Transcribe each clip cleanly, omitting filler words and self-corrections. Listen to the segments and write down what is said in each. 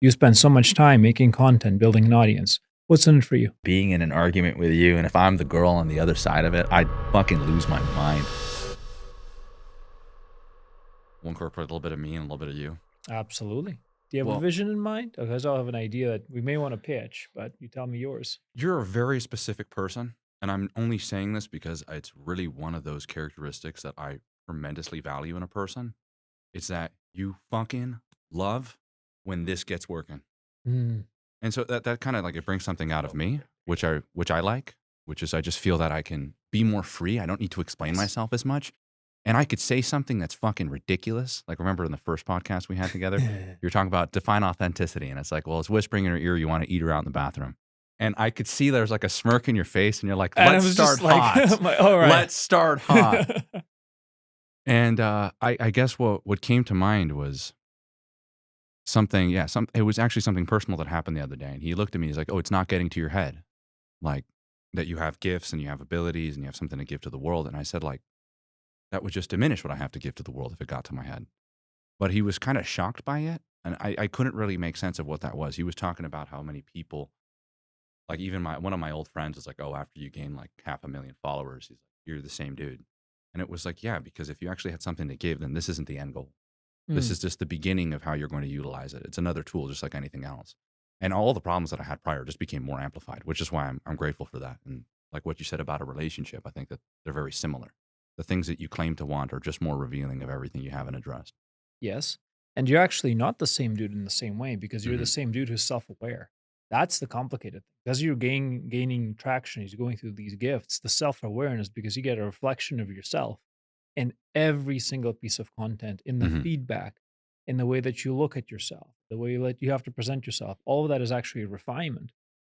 You spend so much time making content, building an audience. What's in it for you? Being in an argument with you, and if I'm the girl on the other side of it, I'd fucking lose my mind. We'll incorporate a little bit of me and a little bit of you. Absolutely. Do you have a Well, vision in mind? Because I'll have an idea that we may want to pitch, but you tell me yours. you're a very specific person, and I'm only saying this because it's really one of those characteristics that I tremendously value in a person. It's that you fucking love when this gets working. Mm. And so that kind of like it brings something out of me, which I like, which is I just feel that I can be more free. I don't need to explain myself as much. And I could say something that's fucking ridiculous. Like remember in the first podcast we had together, you were talking about define authenticity. And it's like, well, it's whispering in her ear, you want to eat her out in the bathroom. And I could see there's like a smirk in your face and you're like, And I let's was start just like, hot. all right. Let's start hot. And I guess what came to mind was something, it was actually something personal that happened the other day. And he looked at me, he's like, oh, it's not getting to your head. Like that you have gifts and you have abilities and you have something to give to the world. And I said, like, that would just diminish what I have to give to the world if it got to my head. But he was kind of shocked by it. And I couldn't really make sense of what that was. He was talking about how many people, like even one of my old friends was like, oh, after you gain like 500,000 followers, he's like, you're the same dude. And it was like, yeah, because if you actually had something to give, then this isn't the end goal. This is just the beginning of how you're going to utilize it. It's another tool, just like anything else. And all the problems that I had prior just became more amplified, which is why I'm grateful for that. And like what you said about a relationship, I think that they're very similar. The things that you claim to want are just more revealing of everything you haven't addressed. Yes. And you're actually not the same dude in the same way because you're the Hmm. same dude who's self-aware. That's the complicated thing. Because you're gaining traction, you're going through these gifts, the self-awareness, because you get a reflection of yourself in every single piece of content, in the Hmm. feedback, in the way that you look at yourself, the way you have to present yourself. All of that is actually a refinement.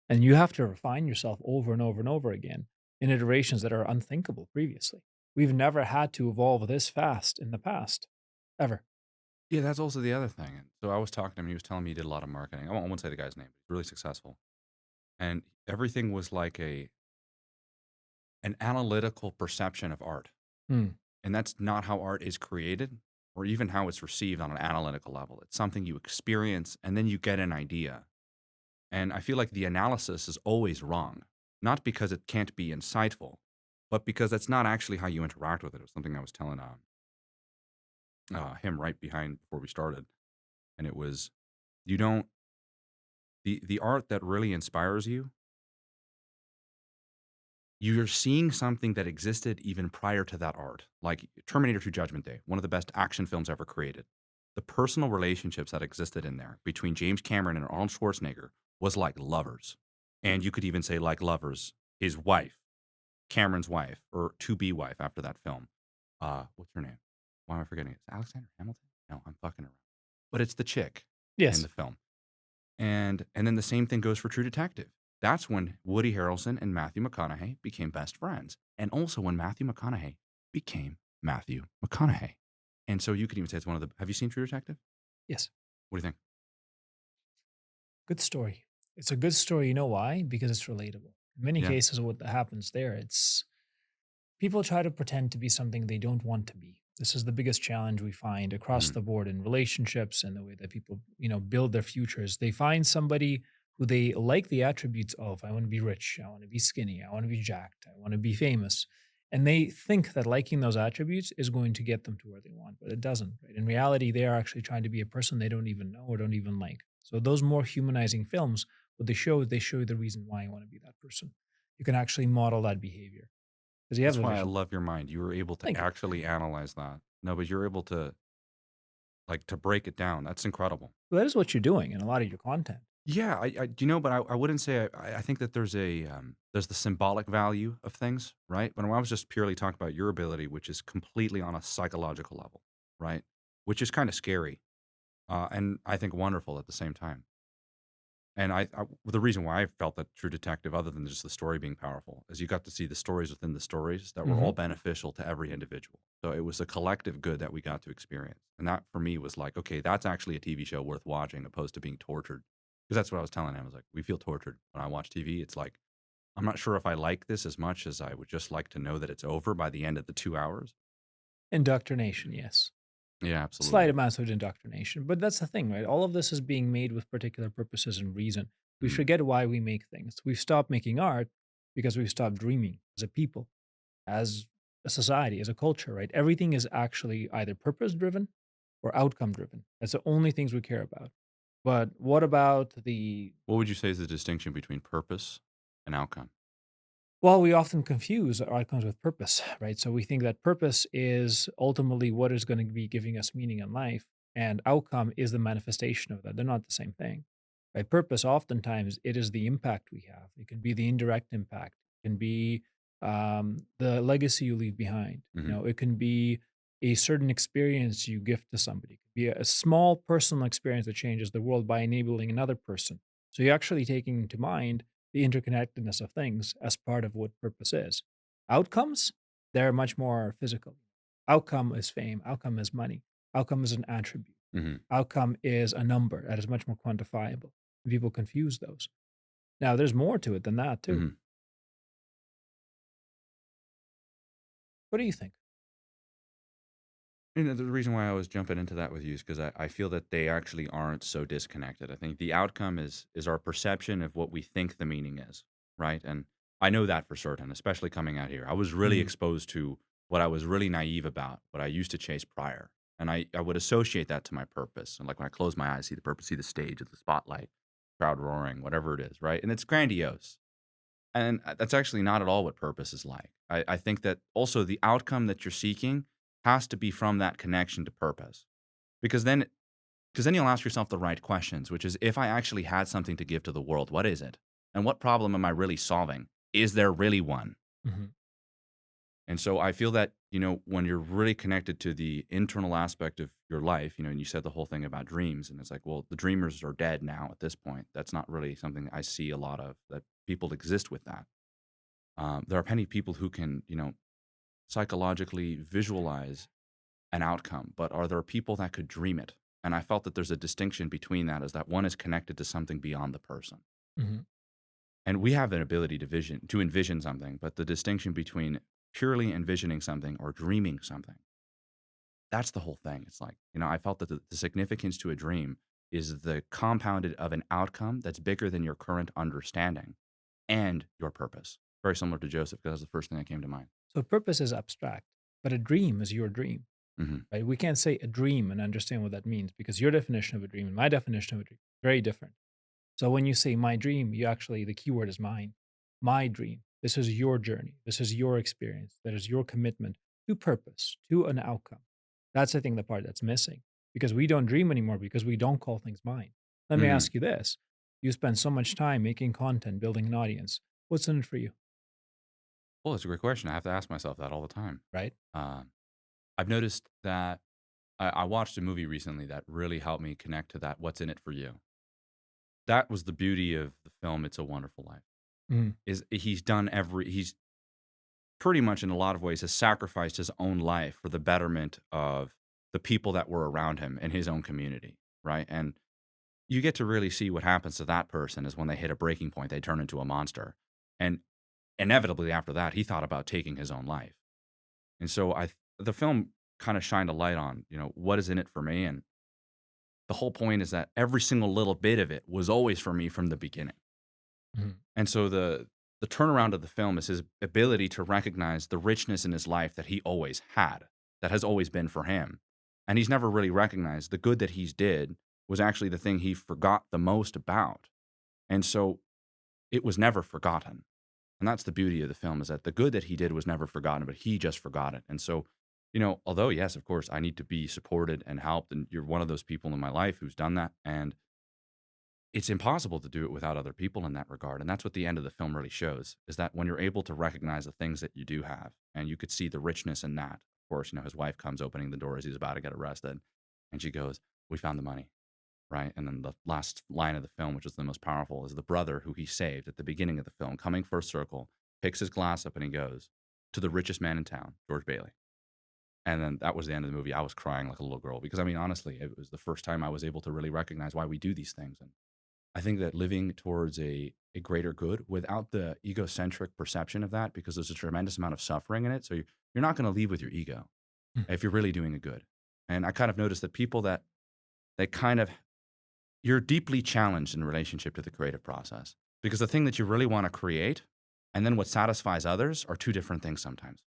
And you have to refine yourself over and over and over again in iterations that are unthinkable previously. We've never had to evolve this fast in the past, ever. Yeah, that's also the other thing. And so I was talking to him. He was telling me he did a lot of marketing. I won't say the guy's name. But he's really successful, and everything was like an analytical perception of art. Hmm. And that's not how art is created or even how it's received on an analytical level. It's something you experience and then you get an idea. And I feel like the analysis is always wrong, not because it can't be insightful, but because that's not actually how you interact with it. It was something I was telling him right behind before we started. And it was, you don't, the art that really inspires you, you're seeing something that existed even prior to that art, like Terminator 2 Judgment Day, one of the best action films ever created. The personal relationships that existed in there between James Cameron and Arnold Schwarzenegger was like lovers. And you could even say like lovers, his wife, Cameron's wife, or to be wife after that film. What's her name? Why am I forgetting it? Is it Alexander Hamilton? No, I'm fucking around. But it's the chick in Yes. the film. And then the same thing goes for True Detective. That's when Woody Harrelson and Matthew McConaughey became best friends. And also when Matthew McConaughey became Matthew McConaughey. And so you could even say it's one of the. Have you seen True Detective? Yes. What do you think? Good story. It's a good story. You know why? Because it's relatable. In many Yeah. cases, what happens there, it's people try to pretend to be something they don't want to be. This is the biggest challenge we find across Mhm. the board in relationships and the way that people, build their futures. They find somebody who they like the attributes of. I want to be rich. I want to be skinny. I want to be jacked. I want to be famous. And they think that liking those attributes is going to get them to where they want, but it doesn't. Right? In reality, they are actually trying to be a person they don't even know or don't even like. So those more humanizing films, what they show you the reason why you want to be that person. You can actually model that behavior because you have That's a why I vision. love your mind. You were able to Thank you. actually analyze that. No, but you're able to like to break it down. That's incredible. Well, that is what you're doing in a lot of your content. Yeah, I do you know, but I wouldn't say I think that there's the symbolic value of things, right? But when I was just purely talking about your ability, which is completely on a psychological level, right? Which is kind of scary, and I think wonderful at the same time. And the reason why I felt that True Detective, other than just the story being powerful, is you got to see the stories within the stories that were all Mhm. beneficial to every individual. So it was a collective good that we got to experience, and that for me was like, okay, that's actually a TV show worth watching, opposed to being tortured. Because that's what I was telling him. I was like, we feel tortured when I watch TV. It's like I'm not sure if I like this as much as I would just like to know that it's over by the end of the 2 hours. Indoctrination, yes. Yeah, Slight absolutely. amounts of indoctrination. But that's the thing, right? All of this is being made with particular purposes and reason. We Mm, forget why we make things. We've stopped making art because we've stopped dreaming as a people, as a society, as a culture, right? Everything is actually either purpose driven or outcome driven. That's the only things we care about. But what about the what would you say is the distinction between purpose and outcome? well, we often confuse our outcomes with purpose, right? So we think that purpose is ultimately what is going to be giving us meaning in life, and outcome is the manifestation of that. They're not the same thing, right? Purpose, oftentimes, it is the impact we have. It can be the indirect impact. It can be the legacy you leave behind. Hmm. It can be a certain experience you gift to somebody. It could be a small personal experience that changes the world by enabling another person. So you're actually taking into mind the interconnectedness of things as part of what purpose is. Outcomes, they're much more physical. Outcome is fame, outcome is money, outcome is an attribute, Hmm. outcome is a number that is much more quantifiable. People confuse those. Now, there's more to it than that, too. Hmm. What do you think? The reason why I was jumping into that with you is because I feel that they actually aren't so disconnected. I think the outcome is our perception of what we think the meaning is, right? And I know that for certain, especially coming out here. I was really Mm, exposed to what I was really naive about, what I used to chase prior. And I would associate that to my purpose. And like when I close my eyes, see the purpose, see the stage, the spotlight, crowd roaring, whatever it is, right? And it's grandiose. And that's actually not at all what purpose is like. I think that also the outcome that you're seeking has to be from that connection to purpose. Because then you'll ask yourself the right questions, which is if I actually had something to give to the world, what is it? And what problem am I really solving? Is there really one? mhm, And so I feel that, when you're really connected to the internal aspect of your life, and you said the whole thing about dreams, and it's like, well, the dreamers are dead now at this point. That's not really something I see a lot of, that people exist with that. There are plenty of people who can, psychologically visualize an outcome, but are there people that could dream it? And I felt that there's a distinction between that, is that one is connected to something beyond the person. mhm. And we have an ability to envision something, but the distinction between purely envisioning something or dreaming something, that's the whole thing. It's like, I felt that the significance to a dream is the compounded of an outcome that's bigger than your current understanding and your purpose. Very similar to Joseph, because that's the first thing that came to mind. So purpose is abstract, but a dream is your dream, Hmm. right? We can't say a dream and understand what that means because your definition of a dream and my definition of a dream is very different. So when you say my dream, you actually, the keyword is mine. My dream. This is your journey. This is your experience. That is your commitment to purpose, to an outcome. That's, I think, the part that's missing because we don't dream anymore because we don't call things mine. Let me Hmm. ask you this. You spend so much time making content, building an audience. What's in it for you, Well, it's a great question. I have to ask myself that all the time. right? Uh, I've noticed that I watched a movie recently that really helped me connect to that. What's in it for you? That was the beauty of the film. It's a Wonderful Life. Mhm, Is he's pretty much in a lot of ways has sacrificed his own life for the betterment of the people that were around him in his own community, right? And you get to really see what happens to that person is when they hit a breaking point, they turn into a monster. And inevitably after that, he thought about taking his own life. And so the film kind of shined a light on, what is in it for me. And the whole point is that every single little bit of it was always for me from the beginning. mhm, And so the turnaround of the film is his ability to recognize the richness in his life that he always had, that has always been for him. And he's never really recognized the good that he's did was actually the thing he forgot the most about. And so it was never forgotten. And that's the beauty of the film, is that the good that he did was never forgotten, but he just forgot it. And so, although yes, of course, I need to be supported and helped, and you're one of those people in my life who's done that. And it's impossible to do it without other people in that regard. And that's what the end of the film really shows, is that when you're able to recognize the things that you do have, and you could see the richness in that. Of course, his wife comes opening the door as he's about to get arrested, and she goes, "We found the money." Right. And then the last line of the film, which is the most powerful, is the brother who he saved at the beginning of the film, coming first circle, picks his glass up and he goes, "To the richest man in town, George Bailey." And then that was the end of the movie. I was crying like a little girl because, I mean, honestly, it was the first time I was able to really recognize why we do these things. And I think that living towards a greater good without the egocentric perception of that, because there's a tremendous amount of suffering in it. So you're not going to leave with your ego mhm. if you're really doing a good. And I kind of noticed that people that they kind of you're deeply challenged in relationship to the creative process because the thing that you really want to create and then what satisfies others are two different things sometimes.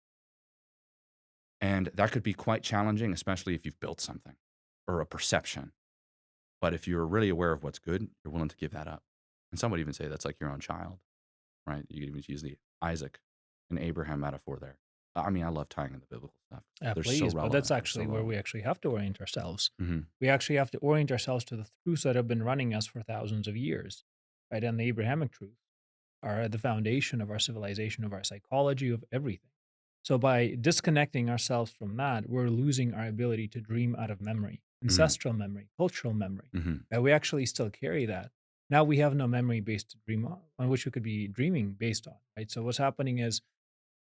And that could be quite challenging, especially if you've built something or a perception. But if you're really aware of what's good, you're willing to give that up. And some would even say that's like your own child, right? You could even use the Isaac and Abraham metaphor there. I mean, I love tying in the biblical stuff. Yeah, They're so please. But that's relevant. They're so actually where we relevant. actually have to orient ourselves. Hmm. We actually have to orient ourselves to the truths that have been running us for thousands of years, right? And the Abrahamic truth are at the foundation of our civilization, of our psychology, of everything. So by disconnecting ourselves from that, we're losing our ability to dream out of memory, Hmm. ancestral memory, cultural memory. Hmm. We actually still carry that. Now we have no memory base to dream on which we could be dreaming based on, right? So what's happening is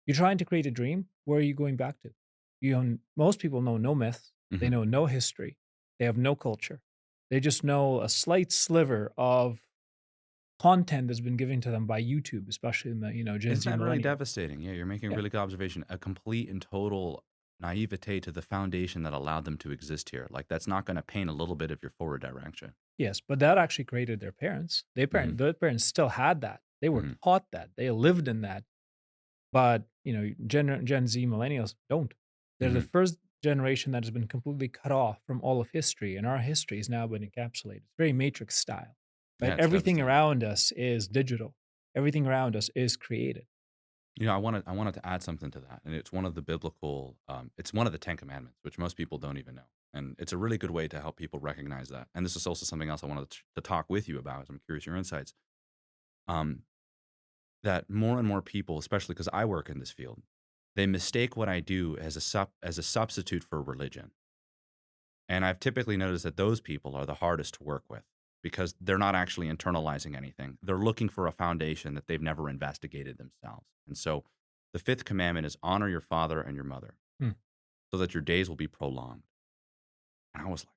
you're trying to create a dream. Where are you going back to? Most people know no myths. They Hmm. know no history. They have no culture. They just know a slight sliver of content that's been given to them by YouTube, especially in the Gen Isn't Z that really millennial. devastating? Yeah, you're making a Yeah. really good observation. A complete and total naivete to the foundation that allowed them to exist here. Like that's not going to paint a little bit of your forward direction. Yes, but that actually created their parents. Hmm. Their parents still had that. They were Hmm. taught that. They lived in that. But Gen Z millennials don't. They're the Hmm. first generation that has been completely cut off from all of history, and our history has now been encapsulated. It's very Matrix style, right? Yeah, it's Everything devastating. around us is digital. Everything around us is created. I wanted to add something to that, and it's one of the biblical. It's one of the Ten Commandments, which most people don't even know, and it's a really good way to help people recognize that. And this is also something else I wanted to talk with you about. As I'm curious your insights. Um, that more and more people, especially because I work in this field, they mistake what I do as as a substitute for religion. And I've typically noticed that those people are the hardest to work with because they're not actually internalizing anything. They're looking for a foundation that they've never investigated themselves. And so the fifth commandment is honor your father and your mother Hmm. so that your days will be prolonged. And I was like,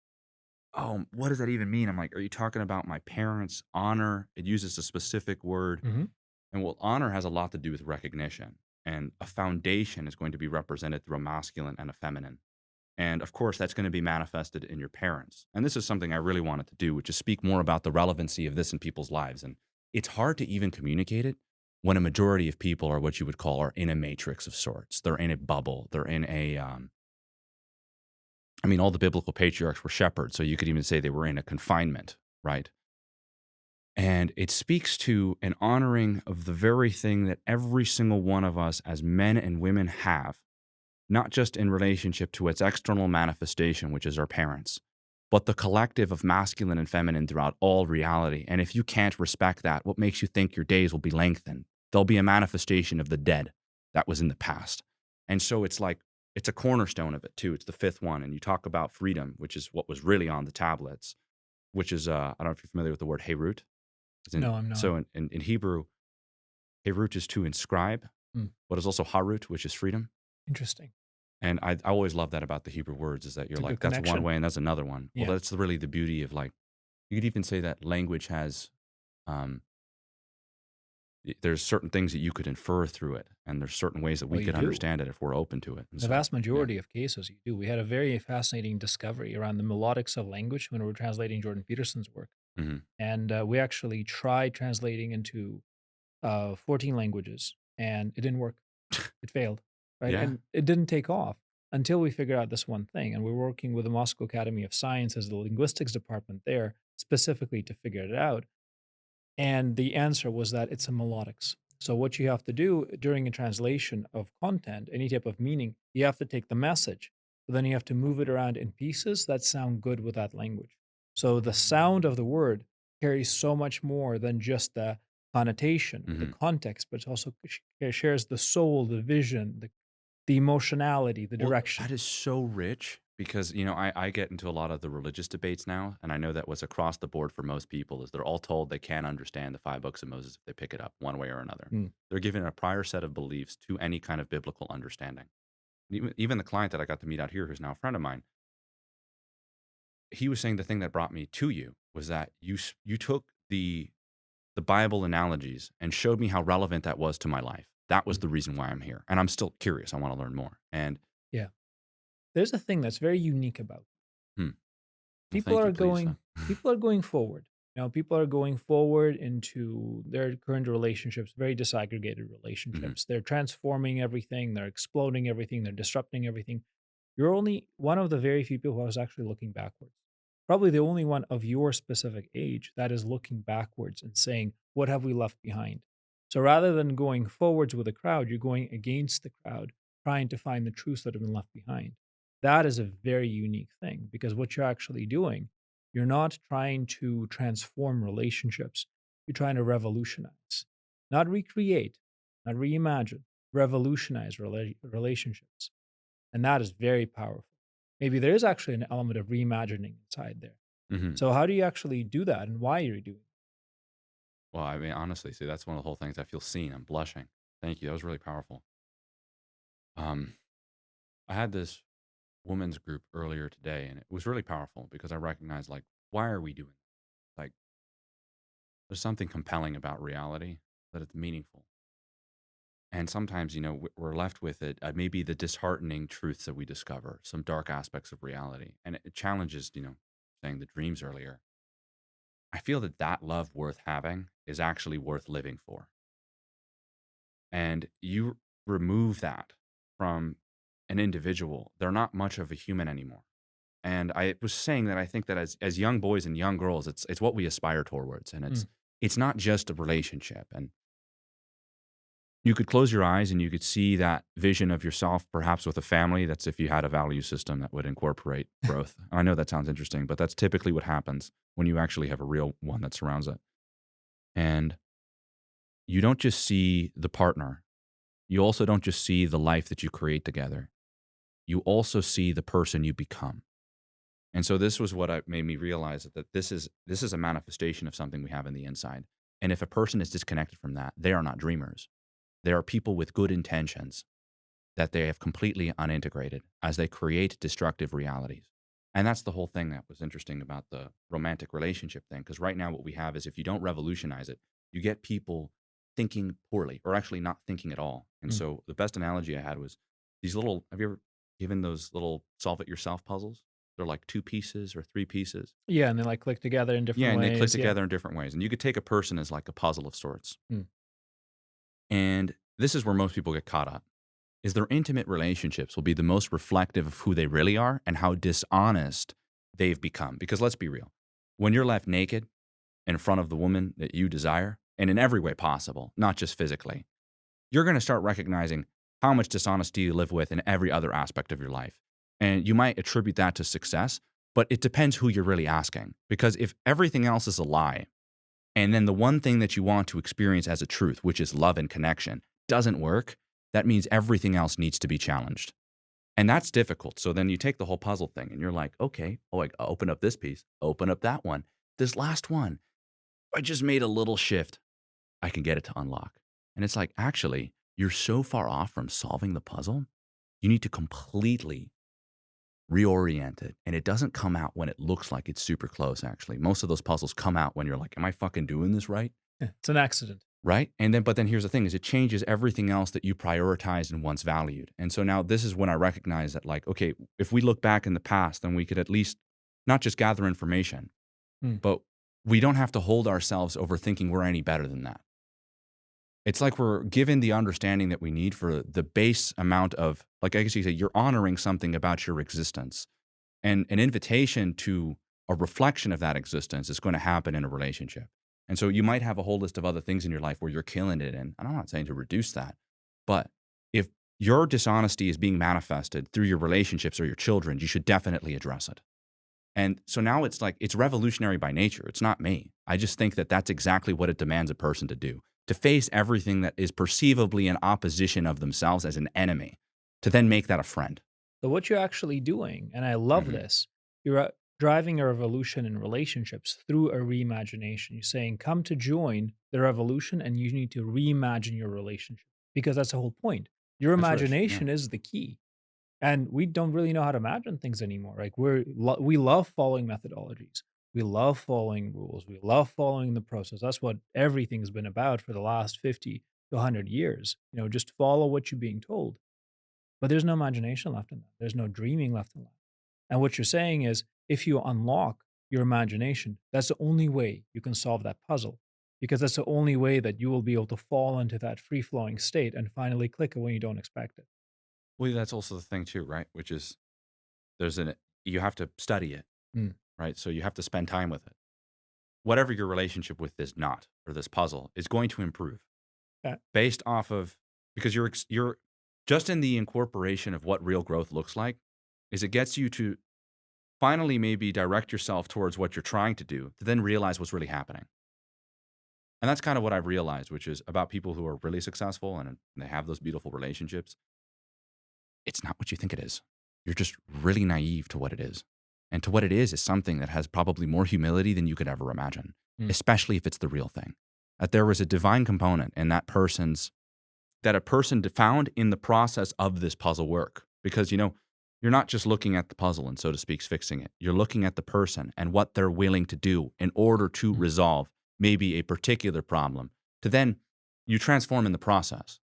oh, what does that even mean? I'm like, are you talking about my parents' honor? It uses a specific word. Mhm. And well, honor has a lot to do with recognition. And a foundation is going to be represented through a masculine and a feminine. And of course, that's going to be manifested in your parents. And this is something I really wanted to do, which is speak more about the relevancy of this in people's lives. And it's hard to even communicate it when a majority of people are what you would call are in a matrix of sorts. They're in a bubble. They're in a, I mean, all the biblical patriarchs were shepherds. So you could even say they were in a confinement, right? And it speaks to an honoring of the very thing that every single one of us as men and women have, not just in relationship to its external manifestation, which is our parents, but the collective of masculine and feminine throughout all reality. And if you can't respect that, what makes you think your days will be lengthened? There'll be a manifestation of the dead that was in the past. And so it's like, it's a cornerstone of it too. It's the fifth one. And you talk about freedom, which is what was really on the tablets, which is, I don't know if you're familiar with the word Herut. No, I'm not. So in Hebrew, Herut is to inscribe, Hmm. but it's also Harut, which is freedom. Interesting. And I always love that about the Hebrew words is that you're It's a good like, that's one connection. way and that's another one. Well, Yeah. that's really the beauty of like, you could even say that language has, um, there's certain things that you could infer through it. And there's certain ways that Well, we you could do. understand it if we're open to it. And The so, vast yeah. majority of cases, you do. We had a very fascinating discovery around the melodics of language when we were translating Jordan Peterson's work. Hmm. And we actually tried translating into 14 languages, and it didn't work. It failed, right? Yeah. And it didn't take off until we figured out this one thing. And we're working with the Moscow Academy of Sciences, the linguistics department there, specifically to figure it out. And the answer was that it's a melodics. So what you have to do during a translation of content, any type of meaning, you have to take the message, but then you have to move it around in pieces that sound good with that language. So the sound of the word carries so much more than just the connotation or the Hmm. context, but it also shares the soul, the vision, the emotionality, the Well, direction. that is so rich because, you know, I get into a lot of the religious debates now. And I know that what's across the board for most people is they're all told they can't understand the five books of Moses if they pick it up one way or another. Mm. They're given a prior set of beliefs to any kind of biblical understanding. Even the client that I got to meet out here, who's now a friend of mine, he was saying the thing that brought me to you was that you took the Bible analogies and showed me how relevant that was to my life. That was Mm. the reason why I'm here, and I'm still curious. I want to learn more. And Yeah. There's a thing that's very unique about Hmm. Well, people thank you, are please. going people are going forward. People are going forward into their current relationships, very disaggregated Mhm. relationships. They're transforming everything, they're exploding everything, they're disrupting everything. You're only one of the very few people who is actually looking backwards. Probably the only one of your specific age that is looking backwards and saying, what have we left behind? So rather than going forwards with the crowd, you're going against the crowd, trying to find the truths that have been left behind. That is a very unique thing because what you're actually doing, you're not trying to transform relationships, you're trying to revolutionize, not recreate, not reimagine, revolutionize relationships. And that is very powerful. Maybe there is actually an element of reimagining inside there. Mhm. So, how do you actually do that and why are you doing it? Well, I mean, honestly, see, that's one of the whole things. I feel seen. I'm blushing. Thank you. That was really powerful. Um, I had this women's group earlier today, and it was really powerful because I recognized, like, why are we doing it? Like, there's something compelling about reality that it's meaningful. And sometimes, we're left with it, maybe the disheartening truths that we discover, some dark aspects of reality. And it challenges, saying the dreams earlier. I feel that that love worth having is actually worth living for. And you remove that from an individual, they're not much of a human anymore. And I was saying that I think that as young boys and young girls, it's what we aspire towards. And Mm. it's not just a relationship. And you could close your eyes and you could see that vision of yourself, perhaps with a family. That's if you had a value system that would incorporate growth. I know that sounds interesting, but that's typically what happens when you actually have a real one that surrounds it. And you don't just see the partner, you also don't just see the life that you create together. You also see the person you become. And so this was what made me realize that this is a manifestation of something we have in the inside. And if a person is disconnected from that, they are not dreamers. They are people with good intentions that they have completely unintegrated as they create destructive realities. And that's the whole thing that was interesting about the romantic relationship thing. Because right now, what we have is if you don't revolutionize it, you get people thinking poorly or actually not thinking at all. And Mm. so the best analogy I had was these little, have you ever given those little solve it yourself puzzles? They're like 2 pieces or 3 pieces. Yeah, and they like click together in Yeah. different And they click ways. Yeah. together in different ways. And you could take a person as like a puzzle of sorts. Mm. And this is where most people get caught up is their intimate relationships will be the most reflective of who they really are and how dishonest they've become. Because let's be real, when you're left naked in front of the woman that you desire, and in every way possible, not just physically, you're going to start recognizing how much dishonesty you live with in every other aspect of your life. And you might attribute that to success, but it depends who you're really asking. Because if everything else is a lie, and then the one thing that you want to experience as a truth, which is love and connection, doesn't work, that means everything else needs to be challenged. And that's difficult. So then you take the whole puzzle thing and you're like, okay, I open up this piece, open up that one. This last one, I just made a little shift. I can get it to unlock. And it's like, actually, you're so far off from solving the puzzle. You need to completely reorient it. And it doesn't come out when it looks like it's super close, actually. Most of those puzzles come out when you're like, am I fucking doing this right? Yeah, it's an accident. Right. But then here's the thing is it changes everything else that you prioritized and once valued. And so now this is when I recognize that like, okay, if we look back in the past, then we could at least not just gather information, Mm. but we don't have to hold ourselves over thinking we're any better than that. It's like we're given the understanding that we need for the base amount of, like, I guess you say, you're honoring something about your existence. And an invitation to a reflection of that existence is going to happen in a relationship. And so you might have a whole list of other things in your life where you're killing it in. And I'm not saying to reduce that, but if your dishonesty is being manifested through your relationships or your children, you should definitely address it. And so now it's like, it's revolutionary by nature. It's not me. I just think that that's exactly what it demands a person to do, to face everything that is perceivably in opposition of themselves as an enemy, to then make that a friend. So, what you're actually doing, and I love Mhm. this, you're driving a revolution in relationships through a reimagination. You're saying, come to join the revolution, and you need to reimagine your relationship because that's the whole point. Your That's rich. Yeah. imagination is the key. And we don't really know how to imagine things anymore. Like we love following methodologies. We love following rules. We love following the process. That's what everything's been about for the last 50 to 100 years. Just follow what you're being told. but there's no imagination left in that. There's no dreaming left in that. And what you're saying is if you unlock your imagination, that's the only way you can solve that puzzle because that's the only way that you will be able to fall into that free flowing state and finally click it when you don't expect it. Well, that's also the thing too, right? Which is there's an you have to study it, Mm. right? So you have to spend time with it. Whatever your relationship with this knot or this puzzle is going to improve Yeah. based off of because you're just in the incorporation of what real growth looks like is it gets you to finally maybe direct yourself towards what you're trying to do to then realize what's really happening. And that's kind of what I've realized, which is about people who are really successful and they have those beautiful relationships. It's not what you think it is. You're just really naive to what it is. And to what it is something that has probably more humility than you could ever imagine, Mm. especially if it's the real thing. That there was a divine component in that a person found in the process of this puzzle work. Because, you're not just looking at the puzzle and, so to speak, fixing it. You're looking at the person and what they're willing to do in order to Mm. resolve maybe a particular problem to then you transform in the process.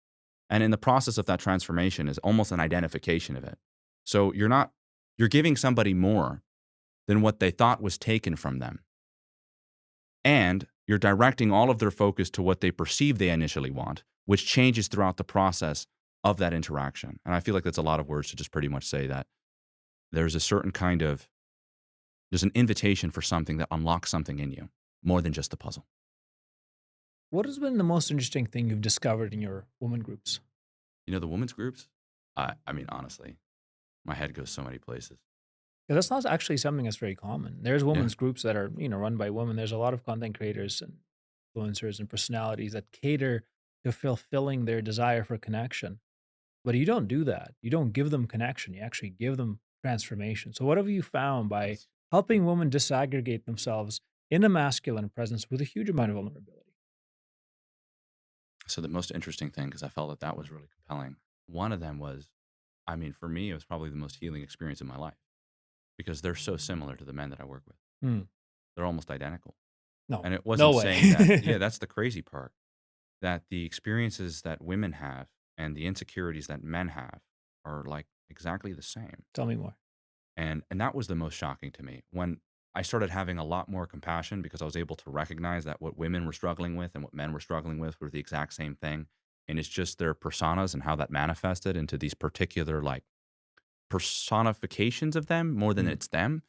And in the process of that transformation is almost an identification of it. So you're giving somebody more than what they thought was taken from them. And you're directing all of their focus to what they perceive they initially want, which changes throughout the process of that interaction. And I feel like that's a lot of words to just pretty much say that there's a certain there's an invitation for something that unlocks something in you more than just the puzzle. What has been the most interesting thing you've discovered in your woman groups? The women's groups, I mean, honestly, my head goes so many places. 'Cause that's not actually something that's very common. There's Yeah. women's groups that are, run by women. There's a lot of content creators and influencers and personalities that cater to fulfilling their desire for connection. But you don't do that. You don't give them connection. You actually give them transformation. So what have you found by Yes. helping women disaggregate themselves in a masculine presence with a huge amount of vulnerability? So the most interesting thing, because I felt that was really compelling. One of them was, I mean, for me, it was probably the most healing experience in my life because they're so similar to the men that I work with. Hmm. They're almost identical. No, And it no wasn't saying that, way. yeah, that's the crazy part, that the experiences that women have and the insecurities that men have are like exactly the same. Tell me more. And that was the most shocking to me when I started having a lot more compassion because I was able to recognize that what women were struggling with and what men were struggling with were the exact same thing. And it's just their personas and how that manifested into these particular like personifications of them more than Hmm. it's them.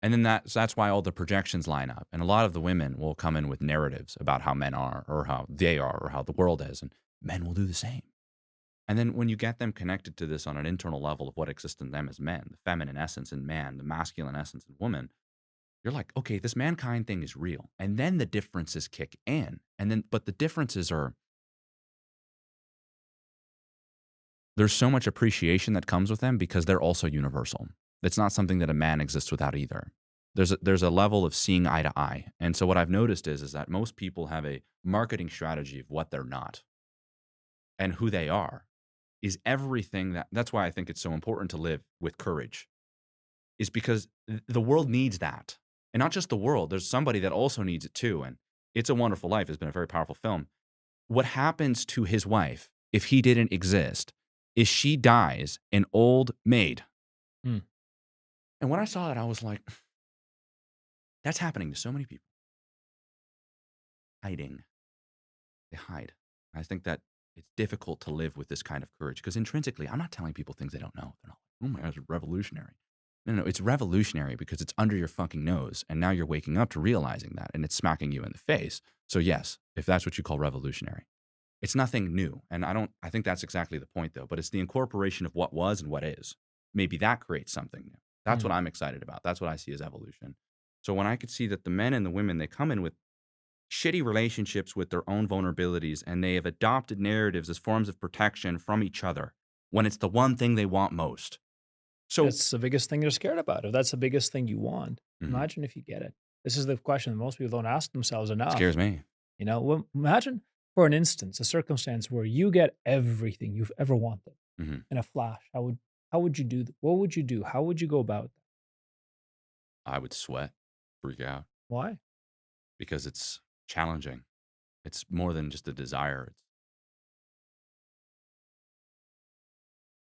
And then that's why all the projections line up. And a lot of the women will come in with narratives about how men are or how they are or how the world is. And men will do the same. And then when you get them connected to this on an internal level of what exists in them as men, the feminine essence in man, the masculine essence in woman, you're like, okay, this mankind thing is real. And then the differences kick in. But the differences there's so much appreciation that comes with them because they're also universal. It's not something that a man exists without either. There's a level of seeing eye to eye. And so what I've noticed is that most people have a marketing strategy of what they're not and who they are is everything that's why I think it's so important to live with courage is because the world needs that. And not just the world, there's somebody that also needs it too. And It's a Wonderful Life has been a very powerful film. What happens to his wife if he didn't exist is she dies an old maid. Hmm. And when I saw it, I was like, that's happening to so many people. Hiding. They hide. I think that it's difficult to live with this kind of courage because intrinsically, I'm not telling people things they don't know. They're not like, oh my gosh, it's revolutionary. No, it's revolutionary because it's under your fucking nose. And now you're waking up to realizing that and it's smacking you in the face. So, yes, if that's what you call revolutionary, it's nothing new. And I think that's exactly the point though, but it's the incorporation of what was and what is. Maybe that creates something new. That's Hmm. what I'm excited about. That's what I see as evolution. So, when I could see that the men and the women, they come in with shitty relationships with their own vulnerabilities and they have adopted narratives as forms of protection from each other when it's the one thing they want most. So, That's the biggest thing they're scared about. If that's the biggest thing you want, mhm, imagine if you get it. This is the question that most people don't ask themselves enough. scares me. Imagine for an instance a circumstance where you get everything you've ever wanted Mhm. in a flash. How would you do? What would you do? How would you go about that? I would sweat, freak out Why? because it's challenging. It's more than just a desire.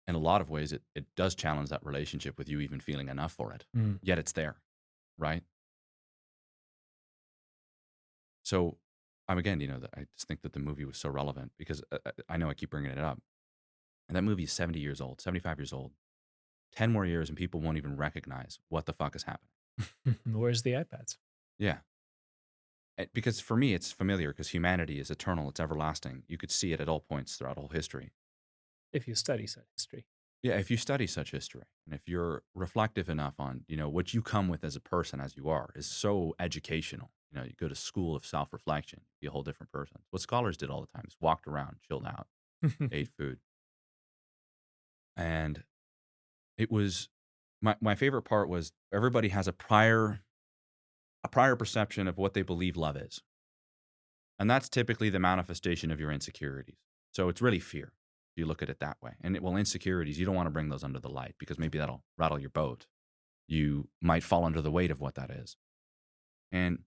in a lot of ways, it does challenge that relationship with you even feeling enough for it. Mm. Yet it's there, right? So I'm again, I just think that the movie was so relevant because I know I keep bringing it up. And that movie is 70 years old, 75 years old. 10 more years and people won't even recognize what the fuck is happening. Where's the iPads? Yeah. Because for me, it's familiar because humanity is eternal, it's everlasting. You could see it at all points throughout all history. If you study such history. Yeah, if you study such history and if you're reflective enough on, what you come with as a person as you are is so educational. You go to school of self-reflection, be a whole different person. What scholars did all the time is walked around, chilled out, ate food. And it was my favorite part was everybody has a prior perception of what they believe love is. And that's typically the manifestation of your insecurities. So it's really fear. You look at it that way. And insecurities, you don't want to bring those under the light because maybe that'll rattle your boat. You might fall under the weight of what that is. And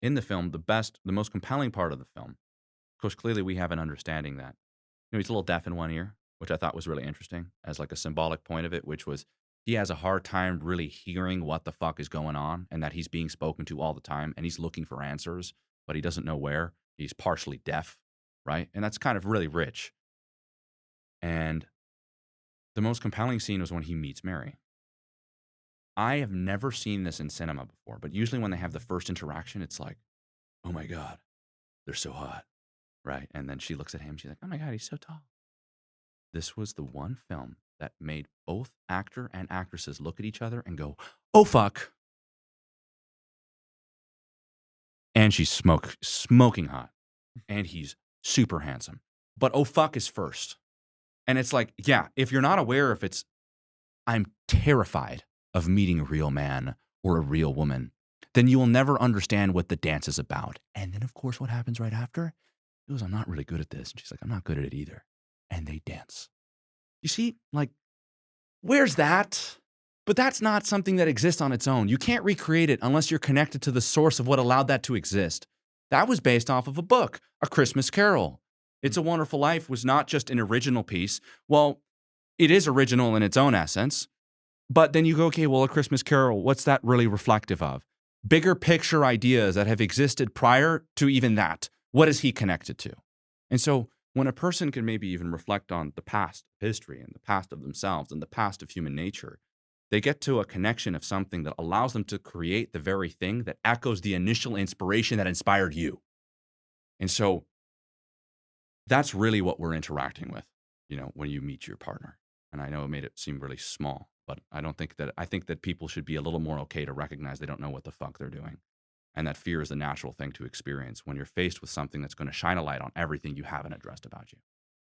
in the film, the most compelling part of the film, of course, clearly we have an understanding that, he's a little deaf in one ear, which I thought was really interesting as like a symbolic point of it, which was he has a hard time really hearing what the fuck is going on and that he's being spoken to all the time and he's looking for answers, but he doesn't know where. He's partially deaf, right? And that's kind of really rich. And the most compelling scene was when he meets Mary. I have never seen this in cinema before, but usually when they have the first interaction, it's like, oh my God, they're so hot, right? And then she looks at him, she's like, oh my God, he's so tall. This was the one film that made both actor and actresses look at each other and go, oh fuck. And she's smoking hot. And he's super handsome. But oh fuck is first. And it's like, yeah, if you're not aware if I'm terrified of meeting a real man or a real woman, then you will never understand what the dance is about. And then, of course, what happens right after? He goes, I'm not really good at this. And she's like, I'm not good at it either. And they dance. You see, like, where's that? But that's not something that exists on its own. You can't recreate it unless you're connected to the source of what allowed that to exist. That was based off of a book, A Christmas Carol. It's a Wonderful Life was not just an original piece. Well, it is original in its own essence. But then you go, okay, well, A Christmas Carol, what's that really reflective of? Bigger picture ideas that have existed prior to even that. What is he connected to? And so when a person can maybe even reflect on the past of history and the past of themselves and the past of human nature, they get to a connection of something that allows them to create the very thing that echoes the initial inspiration that inspired you. And so that's really what we're interacting with, when you meet your partner. And I know it made it seem really small, but I think that people should be a little more okay to recognize they don't know what the fuck they're doing. And that fear is a natural thing to experience when you're faced with something that's going to shine a light on everything you haven't addressed about you.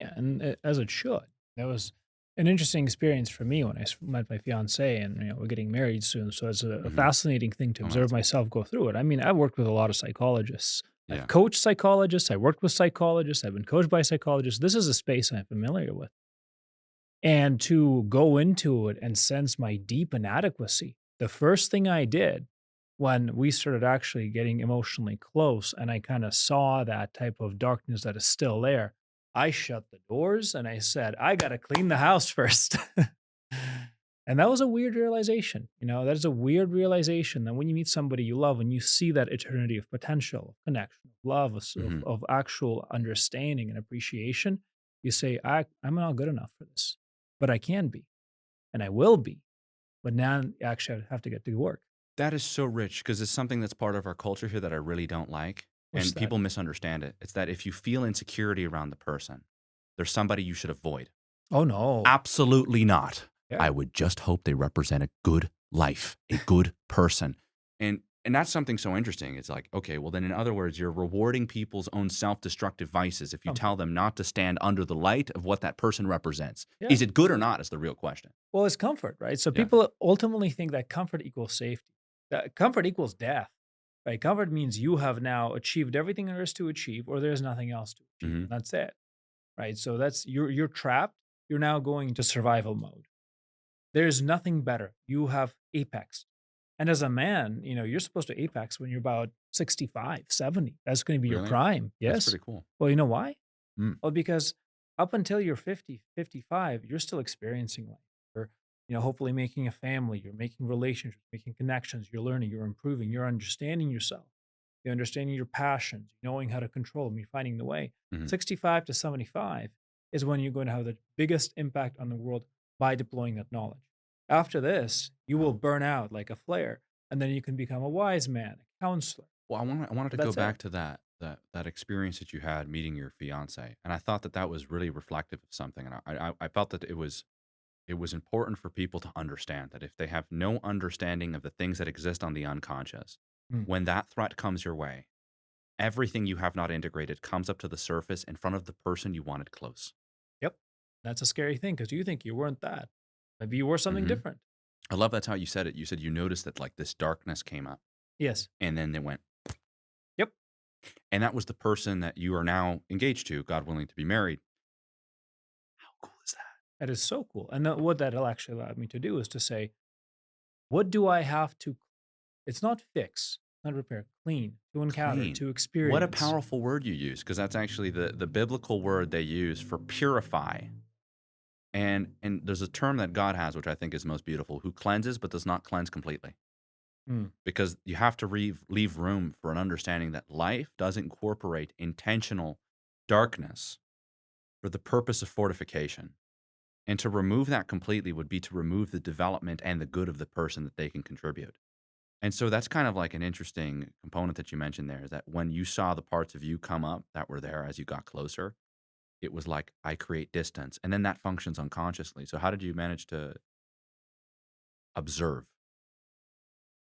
Yeah, and as it should. That was an interesting experience for me when I met my fiance, and we're getting married soon. So it's a Mhm. fascinating thing to Oh, observe that's cool. myself go through it. I mean, I've worked with a lot of psychologists. I've Yeah. coached psychologists. I worked with psychologists. I've been coached by psychologists. This is a space I'm familiar with. And to go into it and sense my deep inadequacy, the first thing I did when we started actually getting emotionally close and I kind of saw that type of darkness that is still there, I shut the doors and I said, I got to clean the house first. And that was a weird realization. That is a weird realization that when you meet somebody you love and you see that eternity of potential, of connection, of love, Mhm. of actual understanding and appreciation, you say, I'm not good enough for this, but I can be and I will be. But now actually I have to get to work. That is so rich because it's something that's part of our culture here that I really don't like. What's And that? people misunderstand it. It's that if you feel insecurity around the person, there's somebody you should avoid. Oh, no. Absolutely not. Yeah. I would just hope they represent a good life, a good person. And that's something so interesting. It's like, okay, well then in other words, you're rewarding people's own self-destructive vices if you tell them not to stand under the light of what that person represents. Yeah. Is it good or not is the real question. Well, it's comfort, right? So Yeah. people ultimately think that comfort equals safety. That comfort equals death, right? Comfort means you have now achieved everything there is to achieve, or there's nothing else to achieve. Mhm. And that's it, right? So that's you're trapped. You're now going to survival mode. There's nothing better. You have apex. And as a man, you're supposed to apex when you're about 65, 70. That's going to be your Really? prime. That's Yes. pretty cool. Well, you know why? Mm. Well, because Up until you're 50, 55, you're still experiencing life. You're, hopefully making a family, you're making relationships, making connections, you're learning, you're improving, you're understanding yourself, you're understanding your passions, knowing how to control them, you're finding the way. Mhm. 65 to 75 is when you're going to have the biggest impact on the world by deploying that knowledge. After this, you will Wow. burn out like a flare, and then you can become a wise man, a counselor. Well, I wanted to go That's it. back to that experience that you had meeting your fiance, and I thought that that was really reflective of something, and I felt that it was important for people to understand that if they have no understanding of the things that exist on the unconscious, Mm. when that threat comes your way, everything you have not integrated comes up to the surface in front of the person you wanted close. Yep. That's a scary thing because you think you weren't that. Maybe you were something hmm different. I love that's how you said it. You said you noticed that like this darkness came up, Yes. and then they went, Yep. and that was the person that you are now engaged to, God willing, to be married. How cool is that? That is so cool. And what that'll actually allowed me to do is to say, what do I have to, it's not fix, not repair, clean, to encounter, Clean. to What a experience. powerful word you use, because that's actually the biblical word they use for purify. And there's a term that God has, which I think is most beautiful, who cleanses but does not cleanse completely. Mm. Because you have to leave room for an understanding that life does incorporate intentional darkness for the purpose of fortification. And to remove that completely would be to remove the development and the good of the person that they can contribute. And so that's kind of like an interesting component that you mentioned there, is that when you saw the parts of you come up that were there as you got closer, it was like, I create distance. And then that functions unconsciously. So how did you manage to observe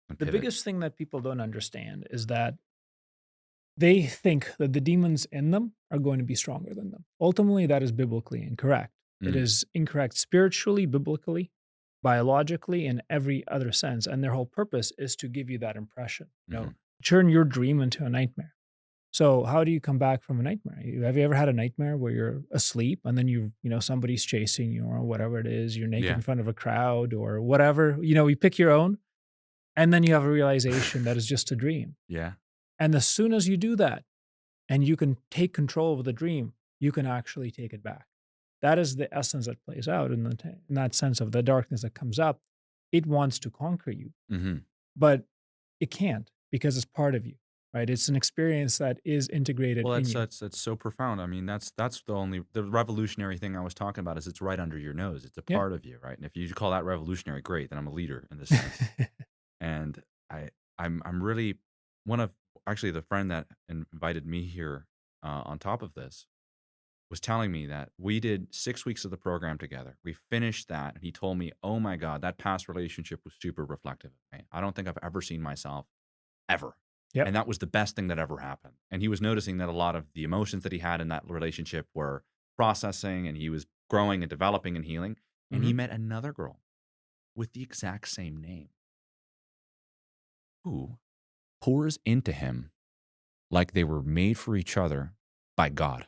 and The pivot? biggest thing that people don't understand is that they think that the demons in them are going to be stronger than them. Ultimately, that is biblically incorrect. It Mm, is incorrect spiritually, biblically, biologically, in every other sense. And their whole purpose is to give you that impression, mhm. turn your dream into a nightmare. So how do you come back from a nightmare? Have you ever had a nightmare where you're asleep and then somebody's chasing you or whatever it is, you're naked in Yeah. front of a crowd or whatever, you pick your own, and then you have a realization that is just a dream. Yeah. And as soon as you do that and you can take control of the dream, you can actually take it back. That is the essence that plays out in that sense of the darkness that comes up. It wants to conquer you, Mhm. but it can't because it's part of you, right? It's an experience that is integrated Well, in that's you. that's so profound. I mean, that's the revolutionary thing I was talking about is it's right under your nose. It's a Yeah. part of you, right? And if you call that revolutionary, great, then I'm a leader in this sense. And I'm really one of actually the friend that invited me here on top of this was telling me that we did 6 weeks of the program together. We finished that, and he told me, "Oh my God, that past relationship was super reflective of me. I don't think I've ever seen myself ever." Yep. And that was the best thing that ever happened. And he was noticing that a lot of the emotions that he had in that relationship were processing, and he was growing and developing and healing. And Hmm. he met another girl with the exact same name who pours into him like they were made for each other by God.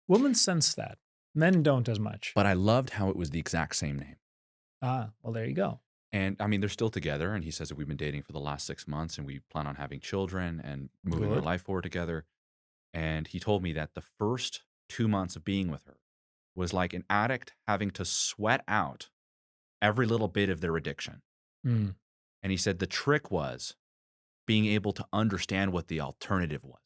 Women sense that. Men don't as much. But I loved how it was the exact same name. Ah, well, there you go. And I mean, they're still together. And he says that we've been dating for the last 6 months and we plan on having children and moving our Good. life forward together. And he told me that the first 2 months of being with her was like an addict having to sweat out every little bit of their addiction. Mm. And he said the trick was being able to understand what the alternative was.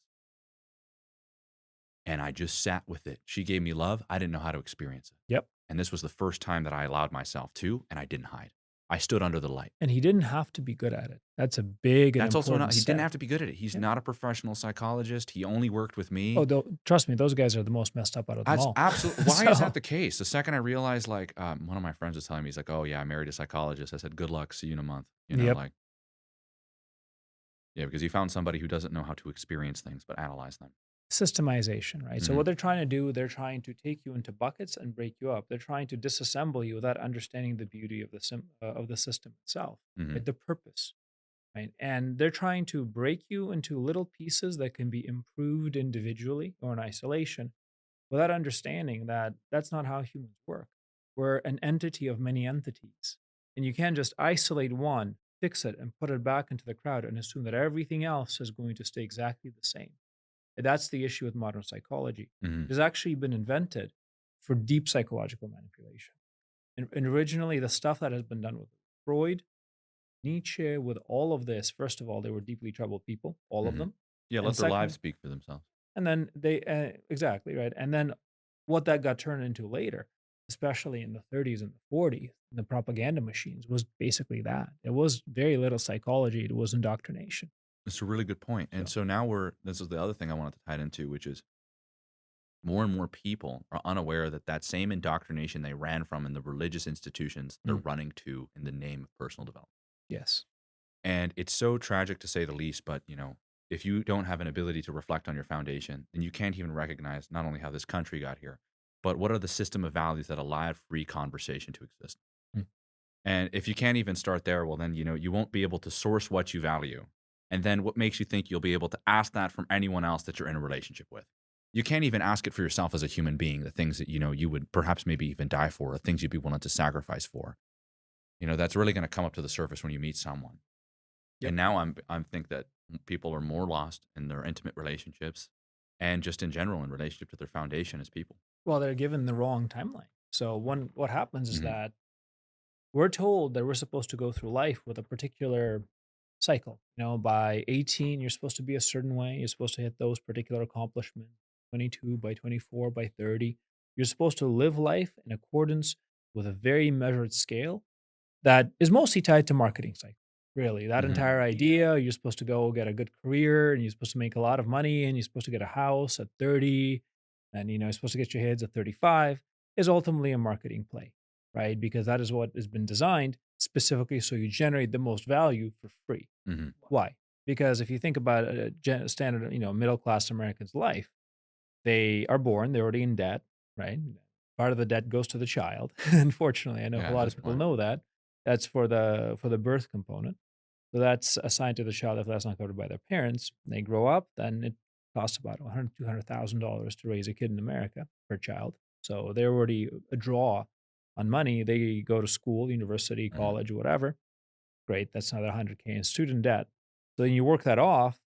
And I just sat with it. She gave me love. I didn't know how to experience it. Yep. And this was the first time that I allowed myself to, and I didn't hide. I stood under the light. And he didn't have to be good at it. That's a big and That's also not, important he didn't step. have to be good at it. He's Yeah. not a professional psychologist. He only worked with Oh, me. trust me, those guys are the most messed up out of them That's all. absolutely, why is that So the case? The second I realized, like, one of my friends was telling me, he's like, "Oh yeah, I married a psychologist." I said, "Good luck. See you in a month." yep. Like, yeah, because he found somebody who doesn't know how to experience things, but analyze them. Systemization, right? So what Mhm, they're trying to do, they're trying to take you into buckets and break you up. They're trying to disassemble you without understanding the beauty of the system itself, mhm. right? The purpose, right? And they're trying to break you into little pieces that can be improved individually or in isolation without understanding that that's not how humans work. We're an entity of many entities. And you can't just isolate one, fix it, and put it back into the crowd and assume that everything else is going to stay exactly the same. That's the issue with modern psychology. Hmm. It has actually been invented for deep psychological manipulation. And originally, the stuff that has been done with Freud, Nietzsche, with all of this, first of all, they were deeply troubled people, all of Hmm. them. Yeah, And let their lives second, speak for themselves. and then they exactly right. And then what that got turned into later, especially in the 30s and the 40s, the propaganda machines was basically that. It was very little psychology. It was indoctrination. It's a really good point. And So so now this is the other thing I wanted to tie it into, which is more and more people are unaware that that same indoctrination they ran from in the religious institutions, they're mm, running to in the name of personal development. yes, And it's so tragic to say the least, but if you don't have an ability to reflect on your foundation, then you can't even recognize not only how this country got here, but what are the system of values that allowed free conversation to exist. mm, And if you can't even start there, well, then you won't be able to source what you value. And then what makes you think you'll be able to ask that from anyone else that you're in a relationship with? You can't even ask it for yourself as a human being, the things that you would perhaps maybe even die for, or things you'd be willing to sacrifice for. That's really going to come up to the surface when you meet someone. yep. And now I'm think that people are more lost in their intimate relationships and just in general in relationship to their foundation as people. Well, they're given the wrong timeline. So what happens is Hmm. that we're told that we're supposed to go through life with a particular cycle. By 18, you're supposed to be a certain way. You're supposed to hit those particular accomplishments. 22, by 24, by 30. You're supposed to live life in accordance with a very measured scale that is mostly tied to marketing cycle. Really, that Hmm. entire idea, you're supposed to go get a good career and you're supposed to make a lot of money and you're supposed to get a house at 30 and you're supposed to get your kids at 35 is ultimately a marketing play, right? Because that is what has been designed specifically so you generate the most value for free. Hmm. Why? Because if you think about a standard, middle class American's life, they are born, they're already in debt, right? Part of the debt goes to the child. Unfortunately, I know a Yeah, at lot this of people point. know that. That's for the birth component. So that's assigned to the child if that's not covered by their parents. They grow up, then it costs about 100, $200,000 to raise a kid in America per child. So they're already a draw on money. They go to school, university, Hmm. college, whatever. Great, that's another 100K in student debt. So then you work that off,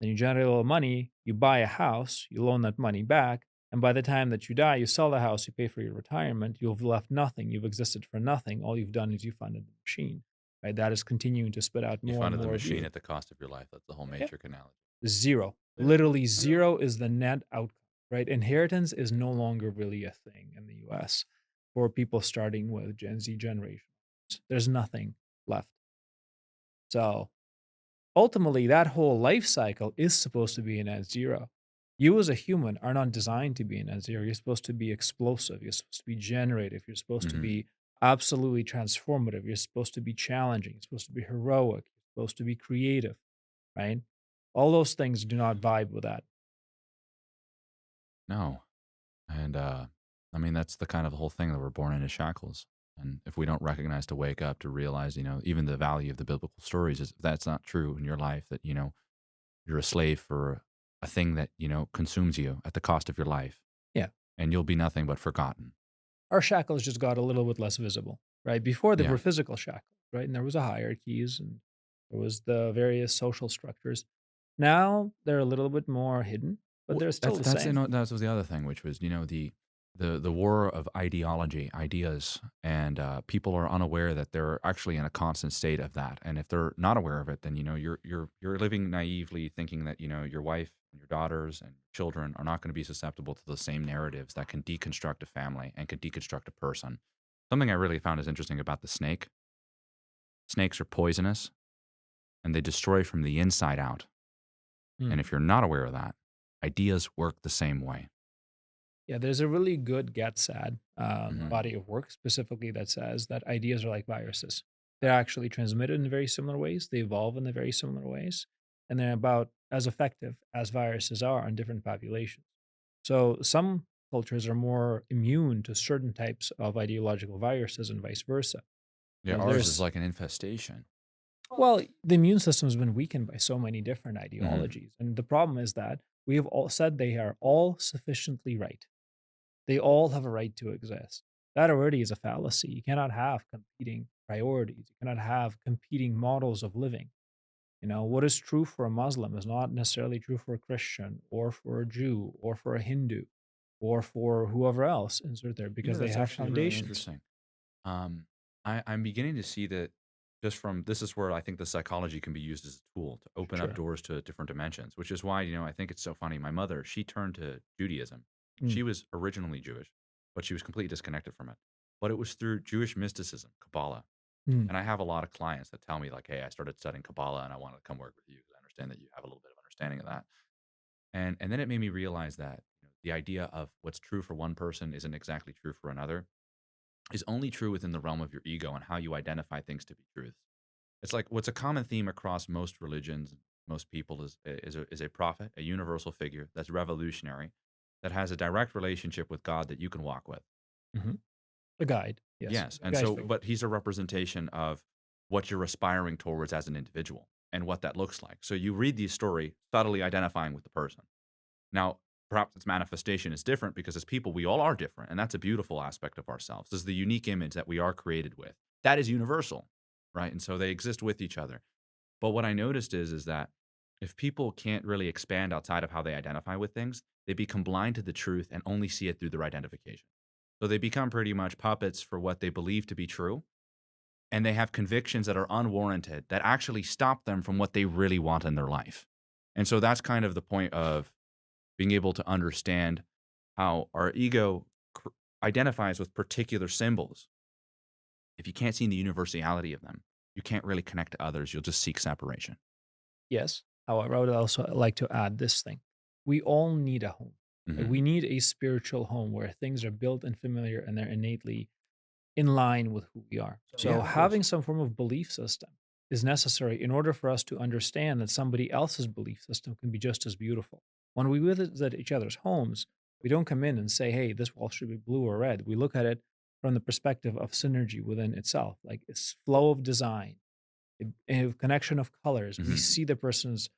then you generate a little money, you buy a house, you loan that money back, and by the time that you die, you sell the house, you pay for your retirement, you've left nothing, you've existed for nothing. All you've done is you funded the machine, right? That is continuing to spit out You more and funded the more of machine you. at the cost of your life. That's the whole Yeah. matrix analogy. Zero. Literally zero is the net outcome, right? Inheritance is no longer really a thing in the US for people starting with Gen Z generation. There's nothing left. So ultimately, that whole life cycle is supposed to be in at zero. You as a human are not designed to be in at zero. You're supposed to be explosive. You're supposed to be generative. You're supposed to Hmm. be absolutely transformative. You're supposed to be challenging. You're supposed to be heroic. You're supposed to be creative, right? All those things do not vibe with that. No. And I mean, that's the kind of the whole thing that we're born into shackles. And if we don't recognize to wake up to realize, even the value of the biblical stories is if that's not true in your life, that, you're a slave for a thing that, consumes you at the cost of your life Yeah. and you'll be nothing but forgotten. Our shackles just got a little bit less visible, right? Before they Yeah. were physical shackles, right? And there was a hierarchies and there was the various social structures. Now they're a little bit more hidden, but Well, they're still that's the that's you same. know that was the other thing, which was the war of ideology, ideas, and people are unaware that they're actually in a constant state of that. And if they're not aware of it, then you're living naively, thinking that your wife and your daughters and children are not going to be susceptible to the same narratives that can deconstruct a family and can deconstruct a person. Something I really found is interesting about the snake. Snakes are poisonous and they destroy from the inside out. Hmm. And if you're not aware of that, ideas work the same way. Yeah, there's a really good Get Sad Hmm. body of work specifically that says that ideas are like viruses. They're actually transmitted in very similar ways. They evolve in the very similar ways, and they're about as effective as viruses are on different populations. So some cultures are more immune to certain types of ideological viruses and vice versa. Yeah, ours is There's like an infestation. well, the immune system has been weakened by so many different Hmm. ideologies, and the problem is that we have all said they are all sufficiently right. They all have a right to exist. That already is a fallacy. You cannot have competing priorities. You cannot have competing models of living. What is true for a Muslim is not necessarily true for a Christian or for a Jew or for a Hindu or for whoever else insert there You know, because they that's have actually really foundations. interesting. Um, I'm beginning to see that just from this is where I think the psychology can be used as a tool to open up Sure. doors to different dimensions, which is why, I think it's so funny. My mother, she turned to Judaism. Mm, She was originally Jewish, but she was completely disconnected from it. But it was through Jewish mysticism, Kabbalah. mm, And I have a lot of clients that tell me, like, hey, I started studying Kabbalah and I wanted to come work with you because I understand that you have a little bit of understanding of that. And then it made me realize that the idea of what's true for one person isn't exactly true for another is only true within the realm of your ego and how you identify things to be truth. It's like what's a common theme across most religions, most people is a prophet, a universal figure that's revolutionary, that has a direct relationship with God that you can walk with. mhm. A guide. Yes. Yes, and Guide so, figure. but he's a representation of what you're aspiring towards as an individual and what that looks like. So you read the story subtly identifying with the person. Now, perhaps its manifestation is different because as people, we all are different. And that's a beautiful aspect of ourselves. This is the unique image that we are created with. That is universal, right? And so they exist with each other. But what I noticed is that if people can't really expand outside of how they identify with things, they become blind to the truth and only see it through their identification. So they become pretty much puppets for what they believe to be true. And they have convictions that are unwarranted that actually stop them from what they really want in their life. And so that's kind of the point of being able to understand how our ego identifies with particular symbols. If you can't see the universality of them, you can't really connect to others. You'll just seek separation. Yes. However, I would also like to add this thing. We all need a home. Right? Hmm. We need a spiritual home where things are built and familiar and they're innately in line with who we are. Yeah, So of course. having some form of belief system is necessary in order for us to understand that somebody else's belief system can be just as beautiful. When we visit each other's homes, we don't come in and say, "Hey, this wall should be blue or red." We look at it from the perspective of synergy within itself, like its flow of design, a connection of colors. We Hmm. see the person's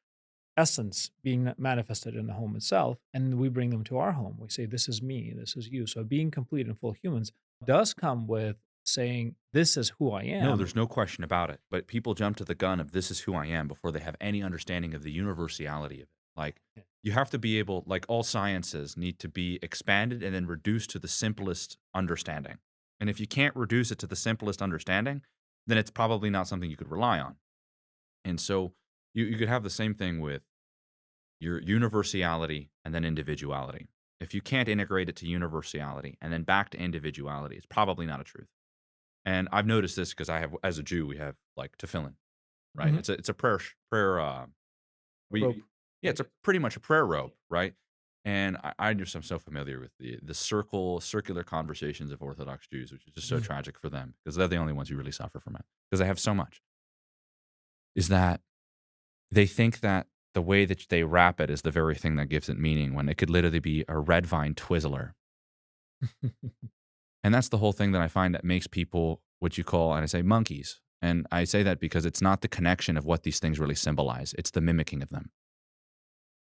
essence being manifested in the home itself, and we bring them to our home. We say, "This is me, this is you." So being complete and full humans does come with saying, "This is who I No, am." there's no question about it. But people jump to the gun of this is who I am before they have any understanding of the universality of it. Like, Yeah. you have to be able, like all sciences need to be expanded and then reduced to the simplest understanding. And if you can't reduce it to the simplest understanding, then it's probably not something you could rely on. And so you could have the same thing with your universality and then individuality. If you can't integrate it to universality and then back to individuality, it's probably not a truth. And I've noticed this because I have, as a Jew, we have like tefillin, right? Mhm. It's a prayer. Rope. We yeah, Right. it's a pretty much a prayer rope, right? And I just am so familiar with the circular conversations of Orthodox Jews, which is just so Mhm. tragic for them because they're the only ones who really suffer from it because they have so much. Is that they think that the way that they wrap it is the very thing that gives it meaning when it could literally be a red vine Twizzler. And that's the whole thing that I find that makes people what you call, and I say monkeys. And I say that because it's not the connection of what these things really symbolize, it's the mimicking of them.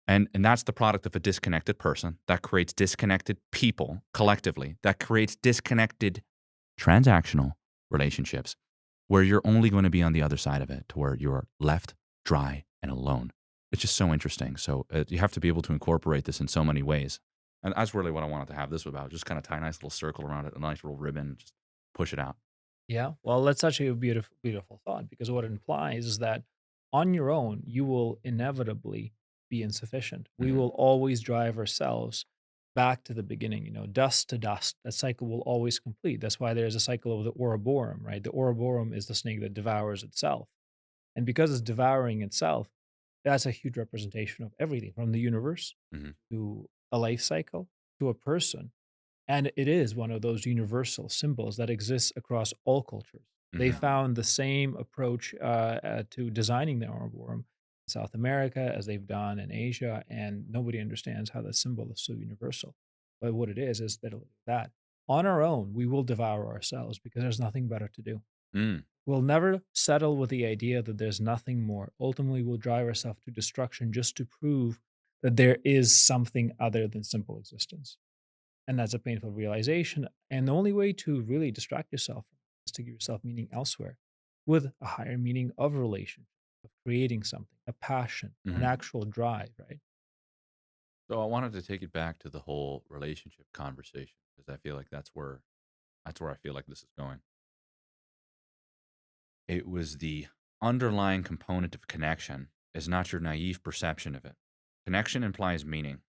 And that's the product of a disconnected person that creates disconnected people collectively, that creates disconnected transactional relationships where you're only going to be on the other side of it to where you're left dry and alone. It's just so interesting. So you have to be able to incorporate this in so many ways. And that's really what I wanted to have this about. Just kind of tie a nice little circle around it, a nice little ribbon, just push it out. Yeah. Well, that's such a beautiful, beautiful thought because what it implies is that on your own, you will inevitably be insufficient. We Hmm. will always drive ourselves back to the beginning, dust to dust. That cycle will always complete. That's why there's a cycle of the Ouroboros, right? The Ouroboros is the snake that devours itself. And because it's devouring itself, that's a huge representation of everything from the universe Hmm. to a life cycle to a person, and it is one of those universal symbols that exists across all cultures. They Hmm. found the same approach to designing the arboretum in South America as they've done in Asia, and nobody understands how that symbol is so universal. But what it is that on our own, we will devour ourselves because there's nothing better to do. Mm. We'll never settle with the idea that there's nothing more. Ultimately, we'll drive ourselves to destruction just to prove that there is something other than simple existence. And that's a painful realization. And the only way to really distract yourself is to give yourself meaning elsewhere with a higher meaning of relation, of creating something, a passion, an Hmm. actual drive, right? So I wanted to take it back to the whole relationship conversation because I feel like that's where I feel like this is going. It was the underlying component of connection is not your naive perception of it. Connection implies meaning.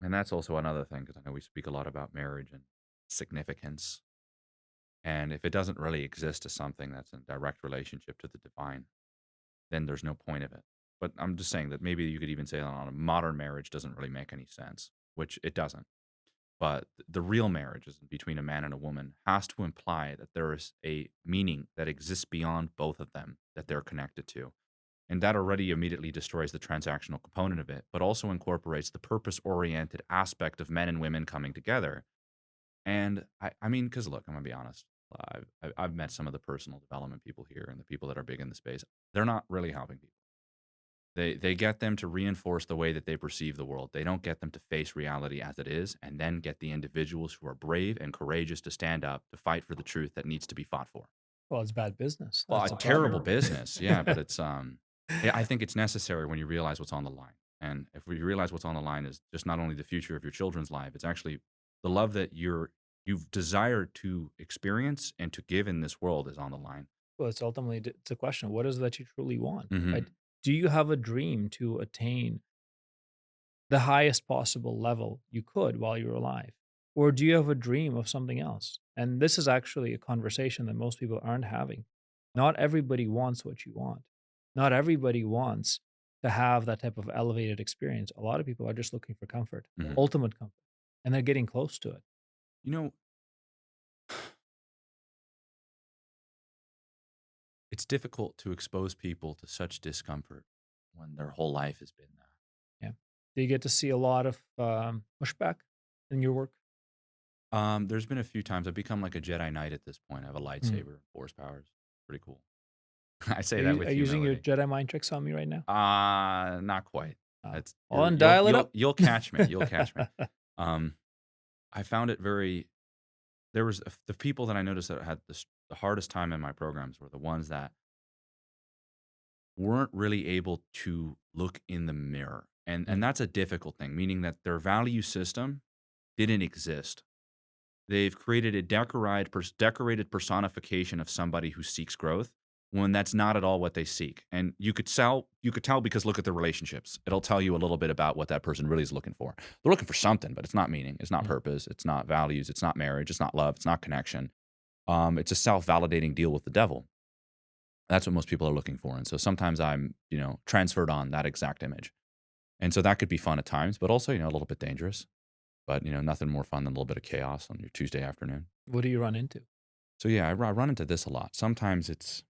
And that's also another thing because I know we speak a lot about marriage and significance. And if it doesn't really exist as something that's in direct relationship to the divine, then there's no point of it. But I'm just saying that maybe you could even say that on a modern marriage doesn't really make any sense, which it doesn't. But the real marriage is between a man and a woman has to imply that there is a meaning that exists beyond both of them that they're connected to. And that already immediately destroys the transactional component of it, but also incorporates the purpose oriented aspect of men and women coming together. And I mean, because look, I'm going to be honest. I've met some of the personal development people here and the people that are big in the space. They're not really helping people. They get them to reinforce the way that they perceive the world. They don't get them to face reality as it is, and then get the individuals who are brave and courageous to stand up to fight for the truth that needs to be fought for. Well, it's bad business. Well, That's a the terrible problem. business, yeah, but it's yeah, I think it's necessary when you realize what's on the line. And if we realize what's on the line is just not only the future of your children's life, it's actually the love that you've desired to experience and to give in this world is on the line. Well, it's ultimately it's a question. What is it that you truly want, right? Hmm. Do you have a dream to attain the highest possible level you could while you're alive? Or do you have a dream of something else? And this is actually a conversation that most people aren't having. Not everybody wants what you want. Not everybody wants to have that type of elevated experience. A lot of people are just looking for comfort, Hmm. ultimate comfort, and they're getting close to it. You know, it's difficult to expose people to such discomfort when their whole life has been that. Yeah. Do you get to see a lot of pushback in your work? There's been a few times I've become like a Jedi Knight at this point. I have a Mm. lightsaber, force powers. Pretty cool. I say Are that you with are you using your humility. Jedi mind tricks on me right now? Not quite. Oh. It's Well, then you'll dial it you'll up. you'll catch me. You'll catch me. Um, I found it very. There was the people that I noticed that had the hardest time in my programs were the ones that weren't really able to look in the mirror, and Mm. that's a difficult thing. Meaning that their value system didn't exist. They've created a decorated personification of somebody who seeks growth when that's not at all what they seek. And you could tell because look at their relationships. It'll tell you a little bit about what that person really is looking for. They're looking for something, but it's not meaning, it's not Mm. purpose, it's not values, it's not marriage, it's not love, it's not connection. It's a self-validating deal with the devil. That's what most people are looking for. And so sometimes I'm, transferred on that exact image. And so that could be fun at times, but also, a little bit dangerous. But, nothing more fun than a little bit of chaos on your Tuesday afternoon. What do you run into? So yeah, I run into this a lot. Sometimes it's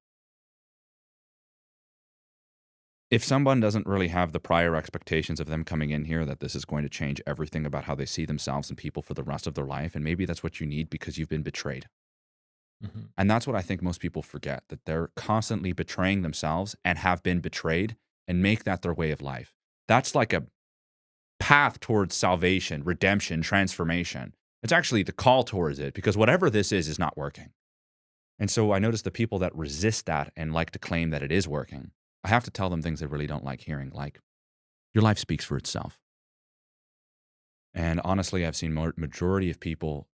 if someone doesn't really have the prior expectations of them coming in here that this is going to change everything about how they see themselves and people for the rest of their life, and maybe that's what you need because you've been betrayed. Mhm. And that's what I think most people forget that they're constantly betraying themselves and have been betrayed and make that their way of life. That's like a path towards salvation, redemption, transformation. It's actually the call towards it because whatever this is not working. And so I notice the people that resist that and like to claim that it is working, I have to tell them things they really don't like hearing, like, your life speaks for itself. And honestly, I've seen majority of people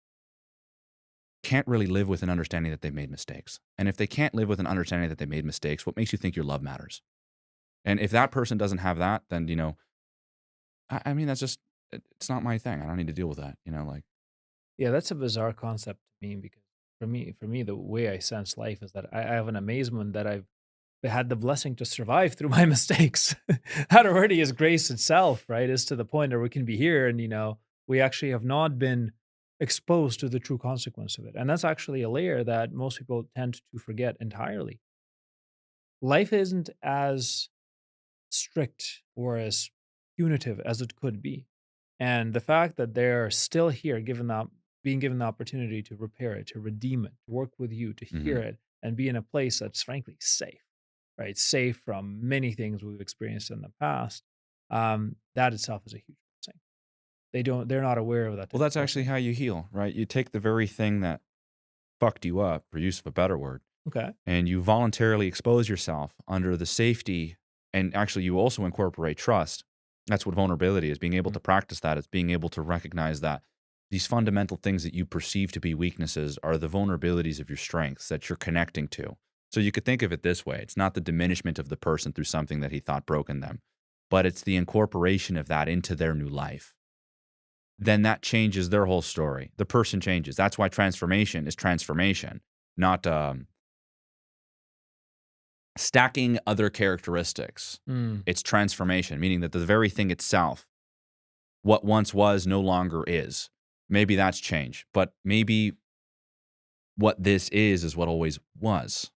can't really live with an understanding that they've made mistakes. And if they can't live with an understanding that they made mistakes, what makes you think your love matters? And if that person doesn't have that, then, I mean, that's just, it's not my thing. I don't need to deal with that, like, Yeah, that's a bizarre concept to me because for me, the way I sense life is that I have an amazement that I've had the blessing to survive through my mistakes. That already is grace itself, right? Is to the point where we can be here and we actually have not been exposed to the true consequence of it. And that's actually a layer that most people tend to forget entirely. Life isn't as strict or as punitive as it could be. And the fact that they're still here, being given the opportunity to repair it, to redeem it, to work with you, to hear mhm. it, and be in a place that's frankly safe, right? Safe from many things we've experienced in the past. That itself is a huge blessing. They're not aware of that Well, type that's of actually blessing. how you heal, right? You take the very thing that fucked you up, for use of a better word, Okay. and you voluntarily expose yourself under the safety And actually, you also incorporate trust. That's what vulnerability is, being able Mm. to practice that. It's being able to recognize that these fundamental things that you perceive to be weaknesses are the vulnerabilities of your strengths that you're connecting to. So you could think of it this way: it's not the diminishment of the person through something that he thought broken them, but it's the incorporation of that into their new life. Then that changes their whole story. The person changes. That's why transformation is transformation, not stacking other characteristics. Mm. It's transformation, meaning that the very thing itself, what once was, no longer is. Maybe that's change, but maybe what this is what always was.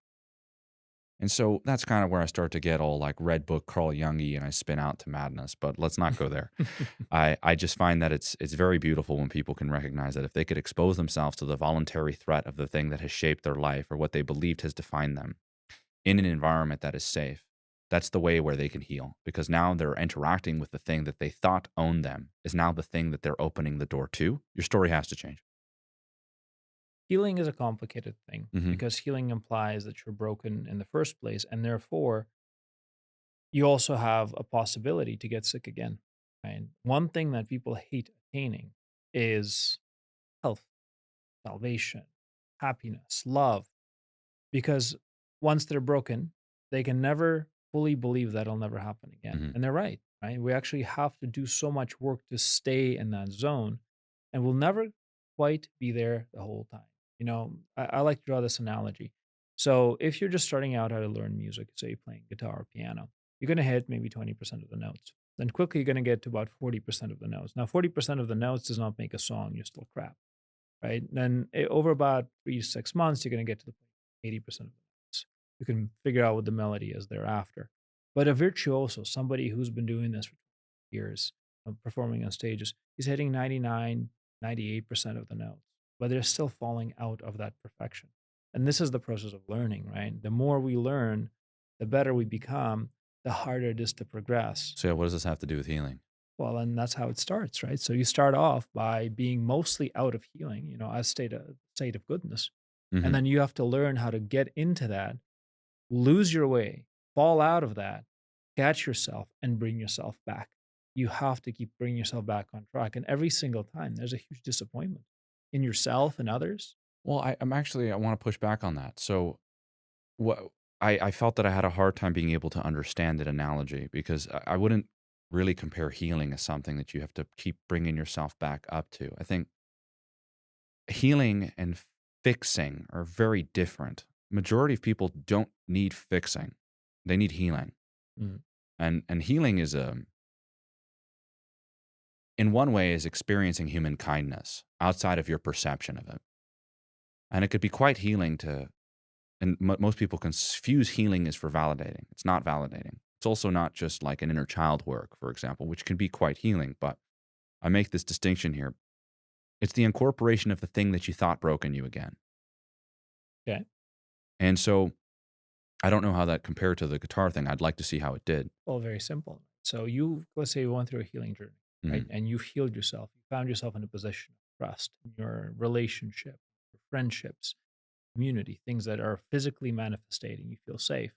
And so that's kind of where I start to get all like red book Carl Jungy and I spin out to madness, but let's not go there. I just find that it's very beautiful when people can recognize that if they could expose themselves to the voluntary threat of the thing that has shaped their life or what they believed has defined them in an environment that is safe, that's the way where they can heal, because now they're interacting with the thing that they thought owned them is now the thing that they're opening the door to. Your story has to change. Healing is a complicated thing Hmm. because healing implies that you're broken in the first place, and therefore you also have a possibility to get sick again. Right? One thing that people hate attaining is health, salvation, happiness, love, because once they're broken, they can never fully believe that'll never happen again. Hmm. And they're right, right? We actually have to do so much work to stay in that zone, and we'll never quite be there the whole time. I like to draw this analogy. So if you're just starting out how to learn music, say you're playing guitar or piano, you're going to hit maybe 20% of the notes. Then quickly you're going to get to about 40% of the notes. Now, 40% of the notes does not make a song. You're still crap, right? Then over about 3 to 6 months, you're going to get to the 80% of the notes. You can figure out what the melody is thereafter. But a virtuoso, somebody who's been doing this for years, performing on stages, he's hitting 99, 98% of the notes, but they're still falling out of that perfection. And this is the process of learning, right? The more we learn, the better we become, the harder it is to progress. So, yeah, what does this have to do with healing? Well, and that's how it starts, right? So you start off by being mostly out of healing, as state of goodness. And Hmm. then you have to learn how to get into that, lose your way, fall out of that, catch yourself, and bring yourself back. You have to keep bringing yourself back on track. And every single time, there's a huge disappointment in yourself and others. Well, I want to push back on that. So, what I felt that I had a hard time being able to understand that analogy because I wouldn't really compare healing as something that you have to keep bringing yourself back up to. I think healing and fixing are very different. Majority of people don't need fixing; they need healing, Mm. and healing is in one way is experiencing human kindness outside of your perception of it, and it could be quite healing to. And most people confuse healing as for validating. It's not validating. It's also not just like an inner child work, for example, which can be quite healing. But I make this distinction here. It's the incorporation of the thing that you thought broken you again. Okay. And so I don't know how that compared to the guitar thing. I'd like to see how it did. Well, very simple. So let's say you went through a healing journey, right? Hmm. And you've healed yourself. You found yourself in a position of trust in your relationship, your friendships, community, things that are physically manifesting. You feel safe.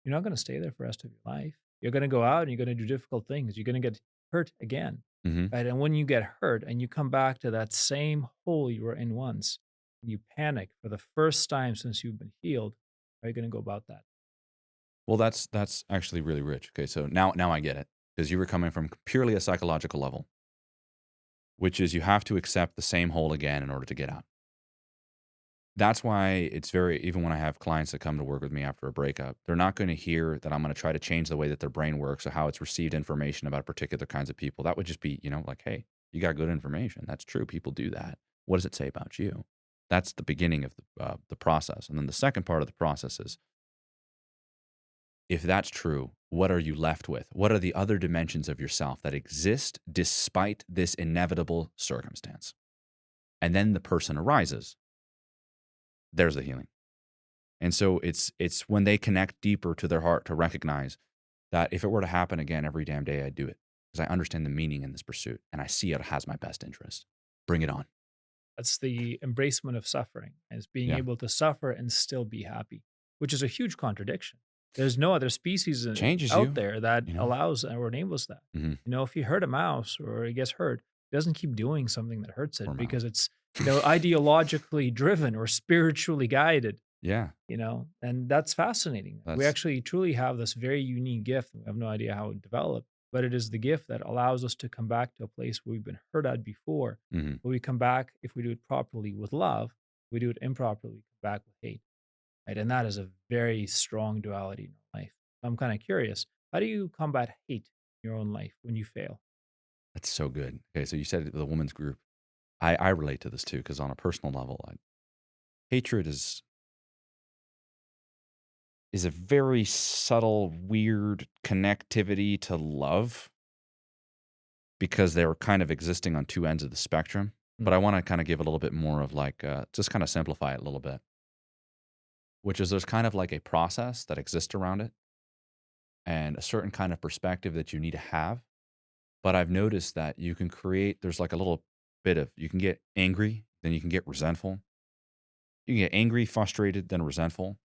You're not going to stay there for the rest of your life. You're going to go out and you're going to do difficult things. You're going to get hurt again, Hmm. right? And when you get hurt and you come back to that same hole you were in once, and you panic for the first time since you've been healed, how are you going to go about that? Well, that's actually really rich. Okay, so now I get it because you were coming from purely a psychological level, which is you have to accept the same hole again in order to get out. That's why it's very, even when I have clients that come to work with me after a breakup, they're not going to hear that I'm going to try to change the way that their brain works or how it's received information about particular kinds of people. That would just be, like, hey, you got good information. That's true. People do that. What does it say about you? That's the beginning of the process. And then the second part of the process is, if that's true, what are you left with? What are the other dimensions of yourself that exist despite this inevitable circumstance? And then the person arises. There's the healing. And so it's when they connect deeper to their heart to recognize that if it were to happen again every damn day, I'd do it because I understand the meaning in this pursuit and I see it has my best interest. Bring it on. That's the embracement of suffering, is being Yeah. able to suffer and still be happy, which is a huge contradiction. There's no other species Changes out you, there that you know? allows or enables that. Hmm. If you hurt a mouse or it gets hurt, it doesn't keep doing something that hurts Poor it mouse. because it's, ideologically driven or spiritually guided, Yeah, and that's fascinating. We that's actually truly have this very unique gift. We have no idea how it developed, but it is the gift that allows us to come back to a place where we've been hurt at before. mhm. But we come back, if we do it properly with love, we do it improperly, we come back with hate. Right? And that is a very strong duality in life. I'm kind of curious, how do you combat hate in your own life when you fail? That's so good. Okay, so you said the women's group. I relate to this too because on a personal level, hatred is a very subtle, weird connectivity to love because they're kind of existing on two ends of the spectrum. But Mm, I want to kind of give a little bit more of just kind of simplify it a little bit, which is there's kind of like a process that exists around it and a certain kind of perspective that you need to have. But I've noticed that you can create, there's like a little bit of, you can get angry, then you can get resentful. You can get angry, frustrated, then resentful.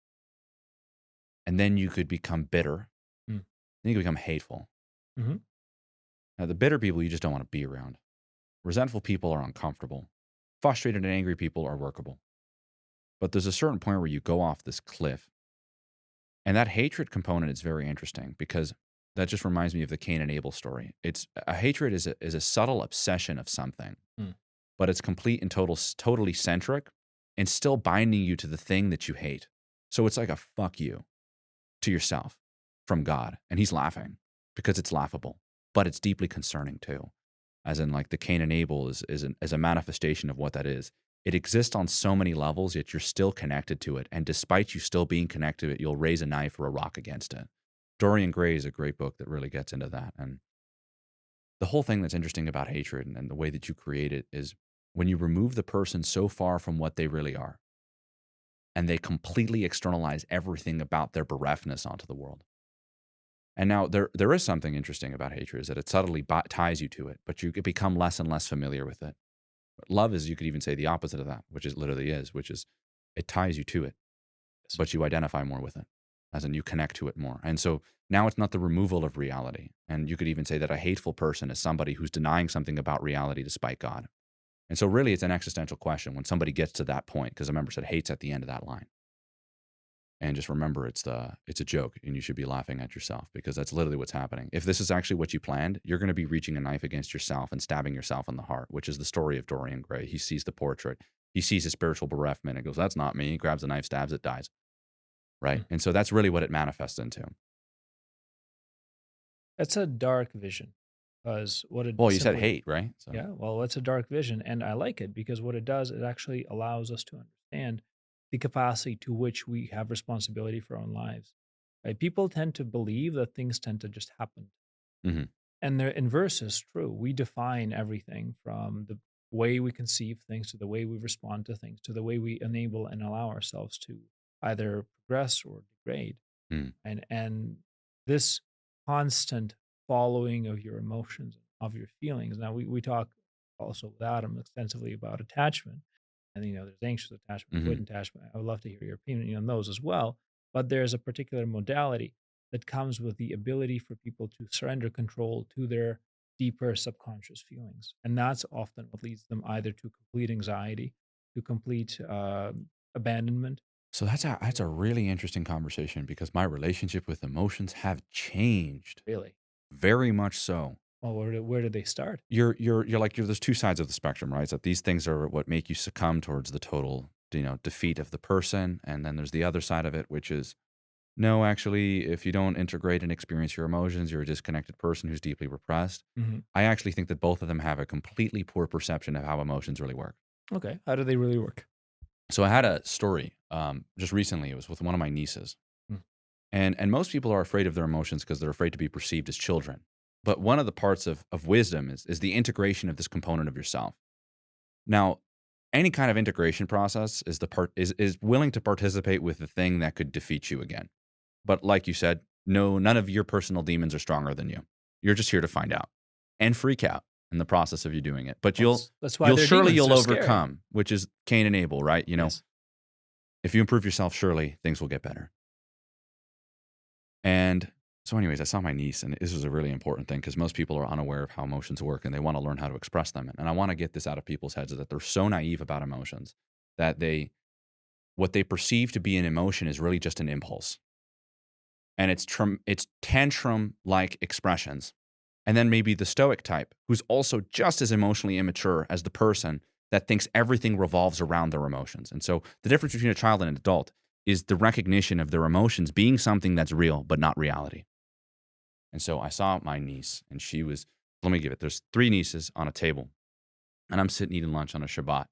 And then you could become bitter. mm, Then you can become hateful. mhm, Now, the bitter people you just don't want to be around. Resentful people are uncomfortable. Frustrated and angry people are workable. But there's a certain point where you go off this cliff. And that hatred component is very interesting because that just reminds me of the Cain and Abel story. It's a hatred is a subtle obsession of something, mm, but it's complete and totally centric and still binding you to the thing that you hate. So it's like a fuck you to yourself from God. And he's laughing because it's laughable, but it's deeply concerning too. As in, like the Cain and Abel is a manifestation of what that is. It exists on so many levels, yet you're still connected to it. And despite you still being connected to it, you'll raise a knife or a rock against it. Dorian Gray is a great book that really gets into that. And the whole thing that's interesting about hatred and the way that you create it is when you remove the person so far from what they really are and they completely externalize everything about their bereftness onto the world. And now there is something interesting about hatred is that it subtly ties you to it, but you become less and less familiar with it. Love is, you could even say the opposite of that, which is literally is, which is it ties you to it, yes. but you identify more with it, as in you connect to it more. And so now it's not the removal of reality. And you could even say that a hateful person is somebody who's denying something about reality despite God. And so really it's an existential question when somebody gets to that point, because remember, said hate's at the end of that line. And just remember, it's a joke, and you should be laughing at yourself because that's literally what's happening. If this is actually what you planned, you're going to be reaching a knife against yourself and stabbing yourself in the heart, which is the story of Dorian Gray. He sees the portrait, he sees his spiritual bereft,ment and goes, "That's not me." He grabs a knife, stabs it, dies. Right, Mm. and so that's really what it manifests into. That's a dark vision because what it Well, you said simply, hate, right? So, yeah, well, it's a dark vision. And I like it because what it does, it actually allows us to understand the capacity to which we have responsibility for our own lives. Right? People tend to believe that things tend to just happen. mhm, And the inverse is true. We define everything from the way we conceive things to the way we respond to things to the way we enable and allow ourselves to either progress or degrade. mm, And this constant following of your emotions, of your feelings. Now we talk also with Adam extensively about attachment. And there's anxious attachment, mhm. avoidant attachment. I would love to hear your opinion on those as well. But there's a particular modality that comes with the ability for people to surrender control to their deeper subconscious feelings. And that's often what leads them either to complete anxiety, to complete abandonment. So that's a really interesting conversation because my relationship with emotions have changed Really. very much so. Well, where did they start? You're there's two sides of the spectrum, right? So these things are what make you succumb towards the total, defeat of the person. And then there's the other side of it, which is no, actually, if you don't integrate and experience your emotions, you're a disconnected person who's deeply repressed. Mhm. I actually think that both of them have a completely poor perception of how emotions really work. Okay. How do they really work? So I had a story just recently. It was with one of my nieces. Mm. And most people are afraid of their emotions because they're afraid to be perceived as children. But one of the parts of wisdom is the integration of this component of yourself. Now, any kind of integration process is willing to participate with the thing that could defeat you again. But like you said, no, none of your personal demons are stronger than you. You're just here to find out and freak out in the process of you doing it. But Well, that's why they're demons. you'll They're scary. overcome, which is Cain and Abel, right? Yes. If you improve yourself, surely things will get better. And so, anyways, I saw my niece, and this was a really important thing because most people are unaware of how emotions work and they want to learn how to express them. And I want to get this out of people's heads, is that they're so naive about emotions that what they perceive to be an emotion is really just an impulse. And it's tantrum like expressions. And then maybe the stoic type, who's also just as emotionally immature as the person that thinks everything revolves around their emotions. And so the difference between a child and an adult is the recognition of their emotions being something that's real, but not reality. And so I saw my niece, and she was, let me give it, there's 3 nieces on a table, and I'm sitting eating lunch on a Shabbat.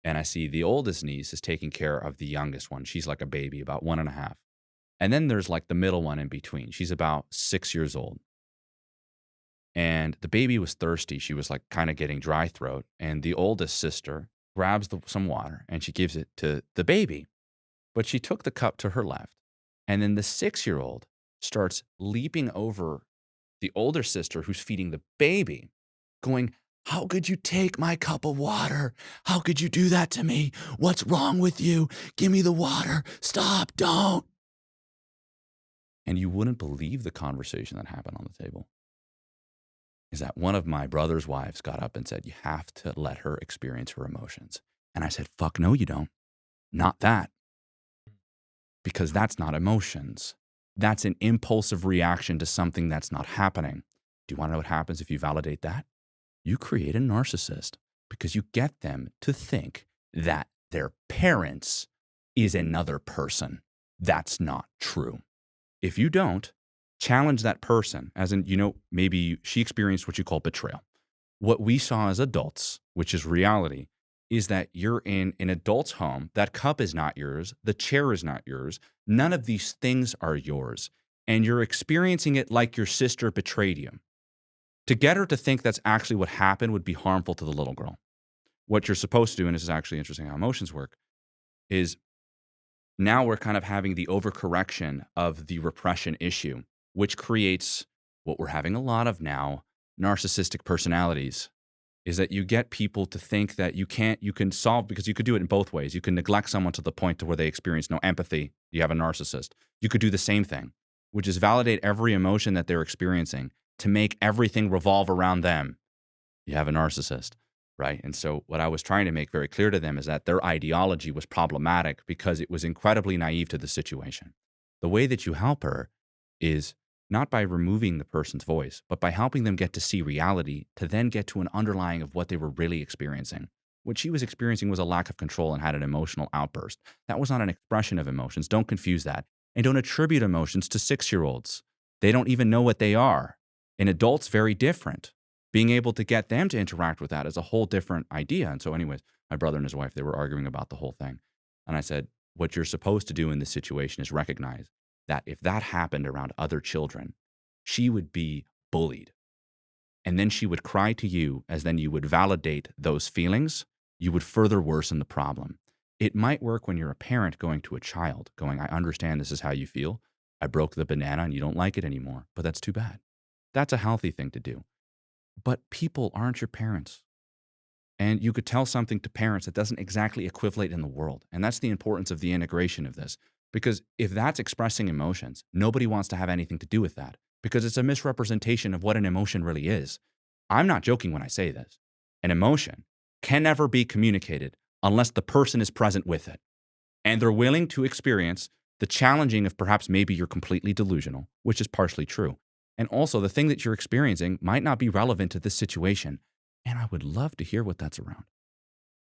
And I see the oldest niece is taking care of the youngest one. She's like a baby, about 1.5. And then there's like the middle one in between. She's about 6 years old. And the baby was thirsty. She was like kind of getting dry throat. And the oldest sister grabs some water and she gives it to the baby. But she took the cup to her left. And then the 6-year-old starts leaping over the older sister who's feeding the baby, going, "How could you take my cup of water? How could you do that to me? What's wrong with you? Give me the water. Stop, don't." And you wouldn't believe the conversation that happened on the table. Is that one of my brother's wives got up and said, "You have to let her experience her emotions." And I said, "Fuck no, you don't. Not that. Because that's not emotions. That's an impulsive reaction to something that's not happening." Do you want to know what happens if you validate that? You create a narcissist because you get them to think that their parents is another person. That's not true. If you don't, challenge that person, as in, maybe she experienced what you call betrayal. What we saw as adults, which is reality, is that you're in an adult's home. That cup is not yours. The chair is not yours. None of these things are yours. And you're experiencing it like your sister betrayed you. To get her to think that's actually what happened would be harmful to the little girl. What you're supposed to do, and this is actually interesting how emotions work, is now we're kind of having the overcorrection of the repression issue, which creates what we're having a lot of now, narcissistic personalities. Is that you get people to think that you can solve, because you could do it in both ways. You can neglect someone to the point to where they experience no empathy. You have a narcissist. You could do the same thing, which is validate every emotion that they're experiencing to make everything revolve around them. You have a narcissist, right? And so what I was trying to make very clear to them is that their ideology was problematic because it was incredibly naive to the situation. The way that you help her is not by removing the person's voice, but by helping them get to see reality, to then get to an underlying of what they were really experiencing. What she was experiencing was a lack of control and had an emotional outburst. That was not an expression of emotions. Don't confuse that. And don't attribute emotions to 6-year-olds. They don't even know what they are. An adult's very different. Being able to get them to interact with that is a whole different idea. And so anyways, my brother and his wife, they were arguing about the whole thing. And I said, what you're supposed to do in this situation is recognize that if that happened around other children, she would be bullied. And then she would cry to you, as then you would validate those feelings. You would further worsen the problem. It might work when you're a parent going to a child, going, "I understand this is how you feel. I broke the banana and you don't like it anymore, but that's too bad." That's a healthy thing to do. But people aren't your parents. And you could tell something to parents that doesn't exactly equivalent in the world. And that's the importance of the integration of this. Because if that's expressing emotions, nobody wants to have anything to do with that, because it's a misrepresentation of what an emotion really is. I'm not joking when I say this. An emotion can never be communicated unless the person is present with it. And they're willing to experience the challenging of perhaps maybe you're completely delusional, which is partially true. And also the thing that you're experiencing might not be relevant to this situation. And I would love to hear what that's around.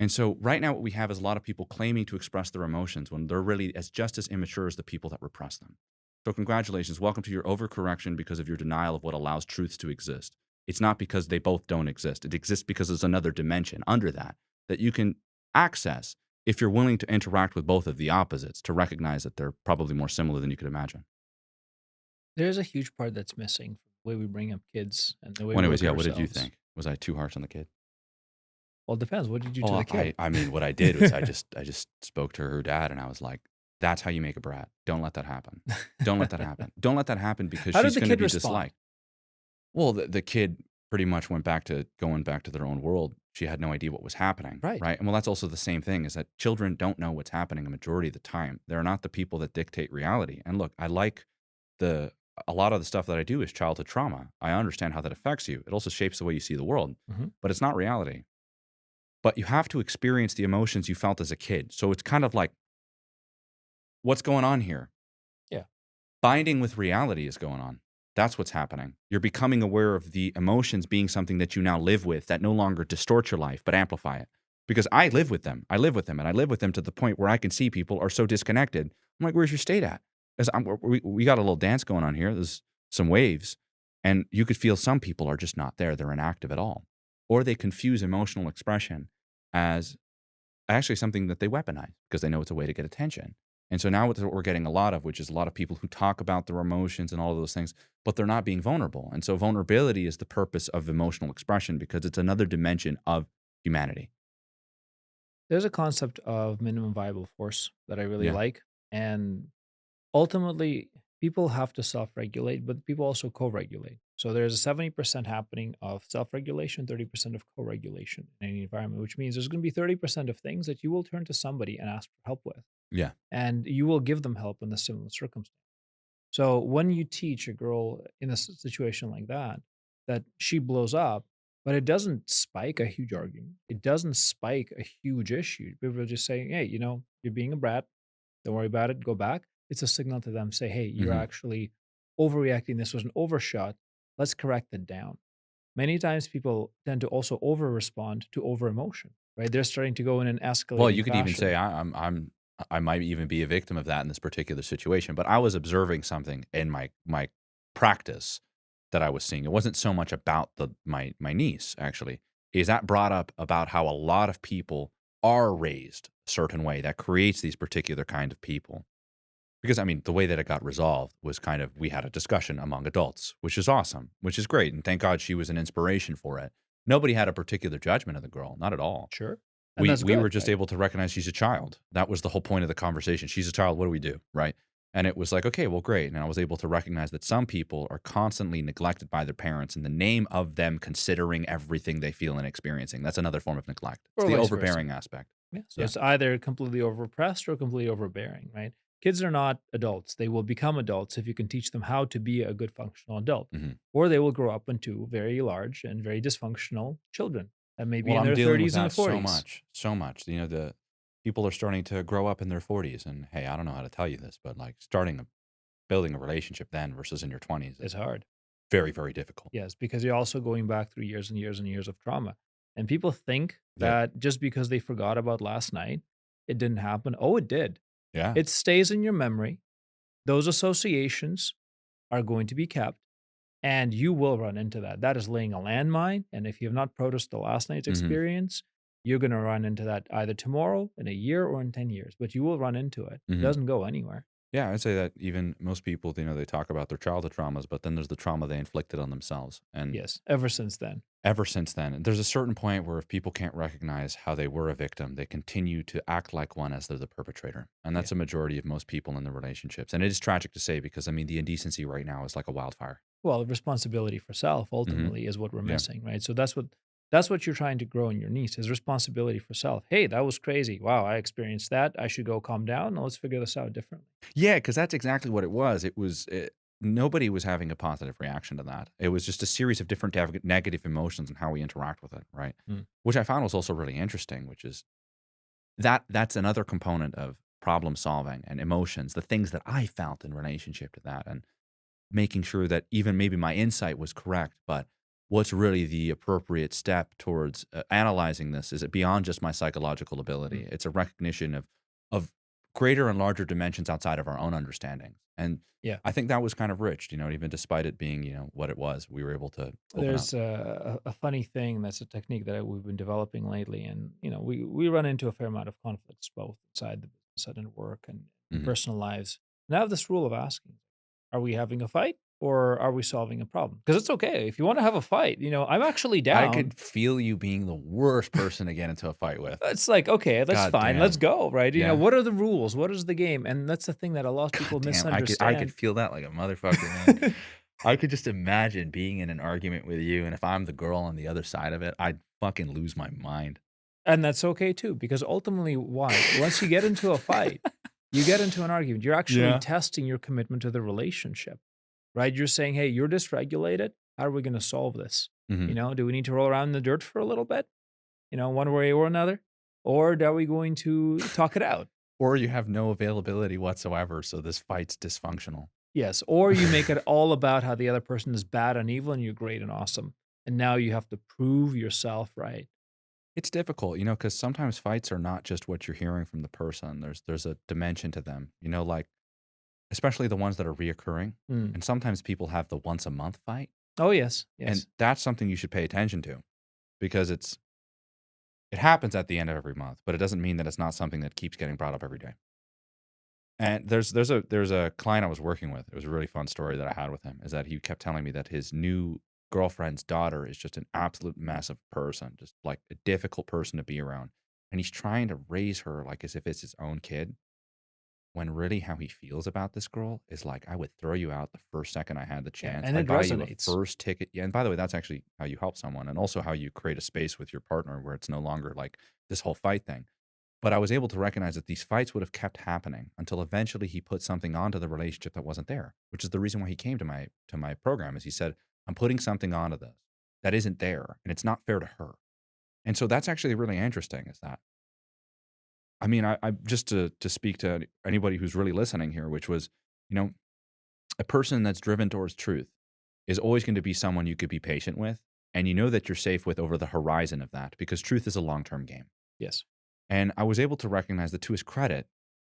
And so right now what we have is a lot of people claiming to express their emotions when they're really just as immature as the people that repress them. So congratulations. Welcome to your overcorrection because of your denial of what allows truths to exist. It's not because they both don't exist. It exists because there's another dimension under that you can access if you're willing to interact with both of the opposites to recognize that they're probably more similar than you could imagine. There's a huge part that's missing from the way we bring up kids and the way Well, we anyways, look yeah, at what did you ourselves. think? Was I too harsh on the kid? Well, it depends. What did you do to Oh, the kid? I mean, what I did was I just spoke to her dad and I was like, "That's how you make a brat. Don't let that happen. Don't let that happen. Don't let that happen because How did she's the going to kid be respond? disliked." Well, the kid pretty much went back to going back to their own world. She had no idea what was happening, Right. right? And well, that's also the same thing, is that children don't know what's happening a majority of the time. They're not the people that dictate reality. And look, I like the a lot of the stuff that I do is childhood trauma. I understand how that affects you. It also shapes the way you see the world, Mhm. but it's not reality. But you have to experience the emotions you felt as a kid. So it's kind of like, what's going on here? Yeah. Binding with reality is going on. That's what's happening. You're becoming aware of the emotions being something that you now live with that no longer distort your life, but amplify it. Because I live with them. I live with them. And I live with them to the point where I can see people are so disconnected. I'm like, where's your state at? Because we got a little dance going on here. There's some waves. And you could feel some people are just not there. They're inactive at all. Or they confuse emotional expression as actually something that they weaponize because they know it's a way to get attention. And so now what we're getting a lot of, which is a lot of people who talk about their emotions and all of those things, but they're not being vulnerable. And so vulnerability is the purpose of emotional expression because it's another dimension of humanity. There's a concept of minimum viable force that I really Yeah. like. And ultimately, people have to self regulate, but people also co regulate. So there's a 70% happening of self regulation, 30% of co regulation in any environment, which means there's going to be 30% of things that you will turn to somebody and ask for help with. Yeah. And you will give them help in the similar circumstance. So when you teach a girl in a situation like that, that she blows up, but it doesn't spike a huge argument. It doesn't spike a huge issue. People are just saying, hey, you're being a brat. Don't worry about it. Go back. It's a signal to them, say, hey, you're Hmm. actually overreacting. This was an overshot. Let's correct it down. Many times people tend to also over respond to over emotion, right? They're starting to go in an Well, escalating you could even say fashion. I might even be a victim of that in this particular situation. But I was observing something in my practice that I was seeing. It wasn't so much about my niece actually. Is that brought up about how a lot of people are raised a certain way that creates these particular kind of people. Because I mean, the way that it got resolved was kind of we had a discussion among adults, which is awesome, which is great, and thank God she was an inspiration for it. Nobody had a particular judgment of the girl, not at all. Sure. And We that's we were good, just right? able to recognize she's a child. That was the whole point of the conversation. She's a child. What do we do, right? And it was like, okay, well, great. And I was able to recognize that some people are constantly neglected by their parents in the name of them considering everything they feel and experiencing. That's another form of neglect. It's Or the vice versa. overbearing aspect. Yeah. So Yeah. it's either completely overpressed or completely overbearing, right? Kids are not adults. They will become adults if you can teach them how to be a good functional adult. Hmm. Or they will grow up into very large and very dysfunctional children that may be Well, in I'm their dealing with 30s and the that so 40s. much, so much. The people are starting to grow up in their 40s, and hey, I don't know how to tell you this, but like building a relationship then versus in your 20s It's is hard. very, very difficult. Yes, because you're also going back through years and years and years of trauma. And people think Yep. that just because they forgot about last night, it didn't happen. Oh, it did. Yeah. It stays in your memory. Those associations are going to be kept. And you will run into that. That is laying a landmine. And if you have not processed the last night's Hmm. experience, you're going to run into that either tomorrow, in a year, or in 10 years. But you will run into it. It Hmm. doesn't go anywhere. Yeah, I'd say that even most people, they talk about their childhood traumas, but then there's the trauma they inflicted on themselves. And Yes, ever since then. ever since then, there's a certain point where if people can't recognize how they were a victim, they continue to act like one as they're the perpetrator. And Yeah. that's a majority of most people in their relationships. And it is tragic to say because, I mean, the indecency right now is like a wildfire. Well, responsibility for self Hmm. ultimately is what we're Yeah. missing, right? So that's what you're trying to grow in your niece is responsibility for self. Hey, that was crazy. Wow, I experienced that. I should go calm down. Now let's figure this out differently. Yeah, because that's exactly what it was. Nobody was having a positive reaction to that. It was just a series of different negative emotions and how we interact with it, right? Mm. Which I found was also really interesting, which is that's another component of problem solving and emotions, the things that I felt in relationship to that, and making sure that even maybe my insight was correct, but what's really the appropriate step towards analyzing this? Is it beyond just my psychological ability? Mm. It's a recognition of greater and larger dimensions outside of our own understanding. And Yeah. I think that was kind of rich, even despite it being, what it was, we were able to open up. There's a funny thing that's a technique that we've been developing lately. And, we run into a fair amount of conflicts both inside the business and in work and in Hmm. personal lives. And I have this rule of asking, are we having a fight or are we solving a problem? Because it's okay. If you want to have a fight, I'm actually I down. could feel you being the worst person to get into a fight with. It's like, okay, that's God fine. Let's damn. go, right? Yeah. What are the rules? What is the game? And that's the thing that a lot of God people damn, I could misunderstand. feel that like a motherfucker, man. I could just imagine being in an argument with you, and if I'm the girl on the other side of it, I'd fucking lose my mind. And that's okay too, because ultimately, why? Once you get into a fight, you get into an argument, you're actually Yeah. testing your commitment to the relationship. right? You're saying, hey, you're dysregulated. How are we going to solve this? Hmm. Do we need to roll around in the dirt for a little bit, one way or another? Or are we going to talk it out? Or you have no availability whatsoever, so this fight's dysfunctional. Yes. Or you make it all about how the other person is bad and evil and you're great and awesome. And now you have to prove yourself right. It's difficult, because sometimes fights are not just what you're hearing from the person. There's a dimension to them, like especially the ones that are reoccurring. Mm. And sometimes people have the once a month fight, Oh, yes. and Yes. that's something you should pay attention to because it happens at the end of every month, but it doesn't mean that it's not something that keeps getting brought up every day. And there's a client I was working with. It was a really fun story that I had with him. Is that he kept telling me that his new girlfriend's daughter is just an absolute massive person, just like a difficult person to be around. And he's trying to raise her like as if it's his own kid. When really how he feels about this girl is like, I would throw you out the first second I had the Yeah. chance. And I'd it buy you a resonates. first ticket. Yeah, and by the way, that's actually how you help someone, and also how you create a space with your partner where it's no longer like this whole fight thing. But I was able to recognize that these fights would have kept happening until eventually he put something onto the relationship that wasn't there, which is the reason why he came to my program. Is he said, I'm putting something onto this that isn't there, and it's not fair to her. And so that's actually really interesting. Is that I mean, I just to speak to anybody who's really listening here, which was, you know, a person that's driven towards truth is always going to be someone you could be patient with, and you know that you're safe with over the horizon of that because truth is a long term game. Yes. And I was able to recognize that to his credit,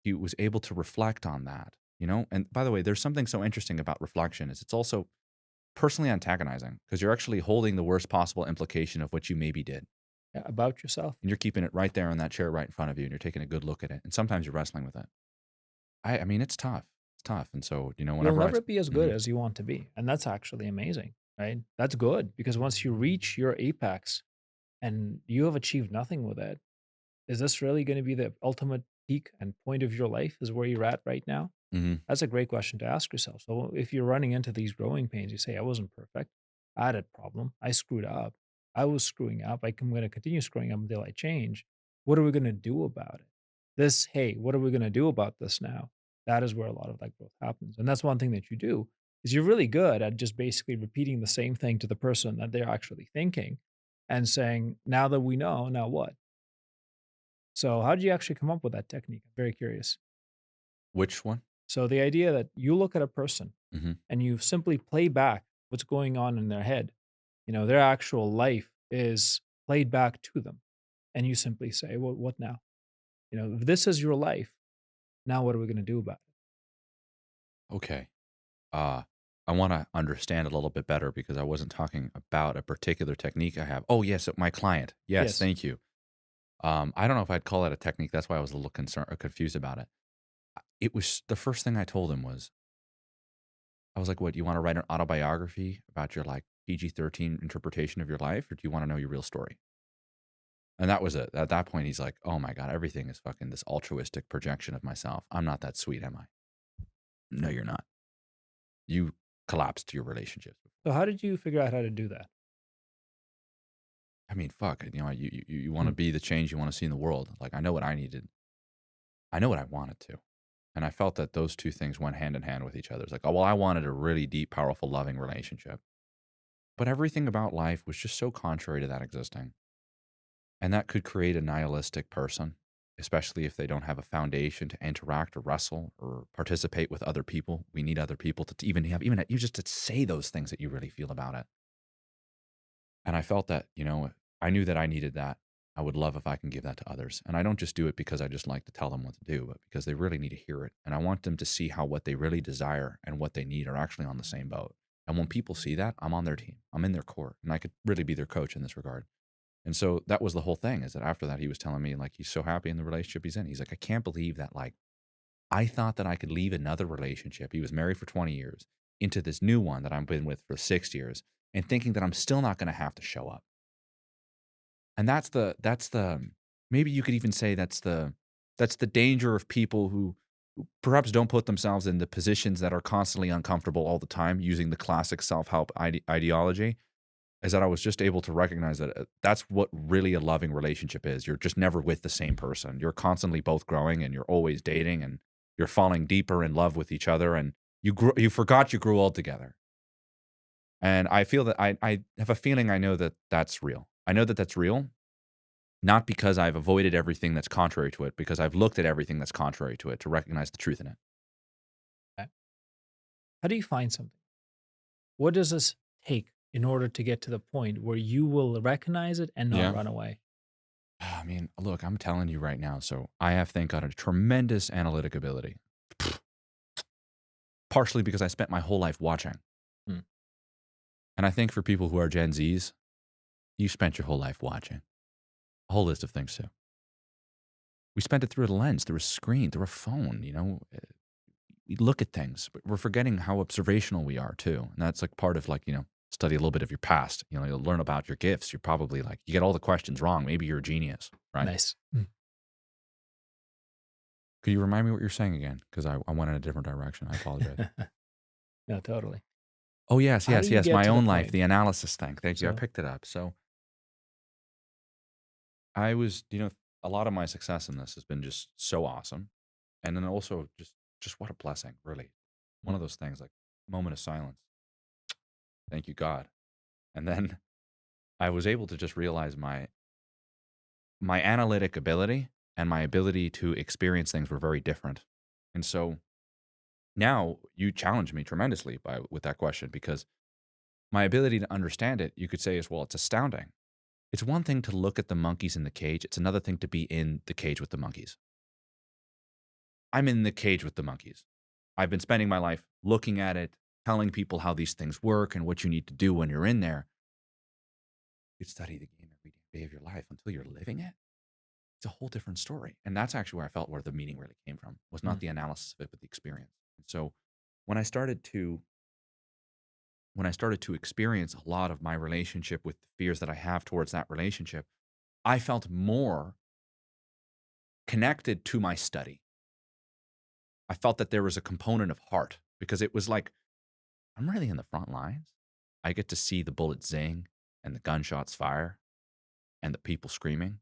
he was able to reflect on that. And by the way, there's something so interesting about reflection is it's also personally antagonizing because you're actually holding the worst possible implication of what you maybe did. Yeah, about yourself. And you're keeping it right there in that chair right in front of you and you're taking a good look at it. And sometimes you're wrestling with it. I mean, it's tough. It's tough. And so, You'll whenever never be as good Mhm. as you want to be. And that's actually amazing, right? That's good because once you reach your apex and you have achieved nothing with it, is this really going to be the ultimate peak and point of your life? Is where you're at right now? Mhm. That's a great question to ask yourself. So if you're running into these growing pains, you say, I wasn't perfect. I had a problem. I screwed up. I was screwing up. I'm going to continue screwing up until I change. What are we going to do about it? Hey, what are we going to do about this now? That is where a lot of that growth happens. And that's one thing that you do is you're really good at just basically repeating the same thing to the person that they're actually thinking and saying, now that we know, now what? So how did you actually come up with that technique? I'm very curious. Which one? So the idea that you look at a person Mhm. and you simply play back what's going on in their head, their actual life is played back to them. And you simply say, well, what now? If this is your life, now what are we going to do about it? Okay. Uh, I want to understand a little bit better because I wasn't talking about a particular technique I have. Oh, yes, my client. Yes, Yes. thank you. I don't know if I'd call it a technique. That's why I was a little confused about it. It was the first thing I told him was, I was like, "What? You want to write an autobiography about your like PG-13 interpretation of your life, or do you want to know your real story?" And that was it. At that point, he's like, "Oh my god, everything is fucking this altruistic projection of myself. I'm not that sweet, am I?" No, you're not. You collapsed your relationships. So how did you figure out how to do that? I mean, fuck. You want to Hmm. be the change you want to see in the world. Like I know what I needed. I know what I wanted to. And I felt that those two things went hand in hand with each other. It's like, oh, well, I wanted a really deep, powerful, loving relationship. But everything about life was just so contrary to that existing. And that could create a nihilistic person, especially if they don't have a foundation to interact or wrestle or participate with other people. We need other people to even have, even you just to say those things that you really feel about it. And I felt that, I knew that I needed that. I would love if I can give that to others. And I don't just do it because I just like to tell them what to do, but because they really need to hear it. And I want them to see how what they really desire and what they need are actually on the same boat. And when people see that, I'm on their team. I'm in their court. And I could really be their coach in this regard. And so that was the whole thing is that after that, he was telling me like he's so happy in the relationship he's in. He's like, I can't believe that like I thought that I could leave another relationship. He was married for 20 years into this new one that I've been with for 6 years and thinking that I'm still not going to have to show up. And that's the maybe you could even say that's the danger of people who perhaps don't put themselves in the positions that are constantly uncomfortable all the time using the classic self-help ideology is that I was just able to recognize that that's what really a loving relationship is. You're just never with the same person. You're constantly both growing and you're always dating and you're falling deeper in love with each other. And You forgot you grew old together. And I feel that I have a feeling I know that that's real. I know that that's real, not because I've avoided everything that's contrary to it, because I've looked at everything that's contrary to it to recognize the truth in it. Okay. How do you find something? What does this take in order to get to the point where you will recognize it and not Yeah. run away? I mean, look, I'm telling you right now. So I have, thank God, a tremendous analytic ability, partially because I spent my whole life watching. Hmm. And I think for people who are Gen Zs, you spent your whole life watching a whole list of things too. We spent it through a lens, through a screen, through a phone. We look at things, but we're forgetting how observational we are too. And that's like part of like, study a little bit of your past. You'll learn about your gifts. You're probably like, you get all the questions wrong. Maybe you're a genius, right? Nice. Could you remind me what you're saying again? Because I went in a different direction. I apologize. No, totally. Oh, yes, How do yes, you yes. get My to the own life, point? the analysis thing. Thank you. I So, picked it up. So I was, a lot of my success in this has been just so awesome. And then also just what a blessing, really. One mm, of those things like moment of silence. Thank you, God. And then I was able to just realize my analytic ability and my ability to experience things were very different. And so now you challenge me tremendously with that question because my ability to understand it, you could say, is well, it's astounding. It's one thing to look at the monkeys in the cage. It's another thing to be in the cage with the monkeys. I'm in the cage with the monkeys. I've been spending my life looking at it, telling people how these things work and what you need to do when you're in there. You study the game every day of your life until you're living it. It's a whole different story. And that's actually where I felt where the meaning really came from, was not mm, the analysis of it, but the experience. And so when I started to experience a lot of my relationship with the fears that I have towards that relationship, I felt more connected to my study. I felt that there was a component of heart because it was like, I'm really in the front lines. I get to see the bullets zing and the gunshots fire and the people screaming,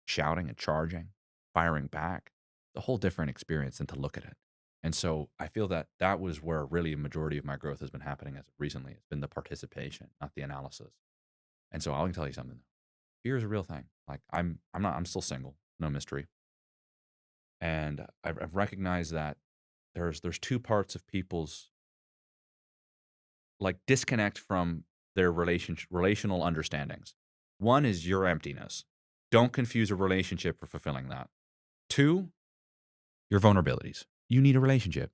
shouting and charging, firing back. It's a whole different experience than to look at it. And so I feel that that was where really a majority of my growth has been happening as of recently. It's been the participation, not the analysis. And so I can tell you something. Fear is a real thing. Like I'm still single, no mystery. And I've recognized that there's two parts of people's like disconnect from their relational understandings. One is your emptiness. Don't confuse a relationship for fulfilling that. Two, your vulnerabilities. You need a relationship.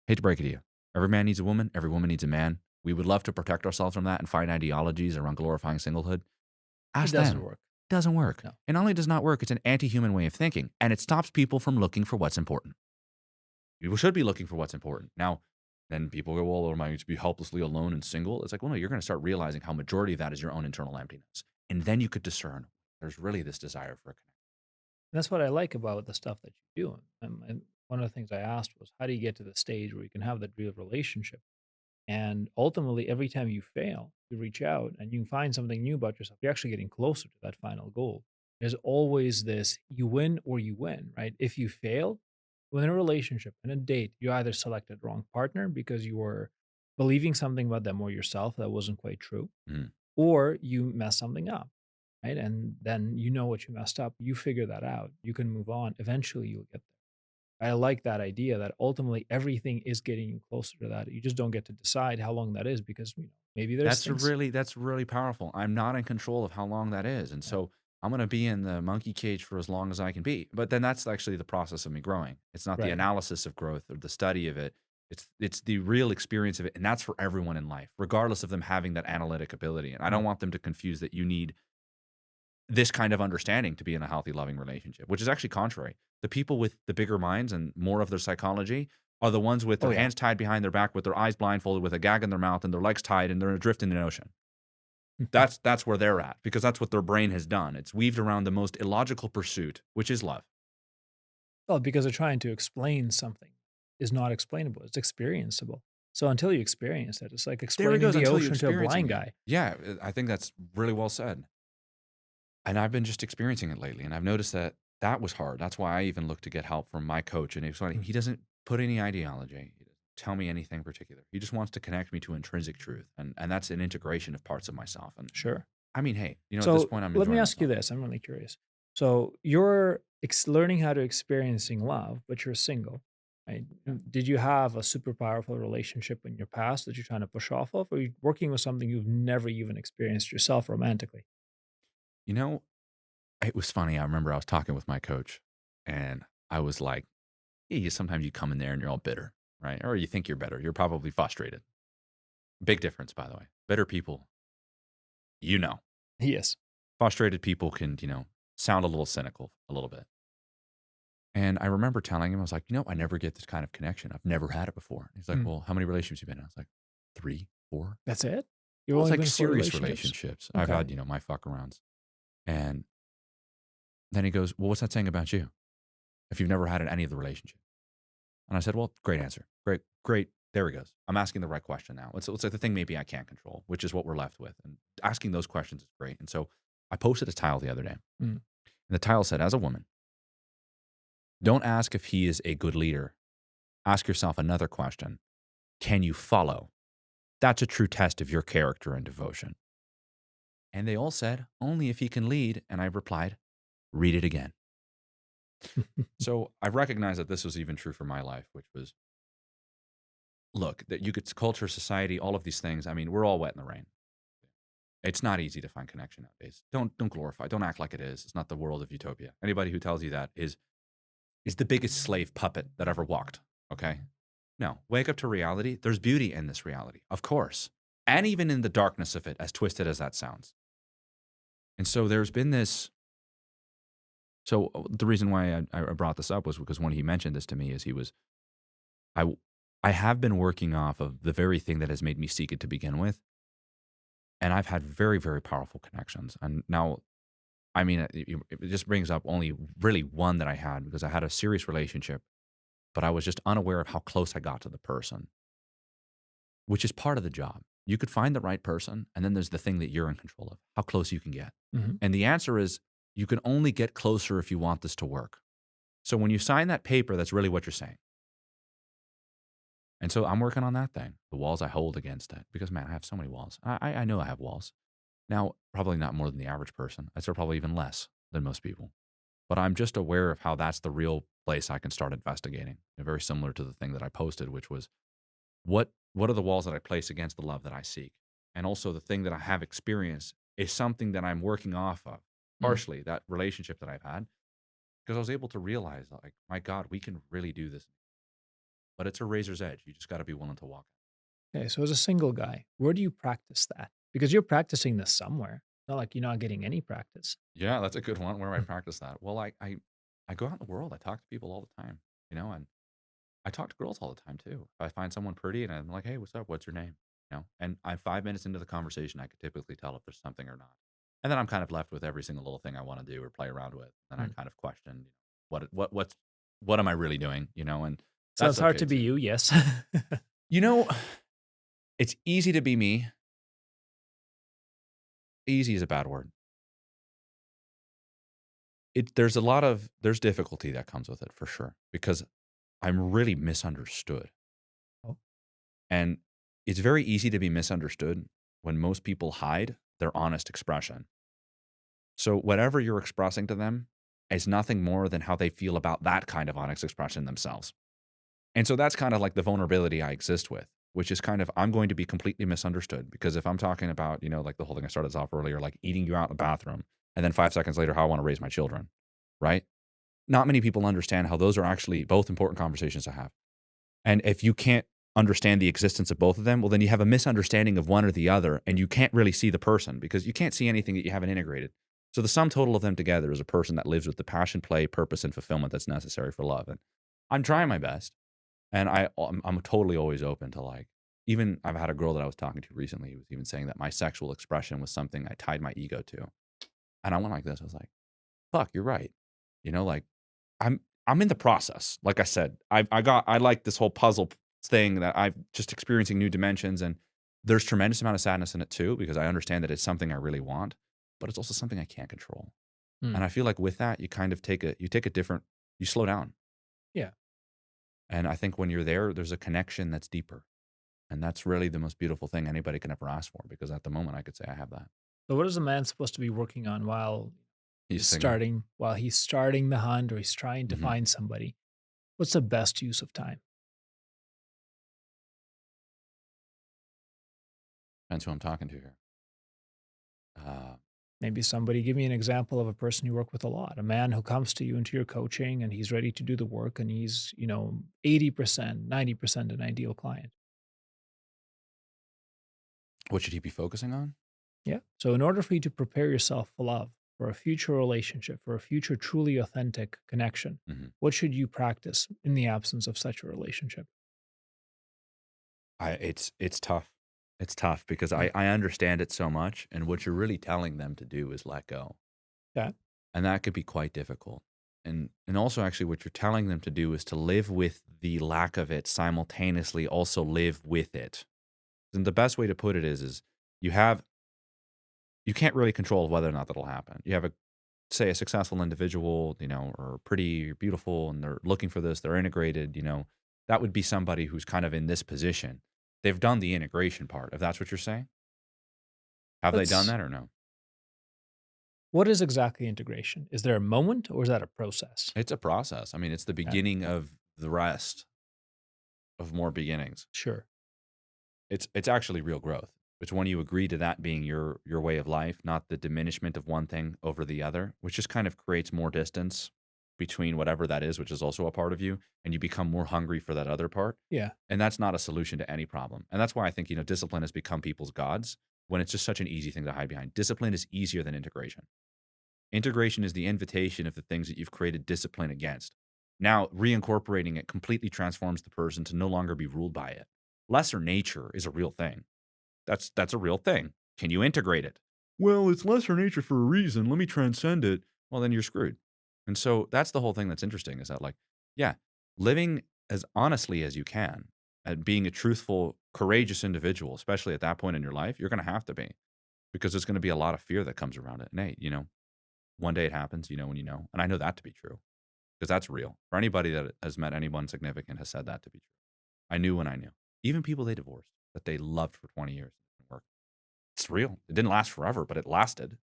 Hate to break it to you. Every man needs a woman. Every woman needs a man. We would love to protect ourselves from that and find ideologies around glorifying singlehood. it Ask doesn't them. work. Doesn't work. No. It not only does not work, it's an anti-human way of thinking, and it stops people from looking for what's important. People should be looking for what's important. Now, then people go, well, am I going to be helplessly alone and single? It's like, well, no, you're going to start realizing how majority of that is your own internal emptiness. And then you could discern there's really this desire for a connection. That's what I like about the stuff that you do. And one of the things I asked was, how do you get to the stage where you can have that real relationship? And ultimately, every time you fail, you reach out and you find something new about yourself. You're actually getting closer to that final goal. There's always this you win or you win, right? If you fail within a relationship, in a date, you either selected wrong partner because you were believing something about them or yourself that wasn't quite true, Mhm. or you mess something up, right? And then you know what you messed up. You figure that out. You can move on. Eventually, you'll get there. I like that idea that ultimately everything is getting you closer to that. You just don't get to decide how long that is because maybe there's things. That's really powerful. I'm not in control of how long that is. And Yeah, so I'm going to be in the monkey cage for as long as I can be. But then that's actually the process of me growing. It's not the right. analysis of growth or the study of it. It's the real experience of it. And that's for everyone in life, regardless of them having that analytic ability. And I Mm. don't want them to confuse that you need this kind of understanding to be in a healthy, loving relationship, which is actually contrary. The people with the bigger minds and more of their psychology are the ones with Oh their yeah. hands tied behind their back, with their eyes blindfolded, with a gag in their mouth, and their legs tied, and they're adrift in an ocean. That's where they're at because that's what their brain has done. It's weaved around the most illogical pursuit, which is love. Well, because they're trying to explain something is not explainable. It's experienceable. So until you experience it, it's like There he explaining goes the until you ocean to a experiencing blind it. guy. Yeah, I think that's really well said. And I've been just experiencing it lately, and I've noticed that that was hard. That's why I even looked to get help from my coach. And it's funny, Mm. he doesn't put any ideology. He doesn't tell me anything particular. He just wants to connect me to intrinsic truth. And that's an integration of parts of myself. And Sure. I mean, hey, at this So point, I'm let me enjoying ask you myself. this. I'm really curious. So you're learning how to experiencing love, but you're single. Right? Yeah. Did you have a super powerful relationship in your past that you're trying to push off of, or are you working with something you've never even experienced yourself romantically? You know, it was funny. I remember I was talking with my coach and I was like, yeah, sometimes you come in there and you're all bitter, right? Or you think you're better. You're probably frustrated. Big difference, by the way. Bitter people, you know, Yes. frustrated people can, sound a little cynical a little bit. And I remember telling him, I was like, I never get this kind of connection. I've never had it before. He's like, Mm. well, how many relationships you been in? I was like, 3, 4. That's it? You've Well, it's only like been 4 serious relationships? relationships. I've Okay. had, my fuck arounds. And then he goes, well, what's that saying about you if you've never had any of the relationships? And I said, well, great answer. Great, great. There he goes. I'm asking the right question now. It's like the thing maybe I can't control, which is what we're left with. And asking those questions is great. And so I posted a tile the other day. Mm. And the tile said, as a woman, don't ask if he is a good leader. Ask yourself another question. Can you follow? That's a true test of your character and devotion. And they all said, only if he can lead. And I replied, read it again. So I recognized that this was even true for my life, which was, look, that you could culture, society, all of these things. I mean, we're all wet in the rain. It's not easy to find connection nowadays. Don't glorify. Don't act like it is. It's not the world of utopia. Anybody who tells you that is the biggest slave puppet that ever walked. Okay? No, wake up to reality. There's beauty in this reality, of course, and even in the darkness of it, as twisted as that sounds. And so there's been this. So the reason why I brought this up was because when he mentioned this to me, is I I have been working off of the very thing that has made me seek it to begin with. And I've had very, very powerful connections. And now, I mean, it just brings up only really one that I had, because I had a serious relationship, but I was just unaware of how close I got to the person, which is part of the job. You could find the right person, and then there's the thing that you're in control of, how close you can get. Mhm. And the answer is, you can only get closer if you want this to work. So when you sign that paper, that's really what you're saying. And so I'm working on that thing, the walls I hold against it, because man, I have so many walls. I know I have walls. Now, probably not more than the average person. I'd say probably even less than most people. But I'm just aware of how that's the real place I can start investigating. And very similar to the thing that I posted, which was, what are the walls that I place against the love that I seek? And also the thing that I have experienced is something that I'm working off of, Mm. partially that relationship that I've had, because I was able to realize, like, my God, we can really do this. But it's a razor's edge. You just got to be willing to walk it. Okay, so as a single guy, where do you practice that? Because you're practicing this somewhere. Not like you're not getting any practice. Yeah, that's a good one. Where do I Mm. practice that? Well, I go out in the world. I talk to people all the time, and I talk to girls all the time too. If I find someone pretty and I'm like, hey, what's up? What's your name? And I'm 5 minutes into the conversation, I could typically tell if there's something or not. And then I'm kind of left with every single little thing I want to do or play around with. And I Mm. kind of question, what am I really doing? And So it's that's hard okay to be too. you, yes. You know, it's easy to be me. Easy is a bad word. There's difficulty that comes with it for sure, because I'm really misunderstood. Oh. And it's very easy to be misunderstood when most people hide their honest expression. So whatever you're expressing to them is nothing more than how they feel about that kind of honest expression themselves. And so that's kind of like the vulnerability I exist with, which is kind of, I'm going to be completely misunderstood, because if I'm talking about, like the whole thing I started off earlier, like eating you out in the bathroom, and then 5 seconds later, how I want to raise my children, right? Not many people understand how those are actually both important conversations to have. And if you can't understand the existence of both of them, well, then you have a misunderstanding of one or the other, and you can't really see the person, because you can't see anything that you haven't integrated. So the sum total of them together is a person that lives with the passion, play, purpose, and fulfillment that's necessary for love. And I'm trying my best. And I'm totally always open to, like, even I've had a girl that I was talking to recently who was even saying that my sexual expression was something I tied my ego to. And I went like this. I was like, fuck, you're right. Like, I'm in the process. Like I said, I like this whole puzzle thing that I'm just experiencing new dimensions, and there's tremendous amount of sadness in it too, because I understand that it's something I really want, but it's also something I can't control. Mm. And I feel like with that, you kind of you slow down. Yeah. And I think when you're there, there's a connection that's deeper. And that's really the most beautiful thing anybody can ever ask for, because at the moment I could say I have that. So what is a man supposed to be working on while He's single. he's starting the hunt or he's trying to Hmm. find somebody? What's the best use of time? Depends who I'm talking to here. Uh, Maybe somebody give me an example of a person you work with a lot. A man who comes to you into your coaching and he's ready to do the work and he's, 80%, 90% an ideal client. what should he be focusing on? Yeah. So in order for you to prepare yourself for love, for a future relationship, for a future truly authentic connection, Hmm. what should you practice in the absence of such a relationship? It's tough. It's tough because Mm. I understand it so much, and what you're really telling them to do is let go, Yeah. and that could be quite difficult. And also, actually, what you're telling them to do is to live with the lack of it simultaneously. Also, live with it. And the best way to put it is you have you can't really control whether or not that'll happen. You have a say a successful individual, or pretty or beautiful, and they're looking for this, they're integrated, that would be somebody who's kind of in this position. They've done the integration part, if that's what you're saying. Have they done Let's that or no? What is exactly integration? Is there a moment or is that a process? It's a process. I mean, it's the Yeah. beginning of the rest of more beginnings. Sure. It's actually real growth. It's when you agree to that being your way of life, not the diminishment of one thing over the other, which just kind of creates more distance between whatever that is, which is also a part of you, and you become more hungry for that other part. Yeah. And that's not a solution to any problem. And that's why I think, discipline has become people's gods when it's just such an easy thing to hide behind. Discipline is easier than integration. Integration is the invitation of the things that you've created discipline against. Now, reincorporating it completely transforms the person to no longer be ruled by it. Lesser nature is a real thing. That's a real thing. Can you integrate it? Well, it's lesser nature for a reason. Let me transcend it. Well, then you're screwed. And so that's the whole thing that's interesting is that, like, yeah, living as honestly as you can and being a truthful, courageous individual, especially at that point in your life, you're going to have to be, because there's going to be a lot of fear that comes around it. And hey, one day it happens, when you know. And I know that to be true because that's real. For anybody that has met anyone significant has said that to be true. I knew when I knew. Even people they divorced that they loved for 20 years. It didn't work. It's real. It didn't last forever, but it lasted.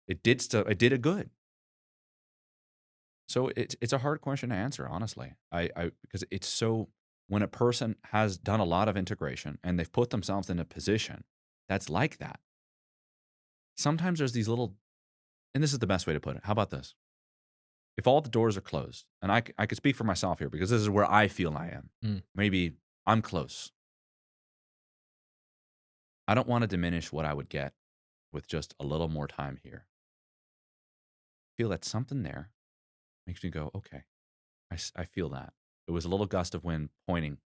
It did stuff. It did it good. So it's a hard question to answer, honestly. I because it's so, when a person has done a lot of integration and they've put themselves in a position that's like that. Sometimes there's these little, and this is the best way to put it. How about this? If all the doors are closed, and I could speak for myself here because this is where I feel I am. Mm. Maybe I'm close. I don't want to diminish what I would get with just a little more time here. Feel that something there makes me go, okay, I feel that. It was a little gust of wind pointing,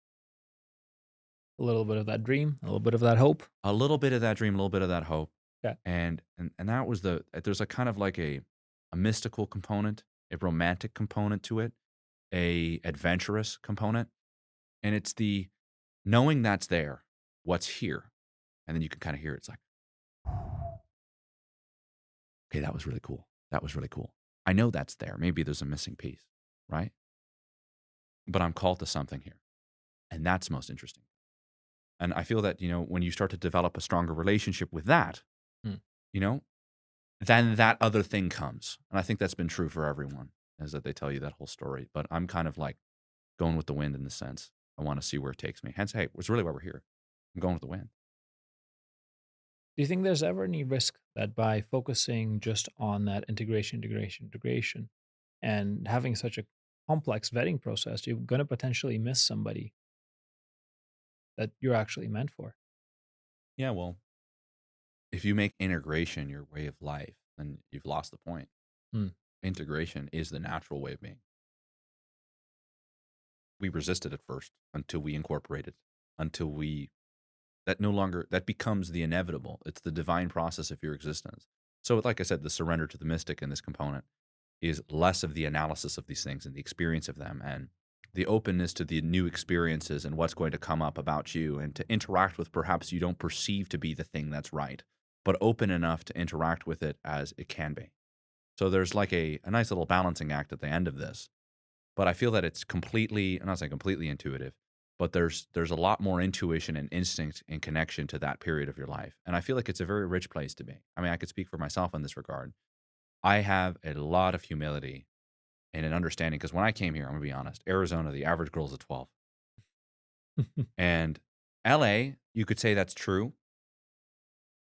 A little bit of that dream, a little bit of that hope. a little bit of that dream, a little bit of that hope. Yeah. And that was there's a kind of like a mystical component, a romantic component to it, a adventurous component. And it's the knowing that's there, what's here. And then you can kind of hear it. It's like, okay, that was really cool. That was really cool. I know that's there. Maybe there's a missing piece, right? But I'm called to something here. And that's most interesting. And I feel that, when you start to develop a stronger relationship with that, Mm. you know, then that other thing comes. And I think that's been true for everyone, is that they tell you that whole story. But I'm kind of like going with the wind in the sense. I want to see where it takes me. Hence, hey, it's really why we're here. I'm going with the wind. Do you think there's ever any risk that by focusing just on that integration, and having such a complex vetting process, you're going to potentially miss somebody that you're actually meant for? Yeah, well, if you make integration your way of life, then you've lost the point. Mm. Integration is the natural way of being. We resisted at first until we incorporated, until we that no longer that becomes the inevitable. It's the divine process of your existence. So, like I said, the surrender to the mystic in this component is less of the analysis of these things and the experience of them, and the openness to the new experiences and what's going to come up about you, and to interact with perhaps you don't perceive to be the thing that's right, but open enough to interact with it as it can be. So there's like a nice little balancing act at the end of this. but I feel that it's completely, I'm not saying completely intuitive, but there's a lot more intuition and instinct and connection to that period of your life. And I feel like it's a very rich place to be. I mean, I could speak for myself in this regard. I have a lot of humility and an understanding because when I came here, I'm gonna be honest, Arizona, the average girl's a 12. And LA, you could say that's true,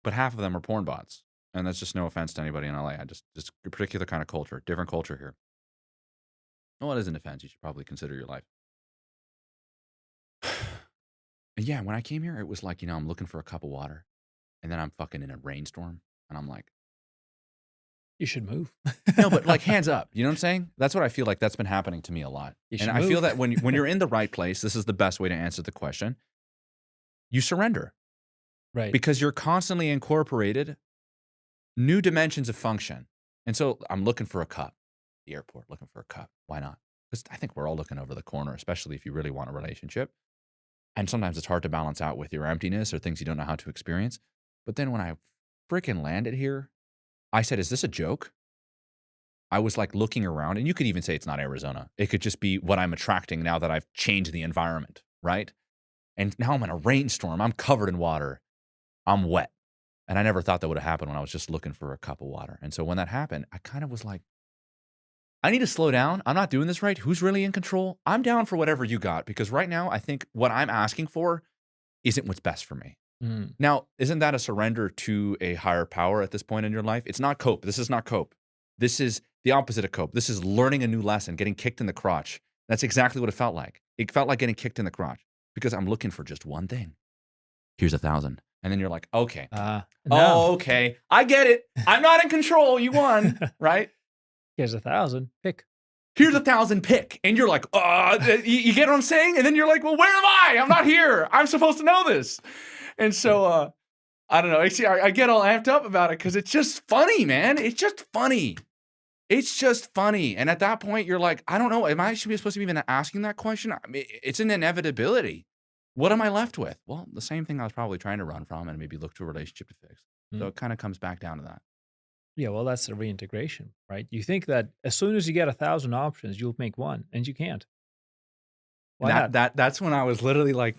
but half of them are porn bots. And that's just no offense to anybody in LA. I just a particular kind of culture, different culture here. Well, it is an offense. You should probably consider your life. And yeah, when I came here, it was like, I'm looking for a cup of water and then I'm fucking in a rainstorm and I'm like, You should move. no, but like hands up. You know what I'm saying? That's what I feel like that's been happening to me a lot. You And should I feel move. that when you're in the right place, this is the best way to answer the question. You surrender Right. because you're constantly incorporated new dimensions of function. And so I'm looking for a cup, the airport, looking for a cup. Why not? Because I think we're all looking over the corner, especially if you really want a relationship. And sometimes it's hard to balance out with your emptiness or things you don't know how to experience. But then when I freaking landed here, I said, is this a joke? I was like looking around, and you could even say it's not Arizona. It could just be what I'm attracting now that I've changed the environment, right? And now I'm in a rainstorm. I'm covered in water. I'm wet. And I never thought that would have happened when I was just looking for a cup of water. And so when that happened, I kind of was like, I need to slow down. I'm not doing this right. Who's really in control? I'm down for whatever you got because right now I think what I'm asking for isn't what's best for me. Mm. Now, isn't that a surrender to a higher power at this point in your life? It's not cope. This is not cope. This is the opposite of cope. This is learning a new lesson, getting kicked in the crotch. That's exactly what it felt like. It felt like getting kicked in the crotch because I'm looking for just one thing. Here's 1,000. And then you're like, okay. No. Oh, okay. I get it. I'm not in control. You won, right? Here's 1,000. Pick. Here's 1,000, pick. And you're like, you get what I'm saying? And then you're like, well, where am I? I'm not here. I'm supposed to know this. And so, I don't know. I get all amped up about it because it's just funny, man. It's just funny. It's just funny. And at that point, you're like, I don't know. Am I supposed to be even asking that question? I mean, it's an inevitability. What am I left with? Well, the same thing I was probably trying to run from and maybe look to a relationship to fix. So it kind of comes back down to that. Yeah, well, that's the reintegration, right? You think that as soon as you get 1,000 options, you'll make one, and you can't. Why not? That's when I was literally like,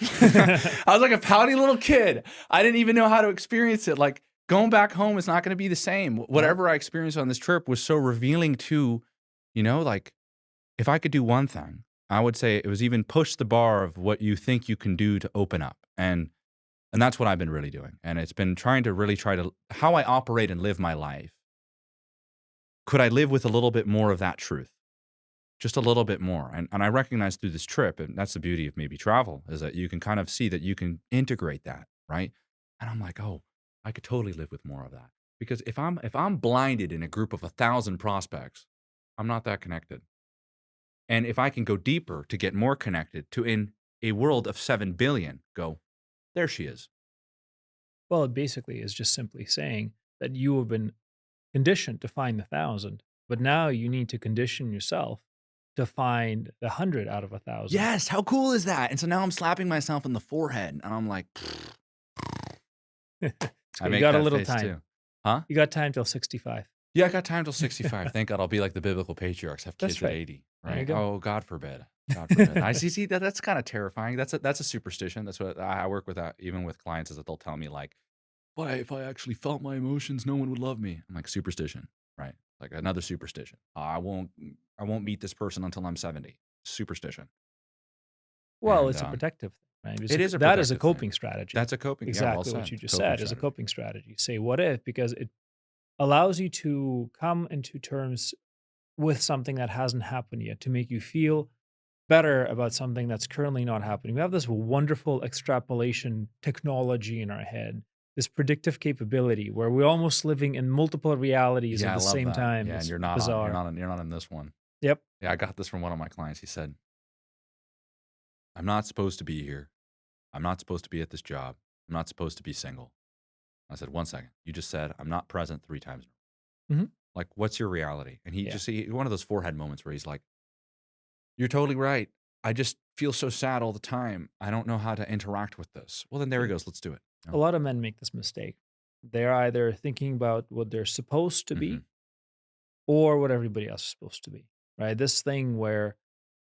I was like a pouty little kid. I didn't even know how to experience it. Like going back home is not going to be the same. Whatever I experienced on this trip was so revealing to, like if I could do one thing, I would say it was even push the bar of what you think you can do to open up. And that's what I've been really doing. And it's been try to how I operate and live my life. Could I live with a little bit more of that truth? Just a little bit more. And I recognize through this trip, and that's the beauty of maybe travel, is that you can kind of see that you can integrate that, right? And I'm like, oh, I could totally live with more of that. Because if I'm blinded in a group of 1,000 prospects, I'm not that connected. And if I can go deeper to get more connected to in a world of 7 billion, go, there she is. Well, it basically is just simply saying that you have been conditioned to find the 1,000, but now you need to condition yourself to find the 100 out of 1,000. Yes, how cool is that? And so now I'm slapping myself in the forehead, and I'm like, So you got a little time. Too. Huh? You got time till 65. Yeah, I got time till 65. Thank God I'll be like the biblical patriarchs, have kids That's right. at 80. There you Right? go. Oh, God forbid. God forbid. I see that's kind of terrifying. That's a superstition. That's what I work with that even with clients is that they'll tell me like, but if I actually felt my emotions, no one would love me. I'm like, superstition, right? Like another superstition. I won't meet this person until I'm 70. Superstition. Well, And, it's a protective thing, right? it is a that is a protective coping thing. strategy. That's a coping. Exactly Yeah, well what said. you just Coping said is a strategy. coping strategy. Say what if, because it allows you to come into terms with something that hasn't happened yet, to make you feel better about something that's currently not happening. We have this wonderful extrapolation technology in our head, this predictive capability where we're almost living in multiple realities Yeah, at I the love same that. time. Yeah, It's and you're not bizarre. you're not in this one. Yep. Yeah, I got this from one of my clients. He said, I'm not supposed to be here. I'm not supposed to be at this job. I'm not supposed to be single. I said, 1 second. You just said I'm not present 3 times. Mhm. Like, what's your reality? And Yeah. one of those forehead moments where he's like, you're totally right. I just feel so sad all the time. I don't know how to interact with this. Well, then there he goes. Let's do it. A lot of men make this mistake. They're either thinking about what they're supposed to be Mhm. or what everybody else is supposed to be. right? This thing where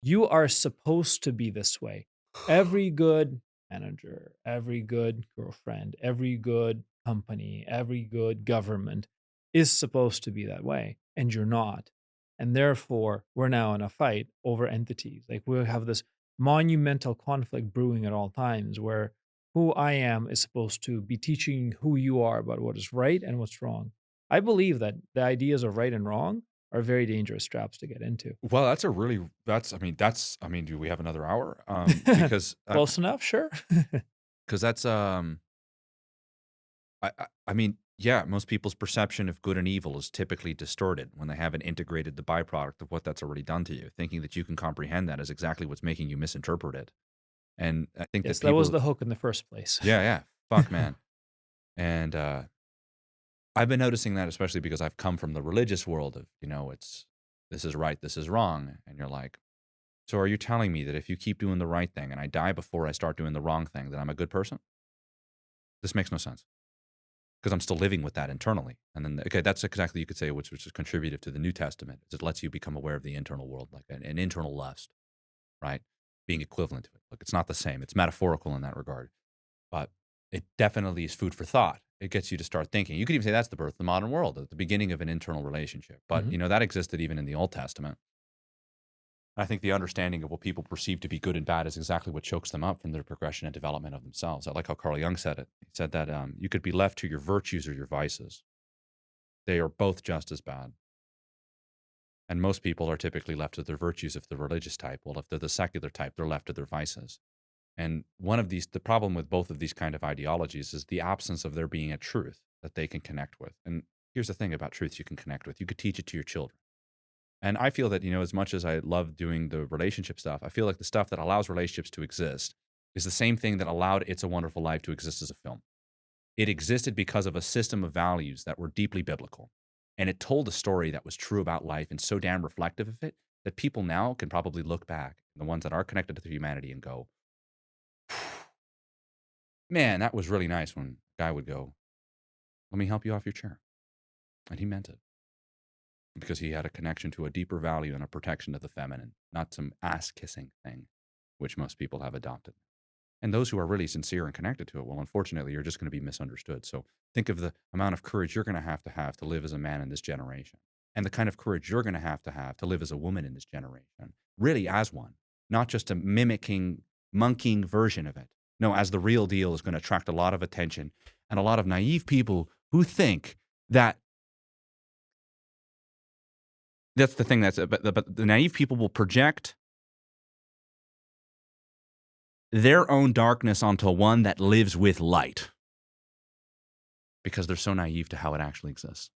you are supposed to be this way. Every good manager, every good girlfriend, every good company, every good government is supposed to be that way, and you're not. And therefore, we're now in a fight over entities. Like we have this monumental conflict brewing at all times where who I am is supposed to be teaching who you are about what is right and what's wrong. I believe that the ideas of right and wrong are very dangerous traps to get into. Well, I mean, do we have another hour? Close enough, sure. Because that's, I mean, yeah, most people's perception of good and evil is typically distorted when they haven't integrated the byproduct of what that's already done to you. Thinking that you can comprehend that is exactly what's making you misinterpret it. And I think that Yes, that was people, the hook in the first place. yeah, yeah, fuck, man. And I've been noticing that, especially because I've come from the religious world of, it's this is right, this is wrong. And you're like, so are you telling me that if you keep doing the right thing and I die before I start doing the wrong thing, that I'm a good person? This makes no sense because I'm still living with that internally. And then, okay, that's exactly, you could say, which is contributive to the New Testament, is it lets you become aware of the internal world, like an internal lust, right? Being equivalent to it. Like it's not the same. It's metaphorical in that regard, but it definitely is food for thought. It gets you to start thinking. You could even say that's the birth of the modern world, at the beginning of an internal relationship. But, Mhm. that existed even in the Old Testament. I think the understanding of what people perceive to be good and bad is exactly what chokes them up from their progression and development of themselves. I like how Carl Jung said it. He said that you could be left to your virtues or your vices. They are both just as bad. And most people are typically left to their virtues if they're religious type. Well, if they're the secular type, they're left to their vices. And the problem with both of these kind of ideologies is the absence of there being a truth that they can connect with. And here's the thing about truths you can connect with. You could teach it to your children. And I feel that, as much as I love doing the relationship stuff, I feel like the stuff that allows relationships to exist is the same thing that allowed It's a Wonderful Life to exist as a film. It existed because of a system of values that were deeply biblical. And it told a story that was true about life and so damn reflective of it that people now can probably look back, the ones that are connected to humanity, and go, man, that was really nice when a guy would go, let me help you off your chair. And he meant it because he had a connection to a deeper value and a protection of the feminine, not some ass kissing thing, which most people have adopted. And those who are really sincere and connected to it, well, unfortunately, you're just going to be misunderstood. So think of the amount of courage you're going to have to live as a man in this generation, and the kind of courage you're going to have to live as a woman in this generation, really as one, not just a mimicking, monkeying version of it. No, as the real deal is going to attract a lot of attention and a lot of naive people who think that that's the thing but the naive people will project their own darkness onto one that lives with light because they're so naive to how it actually exists.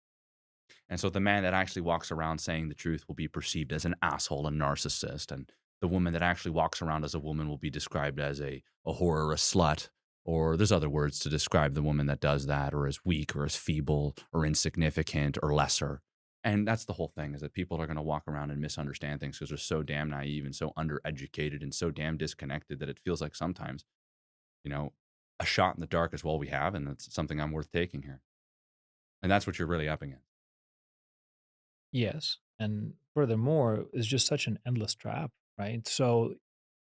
And so the man that actually walks around saying the truth will be perceived as an asshole and narcissist. And the woman that actually walks around as a woman will be described as a whore or a slut. Or there's other words to describe the woman that does that, or as weak or as feeble or insignificant or lesser. And that's the whole thing, is that people are going to walk around and misunderstand things because they're so damn naive and so undereducated and so damn disconnected that it feels like sometimes, a shot in the dark is all we have. And that's something I'm worth taking here. And that's what you're really up against. Yes. And furthermore, it's just such an endless trap, right? So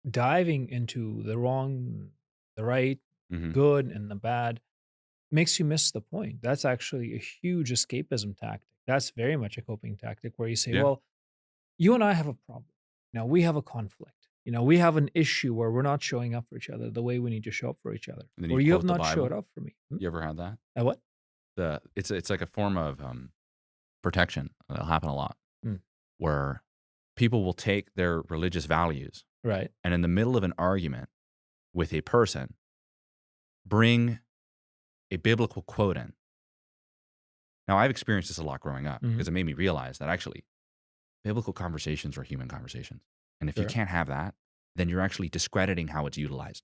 diving into the wrong, the right, Mm-hmm. good, and the bad makes you miss the point. That's actually a huge escapism tactic. That's very much a coping tactic where you say, Yeah. well, you and I have a problem. We have a conflict. We have an issue where we're not showing up for each other the way we need to show up for each other, And then or you you have quote the not showed Bible. up for me. You ever had that? What? It's like a form of protection. It'll happen a lot Mm, where people will take their religious values right. and in the middle of an argument with a person, bring a biblical quote in. Now, I've experienced this a lot growing up Hmm. because it made me realize that actually biblical conversations are human conversations. And if you Sure. can't have that, then you're actually discrediting how it's utilized.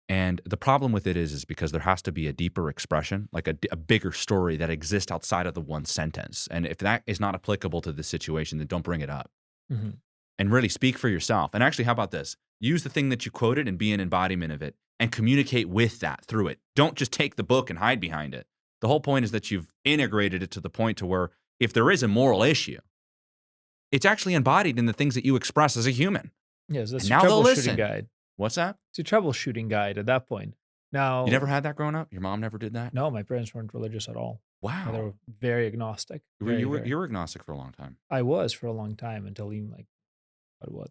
And the problem with it is because there has to be a deeper expression, like a bigger story that exists outside of the one sentence. And if that is not applicable to the situation, then don't bring it up. Hmm. And really speak for yourself. And actually, how about this? Use the thing that you quoted and be an embodiment of it and communicate with that through it. Don't just take the book and hide behind it. The whole point is that you've integrated it to the point to where if there is a moral issue, it's actually embodied in the things that you express as a human. Yes, that's And your now they'll troubleshooting listen. guide. What's that? It's your troubleshooting guide at that point. You never Now, had that growing up? Your mom never did that? no, my parents weren't religious at all. No, they Wow. were very agnostic. You were, Very, you were, very. you were agnostic for a long time. I was for a long time until even like what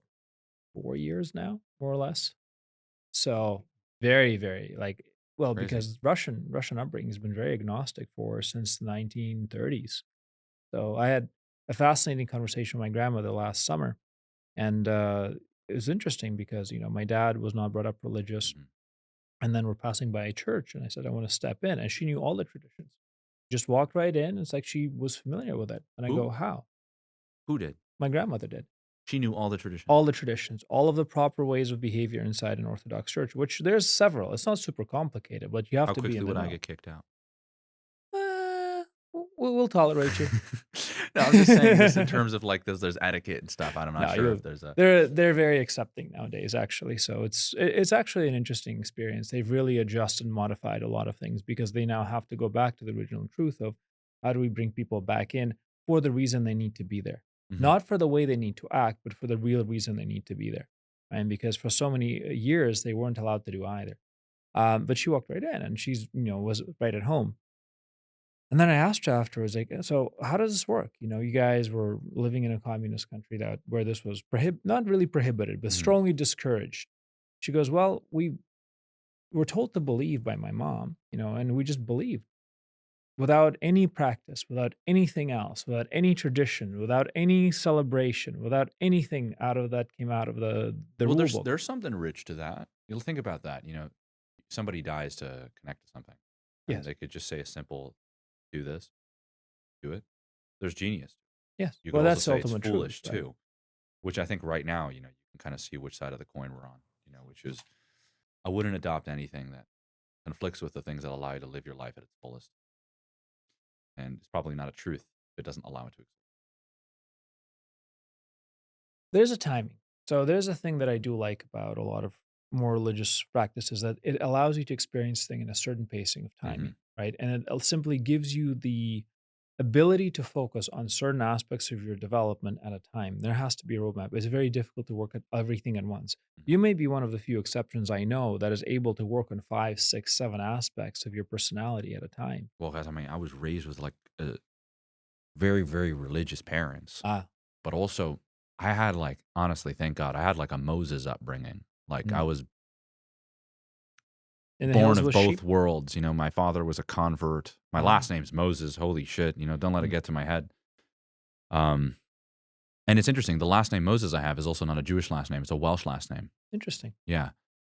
4 years now, more or less. So very, very like well, Crazy. because Russian upbringing has been very agnostic for since the 1930s. So I had a fascinating conversation with my grandmother last summer, and it was interesting because my dad was not brought up religious, Mhm. and then we're passing by a church, and I said I want to step in, and she knew all the traditions. Just walked right in. It's like she was familiar with it, and I Who? go, how? Who did? My grandmother did. She knew all the traditions. All the traditions, all of the proper ways of behavior inside an Orthodox church, which there's several. It's not super complicated, but you have How to be quickly in the would I know. get kicked out? We'll tolerate you. No, I'm just saying this in terms of like there's etiquette and stuff. I'm not No, sure if there's a. they're very accepting nowadays, actually. So it's actually an interesting experience. They've really adjusted and modified a lot of things because they now have to go back to the original truth of how do we bring people back in for the reason they need to be there, Mhm. not for the way they need to act, but for the real reason they need to be there. And because for so many years they weren't allowed to do either. But she walked right in, and she's was right at home. And then I asked her afterwards, like, so how does this work? You guys were living in a communist country that where this was not really prohibited, but Mhm. strongly discouraged. She goes, well, we were told to believe by my mom, and we just believed without any practice, without anything else, without any tradition, without any celebration, without anything out of that came out of the Well, rule there's book. there's something rich to that. You'll think about that. Somebody dies to connect to something, and Yes, they could just say a simple, "Do this, do it." There's genius. yes. You could Well, also that's the say it's ultimate truth, foolish right? too, which I think right now, you can kind of see which side of the coin we're on. Which is I wouldn't adopt anything that conflicts with the things that allow you to live your life at its fullest, and it's probably not a truth if it doesn't allow it to. There's a timing. So there's a thing that I do like about a lot of more religious practices that it allows you to experience things in a certain pacing of Hmm. timing, right? And it simply gives you the ability to focus on certain aspects of your development at a time. There has to be a roadmap. It's very difficult to work at everything at once. You may be one of the few exceptions I know that is able to work on five, six, seven aspects of your personality at a time. Well, guys, I mean, I was raised with like very, very religious parents, Ah, but also I had like honestly, thank God, I had like a Moses upbringing. Like I mm. was In the born hills of with sheep. both worlds. My father was a convert. My Ah, last name's Moses. Holy shit! Don't let it mm. get to my head. Um, and it's interesting. The last name Moses I have is also not a Jewish last name. It's a Welsh last name. Interesting. Yeah,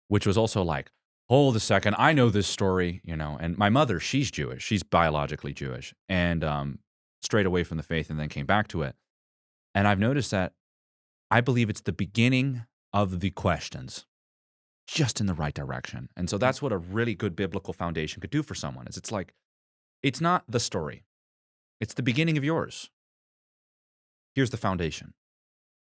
which was also like, hold a second, I know this story. And my mother, she's Jewish. She's biologically Jewish, and strayed away from the faith and then came back to it. And I've noticed that I believe it's the beginning of the questions, just in the right direction. And so Mm. that's what a really good biblical foundation could do for someone. It's like it's not the story. It's the beginning of yours. Here's the foundation.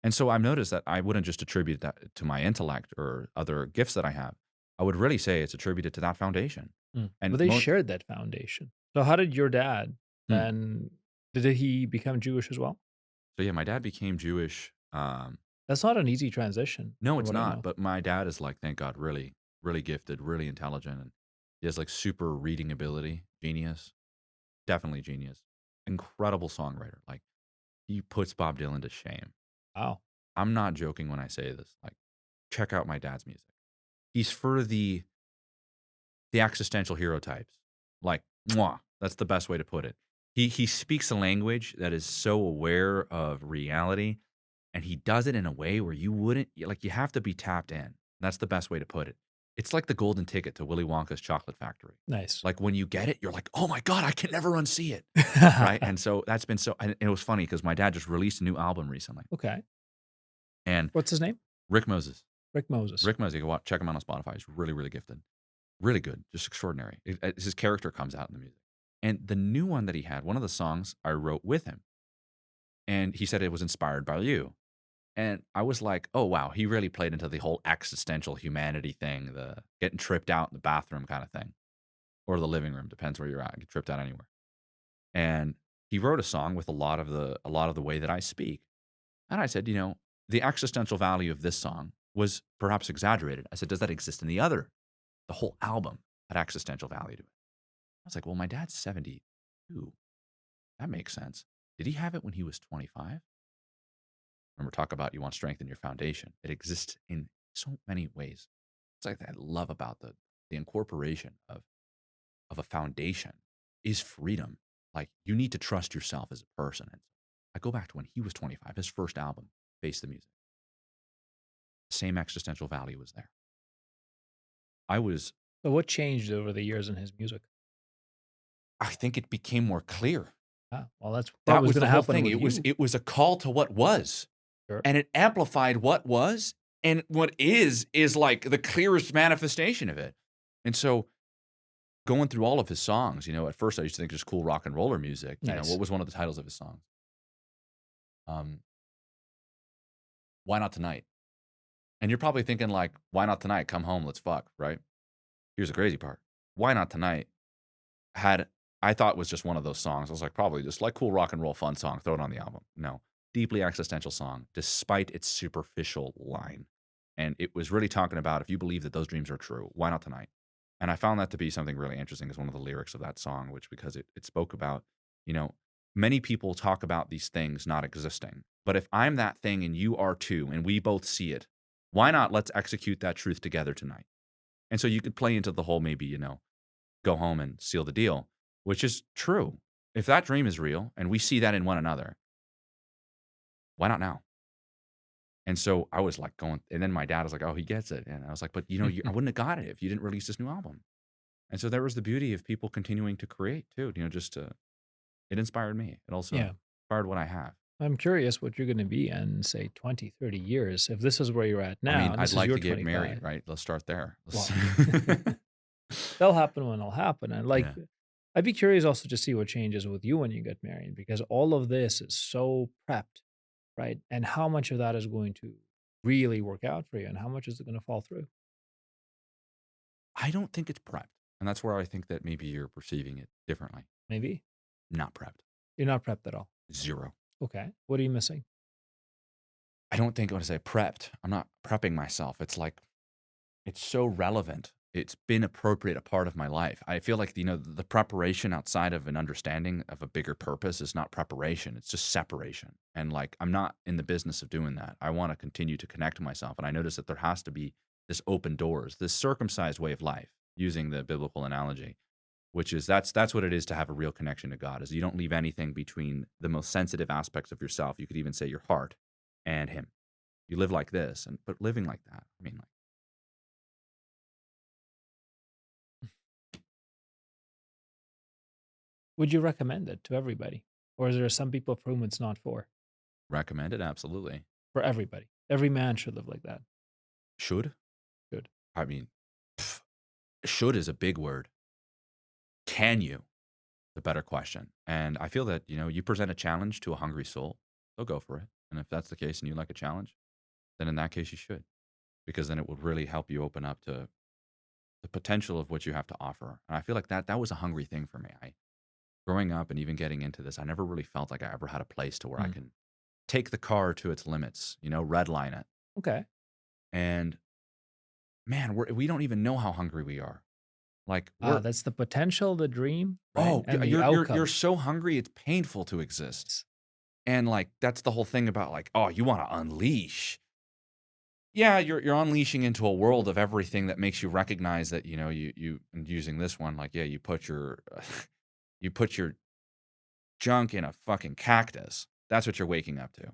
And so I've noticed that I wouldn't just attribute that to my intellect or other gifts that I have. I would really say it's attributed to that foundation. Mm. And But they shared that foundation. So how did your dad hmm. then did he become Jewish as well? So yeah, my dad became Jewish. That's not an easy transition No, from it's what I not. know. But my dad is like, thank God, really, really gifted, really intelligent, and he has like super reading ability, genius, definitely genius, incredible songwriter. Like he puts Bob Dylan to shame. Wow. I'm not joking when I say this. Like, check out my dad's music. He's for the existential hero types. Like, mwah, that's the best way to put it. He speaks a language that is so aware of reality, and he does it in a way where you wouldn't like. You have to be tapped in. That's the best way to put it. It's like the golden ticket to Willy Wonka's chocolate factory. Nice. Like when you get it, you're like, oh my God, I can never unsee it. Right. And so that's been so, and it was funny because my dad just released a new album recently. Okay. And What's his name? Rick Moses, Rick Moses. Rick Moses, you can check him out on Spotify. He's really, really gifted. Really good, just extraordinary. His character comes out in the music. And the new one that he had, one of the songs I wrote with him, and he said it was inspired by you. And I was like, oh, wow, he really played into the whole existential humanity thing, the getting tripped out in the bathroom kind of thing, or the living room, depends where you're at, get tripped out anywhere. And he wrote a song with a lot of the way that I speak. And I said, the existential value of this song was perhaps exaggerated. I said, does that exist in the whole album had existential value to it? I was like, well, my dad's 72. That makes sense. Did he have it when he was 25? Remember, talk about you want strength in your foundation. It exists in so many ways. It's like that I love about the incorporation of a foundation is freedom. Like, you need to trust yourself as a person. And I go back to when he was 25, his first album, Face the Music. The same existential value was there. So what changed over the years in his music? I think it became more clear. Well, that's That what was was going the to whole happen thing. with you. It was a call to what was. Sure. And it amplified what was, and what is like the clearest manifestation of it. And so going through all of his songs, at first I used to think just cool rock and roller music. Nice. What was one of the titles of his songs? Why Not Tonight? And you're probably thinking like, why not tonight? Come home, let's fuck, right? Here's the crazy part. Why Not Tonight I thought was just one of those songs. I was like, probably just like cool rock and roll fun song, throw it on the album. No, deeply existential song, despite its superficial line. And it was really talking about, if you believe that those dreams are true, why not tonight? And I found that to be something really interesting as one of the lyrics of that song, because it spoke about, many people talk about these things not existing. But if I'm that thing and you are too, and we both see it, why not let's execute that truth together tonight? And so you could play into the whole maybe, go home and seal the deal, which is true. If that dream is real and we see that in one another, why not now? And so I was like going, and then my dad was like, oh, he gets it. And I was like, but I wouldn't have got it if you didn't release this new album. And so there was the beauty of people continuing to create too, it inspired me. It also inspired what I have. I'm curious what you're going to be in, say, 20, 30 years. If this is where you're at now, I mean, and I'd this is like your to get 25, married, right? Let's start there. well, that'll happen when it'll happen. And Yeah. I'd be curious also to see what changes with you when you get married, because all of this is so prepped, right? And how much of that is going to really work out for you, and how much is it going to fall through? I don't think it's prepped. And that's where I think that maybe you're perceiving it differently. Maybe Not prepped. you're not prepped at all. Zero. Okay. What are you missing? I don't think when I say prepped, I'm not prepping myself. It's like, it's so relevant. It's been appropriate a part of my life. I feel like, the preparation outside of an understanding of a bigger purpose is not preparation. It's just separation. And like, I'm not in the business of doing that. I want to continue to connect to myself. And I notice that there has to be this open doors, this circumcised way of life, using the biblical analogy, which is that's what it is to have a real connection to God, is you don't leave anything between the most sensitive aspects of yourself. You could even say your heart and him. You live like this, but living like that, I mean, like, Would you recommend it to everybody? Or is there some people for whom it's not for? recommend it, absolutely. For everybody. Every man should live like that. Should? Good. I mean, should is a big word. Can you? The better question. And I feel that, you present a challenge to a hungry soul, they'll go for it. And if that's the case and you like a challenge, then in that case you should, because then it will really help you open up to the potential of what you have to offer. And I feel like that was a hungry thing for me. Growing up and even getting into this, I never really felt like I ever had a place to where I can take the car to its limits, red line it. Okay. And man, we don't even know how hungry we are. Like, That's the potential, the dream, right? And the you're outcome. so hungry, it's painful to exist. And like, that's the whole thing about like, oh, you want to unleash. Yeah, you're unleashing into a world of everything that makes you recognize that, you and using this one, like, yeah, you put your junk in a fucking cactus. That's what you're waking up to.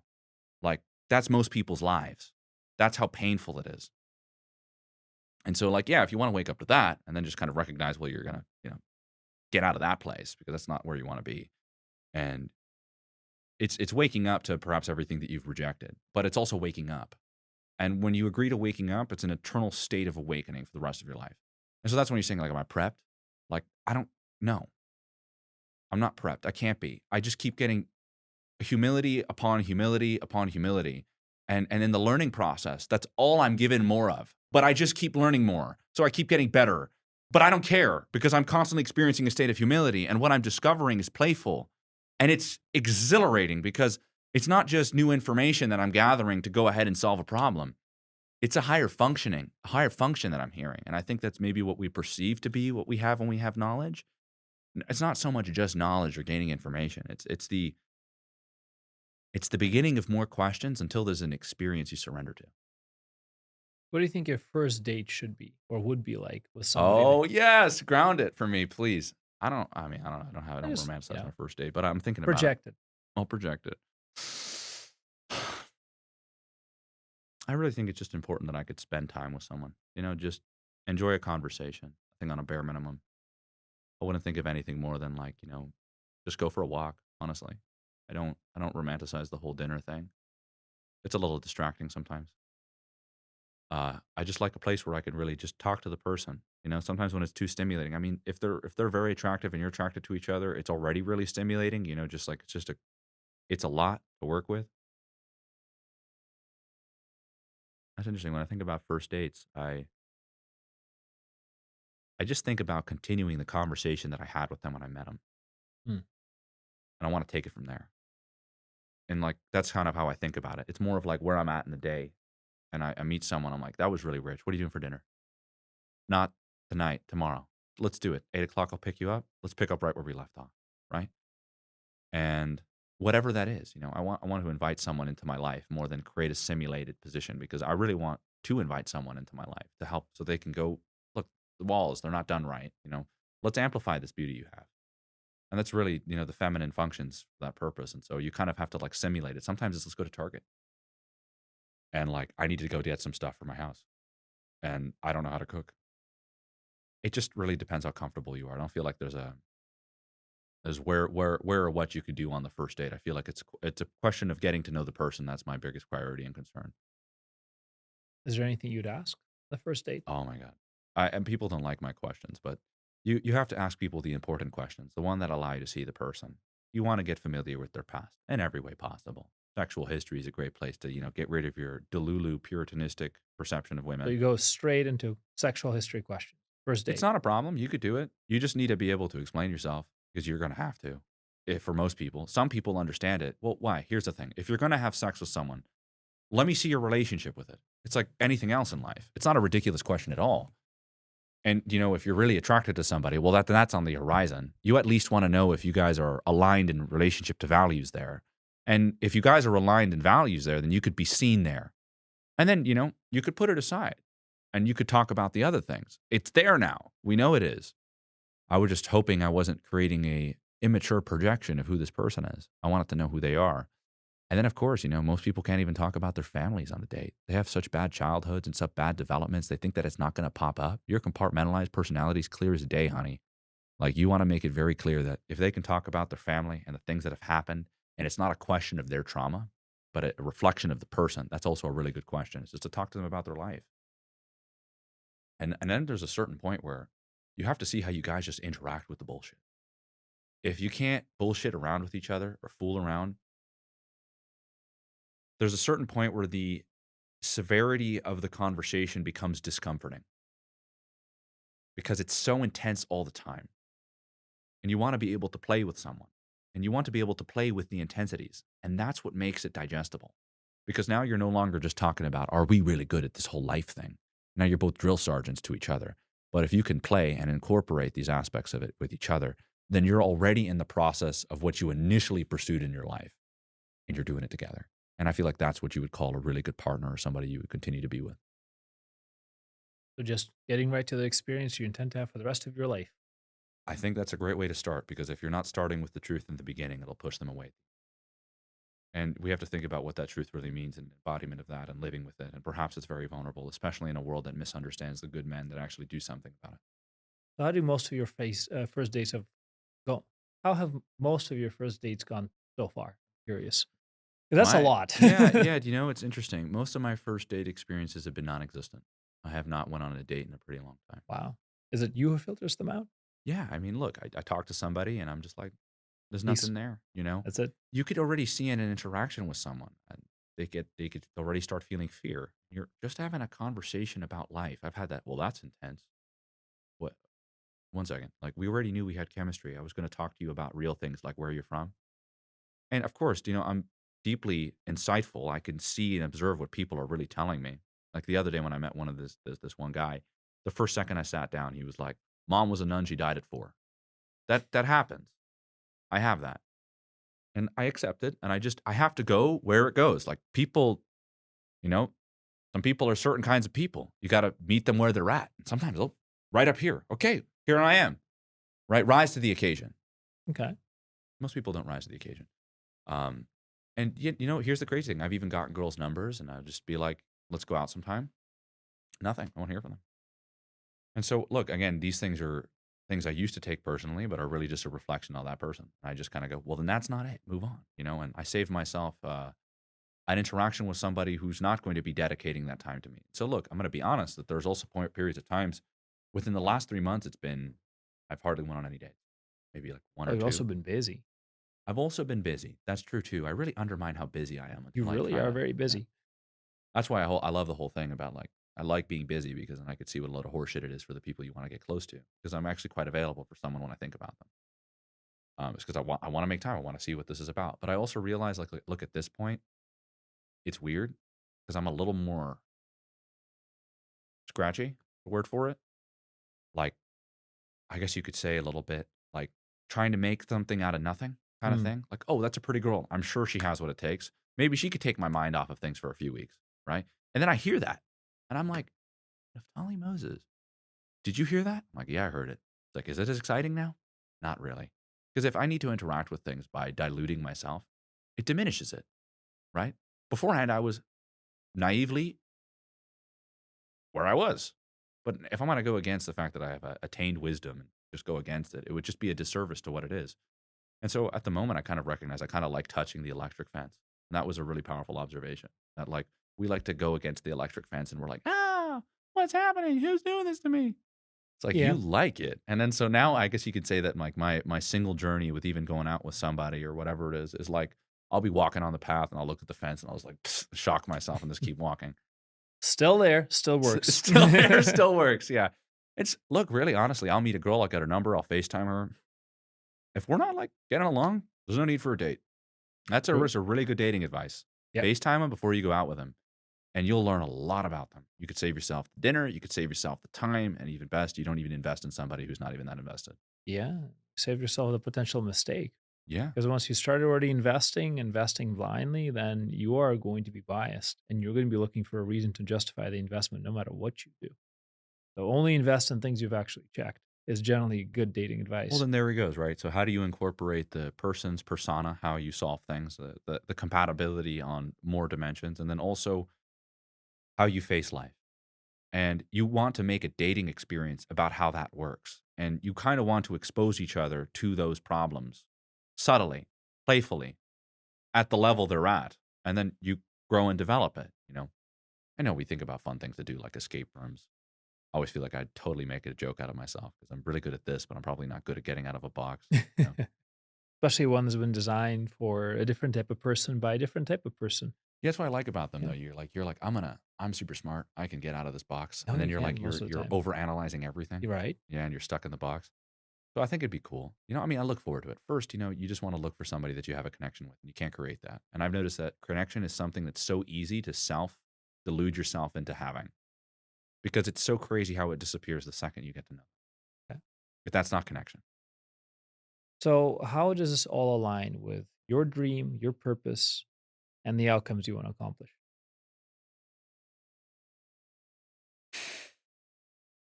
Like, that's most people's lives. That's how painful it is. And so, like, yeah, if you want to wake up to that and then just kind of recognize, well, you're going to, get out of that place, because that's not where you want to be. And it's waking up to perhaps everything that you've rejected, but it's also waking up. And when you agree to waking up, it's an eternal state of awakening for the rest of your life. And so that's when you're saying, like, am I prepped? Like, I don't know. I'm not prepped. I can't be. I just keep getting humility upon humility upon humility. And in the learning process, that's all I'm given more of. But I just keep learning more. So I keep getting better. But I don't care, because I'm constantly experiencing a state of humility. And what I'm discovering is playful. And it's exhilarating, because It's not just new information that I'm gathering to go ahead and solve a problem. It's a higher function that I'm hearing. And I think that's maybe what we perceive to be what we have when we have knowledge. It's not so much just knowledge or gaining information. It's the beginning of more questions until there's an experience you surrender to. What do you think your first date should be or would be like with somebody that Oh, yes, ground it for me, please. I don't have I I don't just, romanticize my first date, but I'm thinking about it. projected? I'll project it. I really think it's just important that I could spend time with someone. Just enjoy a conversation. I think on a bare minimum. I wouldn't think of anything more than like, just go for a walk, honestly. I don't romanticize the whole dinner thing. It's a little distracting sometimes. I just like a place where I can really just talk to the person. Sometimes when it's too stimulating, I mean, if they're very attractive and you're attracted to each other, it's already really stimulating. Just like it's a lot to work with. That's interesting. When I think about first dates, I just think about continuing the conversation that I had with them when I met them, Hmm. and I want to take it from there. And like that's kind of how I think about it. It's more of like where I'm at in the day, and I meet someone. I'm like, that was really rich. What are you doing for dinner? Not tonight, tomorrow. Let's do it. 8 o'clock, I'll pick you up. Let's pick up right where we left off. Right. And whatever that is, I want to invite someone into my life more than create a simulated position because I really want to invite someone into my life to help so they can go, look, the walls, they're not done right. Let's amplify this beauty you have. And that's really, the feminine functions for that purpose. And so you kind of have to like simulate it. Sometimes it's let's go to Target and like I need to go get some stuff for my house and I don't know how to cook. It just really depends how comfortable you are. I don't feel like there's where or what you could do on the first date. I feel like it's a question of getting to know the person. That's my biggest priority and concern. Is there anything you'd ask the first date? Oh my god, and people don't like my questions, but you have to ask people the important questions, the one that allow you to see the person. You want to get familiar with their past in every way possible. Sexual history is a great place to get rid of your delulu puritanistic perception of So women. you go straight into sexual history questions. First It's date. not a problem. You could do it. You just need to be able to explain yourself because you're going to have to. If for most people, some people understand it. Well, why? Here's the thing. If you're going to have sex with someone, let me see your relationship with it. It's like anything else in life. It's not a ridiculous question at all. And if you're really attracted to somebody, well, that's on the horizon. You at least want to know if you guys are aligned in relationship to values there. And if you guys are aligned in values there, then you could be seen there. And then, you could put it aside and you could talk about the other things. It's there now. We know it is. I was just hoping I wasn't creating a immature projection of who this person is. I wanted to know who they are. And then, of course, most people can't even talk about their families on the date. They have such bad childhoods and such bad developments. They think that it's not going to pop up. Your compartmentalized personality is clear as day, honey. Like you want to make it very clear that if they can talk about their family and the things that have happened, and it's not a question of their trauma, but a reflection of the person, that's also a really good question. It's just to talk to them about their life. And then there's a certain point where you have to see how you guys just interact with the bullshit. If you can't bullshit around with each other or fool around, there's a certain point where the severity of the conversation becomes discomforting because it's so intense all the time. And you want to be able to play with someone and you want to be able to play with the intensities. And that's what makes it digestible because now you're no longer just talking about, are we really good at this whole life thing? Now you're both drill sergeants to each other. But if you can play and incorporate these aspects of it with each other, then you're already in the process of what you initially pursued in your life and you're doing it together. And I feel like that's what you would call a really good partner or somebody you would continue to be with. So just getting right to the experience you intend to have for the rest of your life. I think that's a great way to start because if you're not starting with the truth in the beginning, it'll push them away. And we have to think about what that truth really means and embodiment of that and living with it. And perhaps it's very vulnerable, especially in a world that misunderstands the good men that actually do something about it. So how do most of your first dates have gone? How have most of your first dates gone so far? Curious. 'Cause that's a My lot. yeah, yeah, do you know it's interesting? Most of my first date experiences have been non-existent. I have not went on a date in a pretty long time. Wow. Is it you who filters them out? Yeah, I mean, look, I talk to somebody and I'm just like, there's Peace. nothing there. That's it. You could already see in an interaction with someone and they could already start feeling fear. You're just having a conversation about life. I've had that. Well, that's intense. What? One second. Like we already knew we had chemistry. I was going to talk to you about real things like where you're from. And of course, I'm deeply insightful. I can see and observe what people are really telling me. Like the other day when I met one of this one guy, the first second I sat down, he was like, "Mom was a nun. She died at 4." That happens. I have that, and I accept it, and I have to go where it goes. Like people, you know, some people are certain kinds of people. You got to meet them where they're at. Sometimes, oh, right up here. Okay, here I am. Right, rise to the occasion. Okay. Most people don't rise to the occasion. Um, and here's the crazy thing. I've even gotten girls' numbers, and I'll just be like, "Let's go out sometime." Nothing. I won't hear from them. And so, look, again, these things are things I used to take personally, but are really just a reflection of that person. I just kind of go, well, then that's not it. Move on, And I save myself an interaction with somebody who's not going to be dedicating that time to me. So, look, I'm going to be honest that there's also periods of times within the last 3 months, I've hardly went on any dates, maybe like one Oh, or you've also two. been busy. I've also been busy. That's true too. I really undermine how busy I am You until I really kind are of, very yeah. busy. That's why I love the whole thing about like I like being busy because then I could see what a load of horseshit it is for the people you want to get close to. Because I'm actually quite available for someone when I think about them. It's because I want to make time. I want to see what this is about. But I also realize like look at this point, it's weird because I'm a little more scratchy. The word for it, like I guess you could say a little bit like trying to make something out of nothing kind of Mm. thing. Like, oh, that's a pretty girl. I'm sure she has what it takes. Maybe she could take my mind off of things for a few weeks, right? And then I hear that, and I'm like, Naftali Moses, did you hear that? I'm like, yeah, I heard it. It's like, is it as exciting now? Not really. Because if I need to interact with things by diluting myself, it diminishes it, right? Beforehand, I was naively where I was. But if I'm going to go against the fact that I have attained wisdom and just go against it, it would just be a disservice to what it is. And so at the moment, I kind of recognize I kind of like touching the electric fence. And that was a really powerful observation that like we like to go against the electric fence and we're like, what's happening? Who's doing this to me? It's like you Yeah. like it. And then so now I guess you could say that like my single journey with even going out with somebody or whatever it is like I'll be walking on the path and I'll look at the fence and I was like shock myself and just keep walking. Still there, still works. Still there, still works. Yeah. It's look, really honestly, I'll meet a girl, I'll get her number, I'll FaceTime her. If we're not like getting along, there's no need for a date. True. That's a really good dating advice. Yep. FaceTime them before you go out with them, and you'll learn a lot about them. You could save yourself the dinner, you could save yourself the time, and even best, you don't even invest in somebody who's not even that invested. Yeah. Save yourself the potential mistake. Yeah. Because once you start already investing blindly, then you are going to be biased and you're going to be looking for a reason to justify the investment no matter what you do. So only invest in things you've actually checked is generally good dating Well, advice. then there he goes, right? So how do you incorporate the person's persona, how you solve things, the compatibility on more dimensions, and then also how you face life? And you want to make a dating experience about how that works. And you kind of want to expose each other to those problems subtly, playfully, at the level they're at. And then you grow and develop it. I know we think about fun things to do like escape rooms. I always feel like I'd totally make a joke out of myself because I'm really good at this, but I'm probably not good at getting out of a box. You know? Especially one that's been designed for a different type of person by a different type of person. Yeah, that's what I like about them Yeah. though. You're like, I'm super smart. I can get out of this box. No, And then you you're can like, most of the you're time. over analyzing everything. You're right. Yeah, and you're stuck in the box. So I think it'd be cool. I mean, I look forward to it. First, you just want to look for somebody that you have a connection with, and you can't create that. And I've noticed that connection is something that's so easy to self delude yourself into having because it's so crazy how it disappears the second you get to know. Okay. If that's not connection. So, how does this all align with your dream, your purpose, and the outcomes you want to accomplish?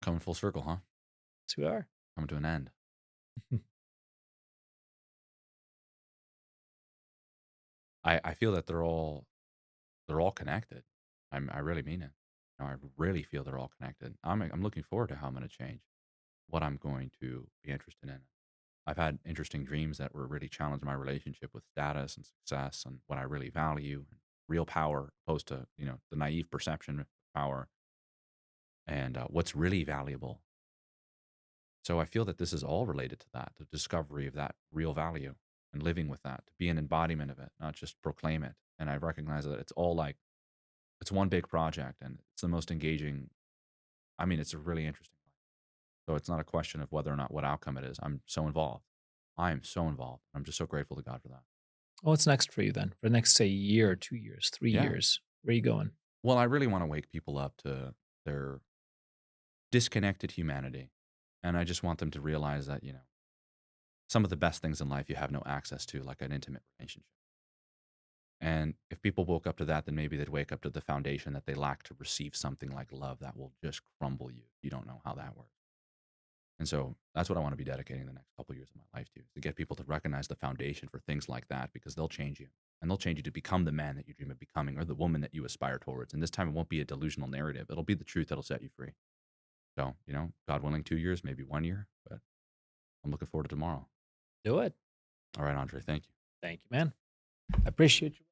Coming full circle, huh? Yes, we are. Coming to an end. I feel that they're all connected. I really mean it. I really feel they're all connected. I'm looking forward to how I'm going to change, what I'm going to be interested in. I've had interesting dreams that were really challenged my relationship with status and success and what I really value, and real power, opposed to the naive perception of power and what's really valuable. So I feel that this is all related to that, the discovery of that real value and living with that, to be an embodiment of it, not just proclaim it. And I recognize that it's all like it's one big project and it's the most engaging. I mean, it's a really interesting. So it's not a question of whether or not what outcome it is. I'm so involved. I am so involved. I'm just so grateful to God for that. What's next for you then? For the next, say, year, 2 years, 3 Yeah. years? Where are you going? Well, I really want to wake people up to their disconnected humanity. And I just want them to realize that, some of the best things in life you have no access to, like an intimate relationship. And if people woke up to that, then maybe they'd wake up to the foundation that they lack to receive something like love that will just crumble you. You don't know how that works. And so that's what I want to be dedicating the next couple of years of my life to get people to recognize the foundation for things like that, because they'll change you. And they'll change you to become the man that you dream of becoming, or the woman that you aspire towards. And this time it won't be a delusional narrative. It'll be the truth that'll set you free. So, God willing, 2 years, maybe 1 year, but I'm looking forward to tomorrow. Do it. All right, Andre, thank you. Thank you, man. I appreciate you.